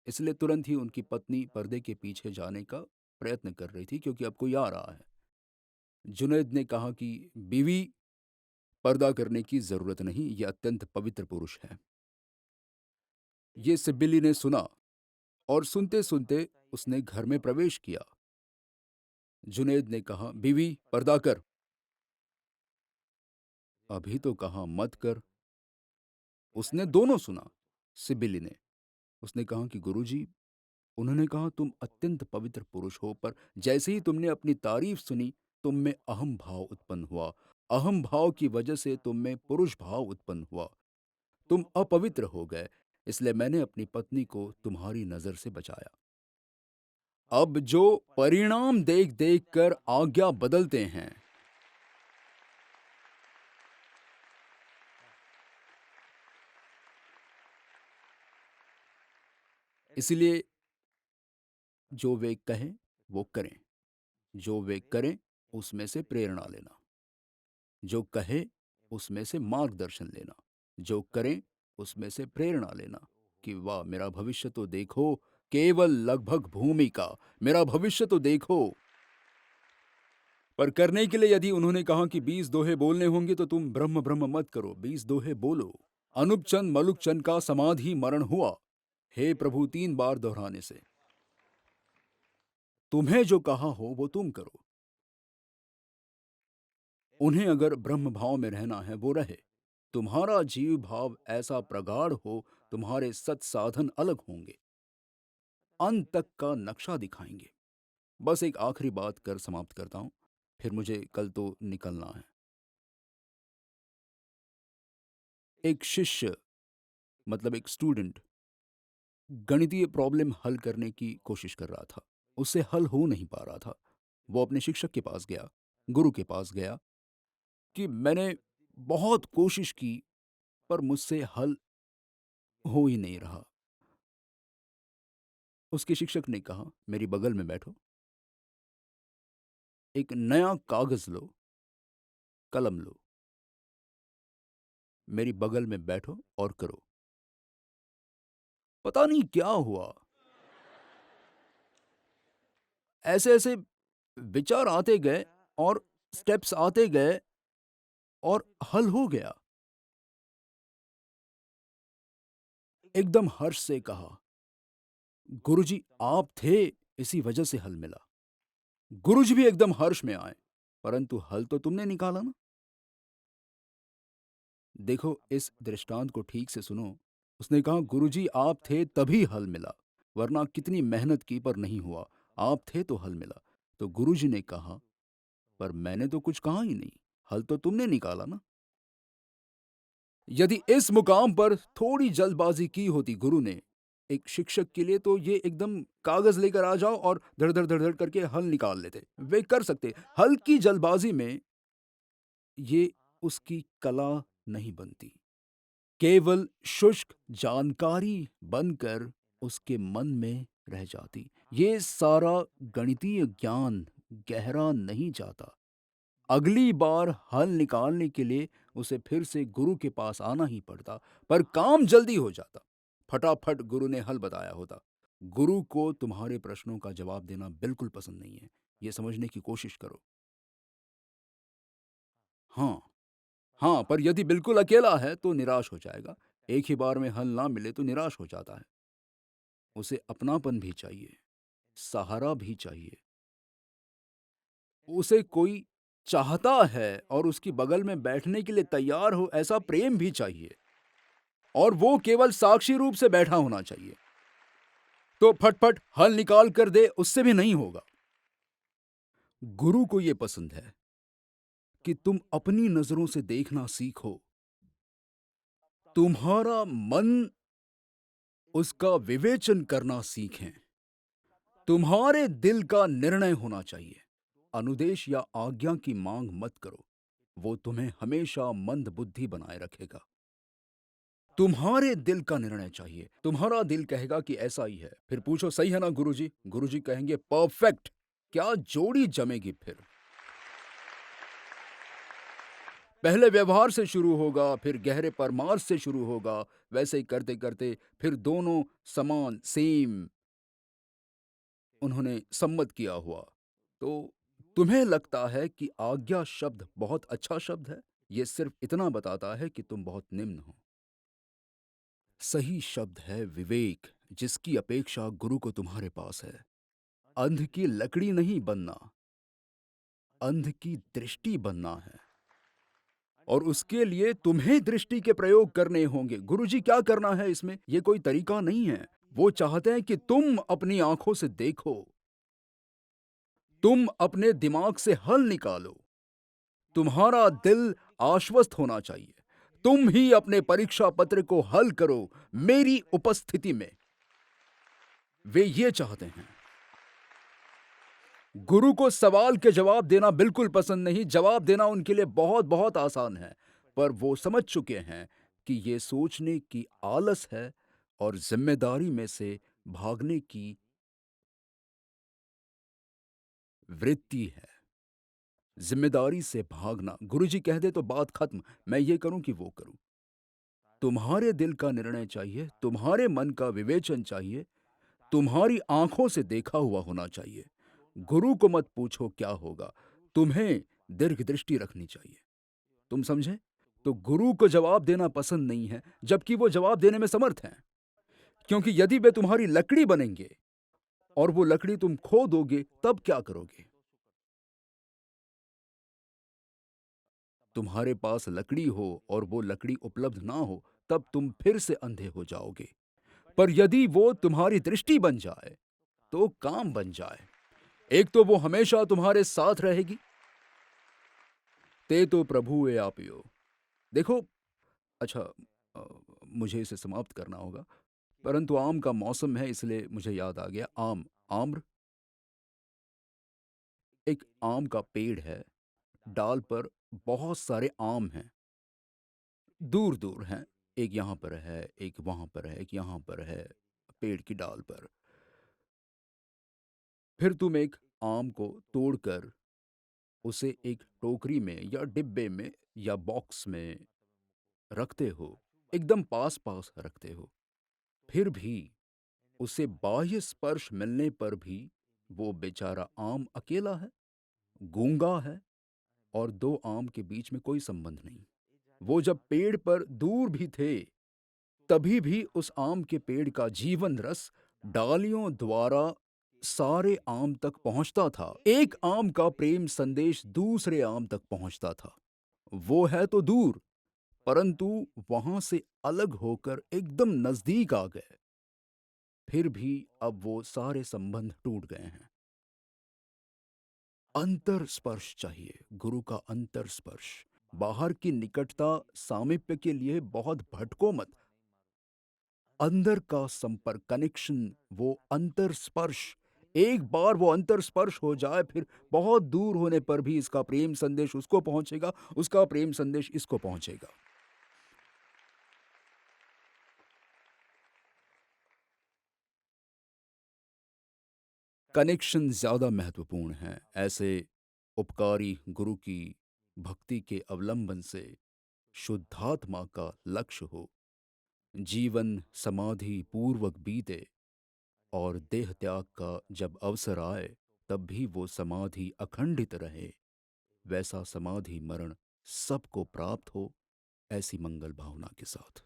इसलिए तुरंत ही उनकी पत्नी पर्दे के पीछे जाने का प्रयत्न कर रही थी, क्योंकि अब कोई आ रहा है। जुनैद ने कहा कि बीवी, पर्दा करने की जरूरत नहीं, यह अत्यंत पवित्र पुरुष है। ये सिब्बिली ने सुना और सुनते सुनते उसने घर में प्रवेश किया। जुनैद ने कहा, बीवी पर्दा कर। अभी तो कहा मत कर। उसने दोनों सुना। सिब्बिली ने, उसने कहा कि गुरुजी, उन्होंने कहा तुम अत्यंत पवित्र पुरुष हो, पर जैसे ही तुमने अपनी तारीफ सुनी, तुम में अहम भाव उत्पन्न हुआ। अहम भाव की वजह से तुम में पुरुष भाव उत्पन्न हुआ, तुम अपवित्र हो गए, इसलिए मैंने अपनी पत्नी को तुम्हारी नजर से बचाया। अब जो परिणाम देख देख कर आज्ञा बदलते हैं, इसलिए जो वे कहें वो करें, जो वे करें उसमें से प्रेरणा लेना, जो कहे उसमें से मार्गदर्शन लेना, जो करें उसमें से प्रेरणा लेना कि वाह मेरा भविष्य तो देखो, केवल लगभग भूमि का, मेरा भविष्य तो देखो। पर करने के लिए यदि उन्होंने कहा कि 20 दोहे बोलने होंगे तो तुम ब्रह्म ब्रह्म मत करो, 20 दोहे बोलो। अनुपचंद मलुकचंद का समाधि मरण हुआ, हे प्रभु 3 बार दोहराने से। तुम्हें जो कहा हो वो तुम करो। उन्हें अगर ब्रह्म भाव में रहना है वो रहे। तुम्हारा जीव भाव ऐसा प्रगाढ़ हो, तुम्हारे सत साधन अलग होंगे, अंत तक का नक्शा दिखाएंगे। बस एक आखिरी बात कर समाप्त करता हूं, फिर मुझे कल तो निकलना है। एक शिष्य, मतलब एक स्टूडेंट, गणितीय प्रॉब्लम हल करने की कोशिश कर रहा था। उससे हल हो नहीं पा रहा था। वो अपने शिक्षक के पास गया, गुरु के पास गया कि मैंने बहुत कोशिश की पर मुझसे हल हो ही नहीं रहा। उसके शिक्षक ने कहा, मेरी बगल में बैठो, एक नया कागज़ लो, कलम लो, मेरी बगल में बैठो और करो। पता नहीं क्या हुआ, ऐसे-ऐसे विचार आते गए और स्टेप्स आते गए और हल हो गया। एकदम हर्ष से कहा, गुरुजी आप थे, इसी वजह से हल मिला। गुरुजी भी एकदम हर्ष में आए, परंतु हल तो तुमने निकाला ना। देखो इस दृष्टांत को ठीक से सुनो। उसने कहा गुरुजी आप थे तभी हल मिला, वरना कितनी मेहनत की पर नहीं हुआ। आप थे तो हल मिला। तो गुरुजी ने कहा, पर मैंने तो कुछ कहा ही नहीं, हल तो तुमने निकाला ना। यदि इस मुकाम पर थोड़ी जल्दबाजी की होती गुरु ने, एक शिक्षक के लिए तो ये एकदम कागज लेकर आ जाओ और धड़-धड़ धड़-धड़ करके हल निकाल लेते। वे कर सकते। हल्की जल्दबाजी में ये उसकी कला नहीं बनती। केवल शुष्क जानकारी बनकर उसके मन में रह जाती। ये सारा गणितीय ज्ञान गहरा नहीं जाता। अगली बार हल निकालने के लिए उसे फिर से गुरु के पास आना ही पड़ता, पर काम जल्दी हो जाता। फटाफट गुरु ने हल बताया होता। गुरु को तुम्हारे प्रश्नों का जवाब देना बिल्कुल पसंद नहीं है। ये समझने की कोशिश करो। हाँ, हाँ, पर यदि बिल्कुल अकेला है तो निराश हो जाएगा। एक ही बार में हल ना मिले तो निराश हो जाता है। उसे अपनापन भी चाहिए, सहारा भी चाहिए। उसे कोई चाहता है और उसकी बगल में बैठने के लिए तैयार हो, ऐसा प्रेम भी चाहिए। और वो केवल साक्षी रूप से बैठा होना चाहिए। तो फटफट हल निकाल कर दे, उससे भी नहीं होगा। गुरु को ये पसंद है कि तुम अपनी नजरों से देखना सीखो। तुम्हारा मन उसका विवेचन करना सीखें। तुम्हारे दिल का निर्णय होना चाहिए। अनुदेश या आज्ञा की मांग मत करो, वो तुम्हें हमेशा मंद बुद्धि बनाए रखेगा। तुम्हारे दिल का निर्णय चाहिए। तुम्हारा दिल कहेगा कि ऐसा ही है, फिर पूछो सही है ना गुरुजी? गुरुजी कहेंगे परफेक्ट। क्या जोड़ी जमेगी फिर। पहले व्यवहार से शुरू होगा, फिर गहरे परमार्थ से शुरू होगा। वैसे ही करते करते फिर दोनों समान सेम उन्होंने सम्मत किया हुआ। तो तुम्हें लगता है कि आज्ञा शब्द बहुत अच्छा शब्द है, ये सिर्फ इतना बताता है कि तुम बहुत निम्न हो। सही शब्द है विवेक, जिसकी अपेक्षा गुरु को तुम्हारे पास है। अंध की लकड़ी नहीं बनना, अंध की दृष्टि बनना है। और उसके लिए तुम्हें दृष्टि के प्रयोग करने होंगे। गुरुजी क्या करना है इसमें? ये कोई तरीका नहीं है। वो चाहते हैं कि तुम अपनी आंखों से देखो, तुम अपने दिमाग से हल निकालो। तुम्हारा दिल आश्वस्त होना चाहिए। तुम ही अपने परीक्षा पत्र को हल करो मेरी उपस्थिति में। वे ये चाहते हैं। गुरु को सवाल के जवाब देना बिल्कुल पसंद नहीं। जवाब देना उनके लिए बहुत बहुत आसान है, पर वो समझ चुके हैं कि ये सोचने की आलस है और जिम्मेदारी में से भागने की वृत्ति है। जिम्मेदारी से भागना, गुरुजी कह दे तो बात खत्म, मैं ये करूं कि वो करूं। तुम्हारे दिल का निर्णय चाहिए, तुम्हारे मन का विवेचन चाहिए, तुम्हारी आंखों से देखा हुआ होना चाहिए। गुरु को मत पूछो क्या होगा, तुम्हें दीर्घ दृष्टि रखनी चाहिए। तुम समझे? तो गुरु को जवाब देना पसंद नहीं है, जबकि वो जवाब देने में समर्थ हैं। क्योंकि यदि वे तुम्हारी लकड़ी बनेंगे और वो लकड़ी तुम खो दोगे, तब क्या करोगे? तुम्हारे पास लकड़ी हो और वो लकड़ी उपलब्ध ना हो, तब तुम फिर से अंधे हो जाओगे। पर यदि वो तुम्हारी दृष्टि बन जाए, तो काम बन जाए। एक तो वो हमेशा तुम्हारे साथ रहेगी। ते तो प्रभु ए आपियो। देखो, अच्छा, अ, मुझे इसे समाप्त करना होगा। परंतु आम का मौसम है इसलिए मुझे याद आ गया आम। आम्र, एक आम का पेड़ है, डाल पर बहुत सारे आम हैं, दूर-दूर हैं। एक यहाँ पर है, एक वहाँ पर है, एक यहाँ पर है, पेड़ की डाल पर। फिर तुम एक आम को तोड़कर उसे एक टोकरी में या डिब्बे में या बॉक्स में रखते हो, एकदम पास-पास रखते हो। फिर भी उसे बाह्य स्पर्श मिलने पर भी वो बेचारा आम अकेला है, गूंगा है और दो आम के बीच में कोई संबंध नहीं। वो जब पेड़ पर दूर भी थे, तभी भी उस आम के पेड़ का जीवन रस डालियों द्वारा सारे आम तक पहुंचता था। एक आम का प्रेम संदेश दूसरे आम तक पहुंचता था। वो है तो दूर, परंतु वहां से अलग होकर एकदम नजदीक आ गए। फिर भी अब वो सारे संबंध टूट गए हैं। अंतर स्पर्श चाहिए, गुरु का अंतर स्पर्श। बाहर की निकटता सामीप्य के लिए बहुत भटको मत। अंदर का संपर्क, कनेक्शन, वो अंतर स्पर्श, एक बार वो अंतर स्पर्श हो जाए फिर बहुत दूर होने पर भी इसका प्रेम संदेश उसको पहुंचेगा, उसका प्रेम संदेश इसको पहुंचेगा। कनेक्शन ज्यादा महत्वपूर्ण है। ऐसे उपकारी गुरु की भक्ति के अवलंबन से शुद्धात्मा का लक्ष्य हो, जीवन समाधि पूर्वक बीते और देह त्याग का जब अवसर आए तब भी वो समाधि अखंडित रहे, वैसा समाधि मरण सबको प्राप्त हो, ऐसी मंगल भावना के साथ।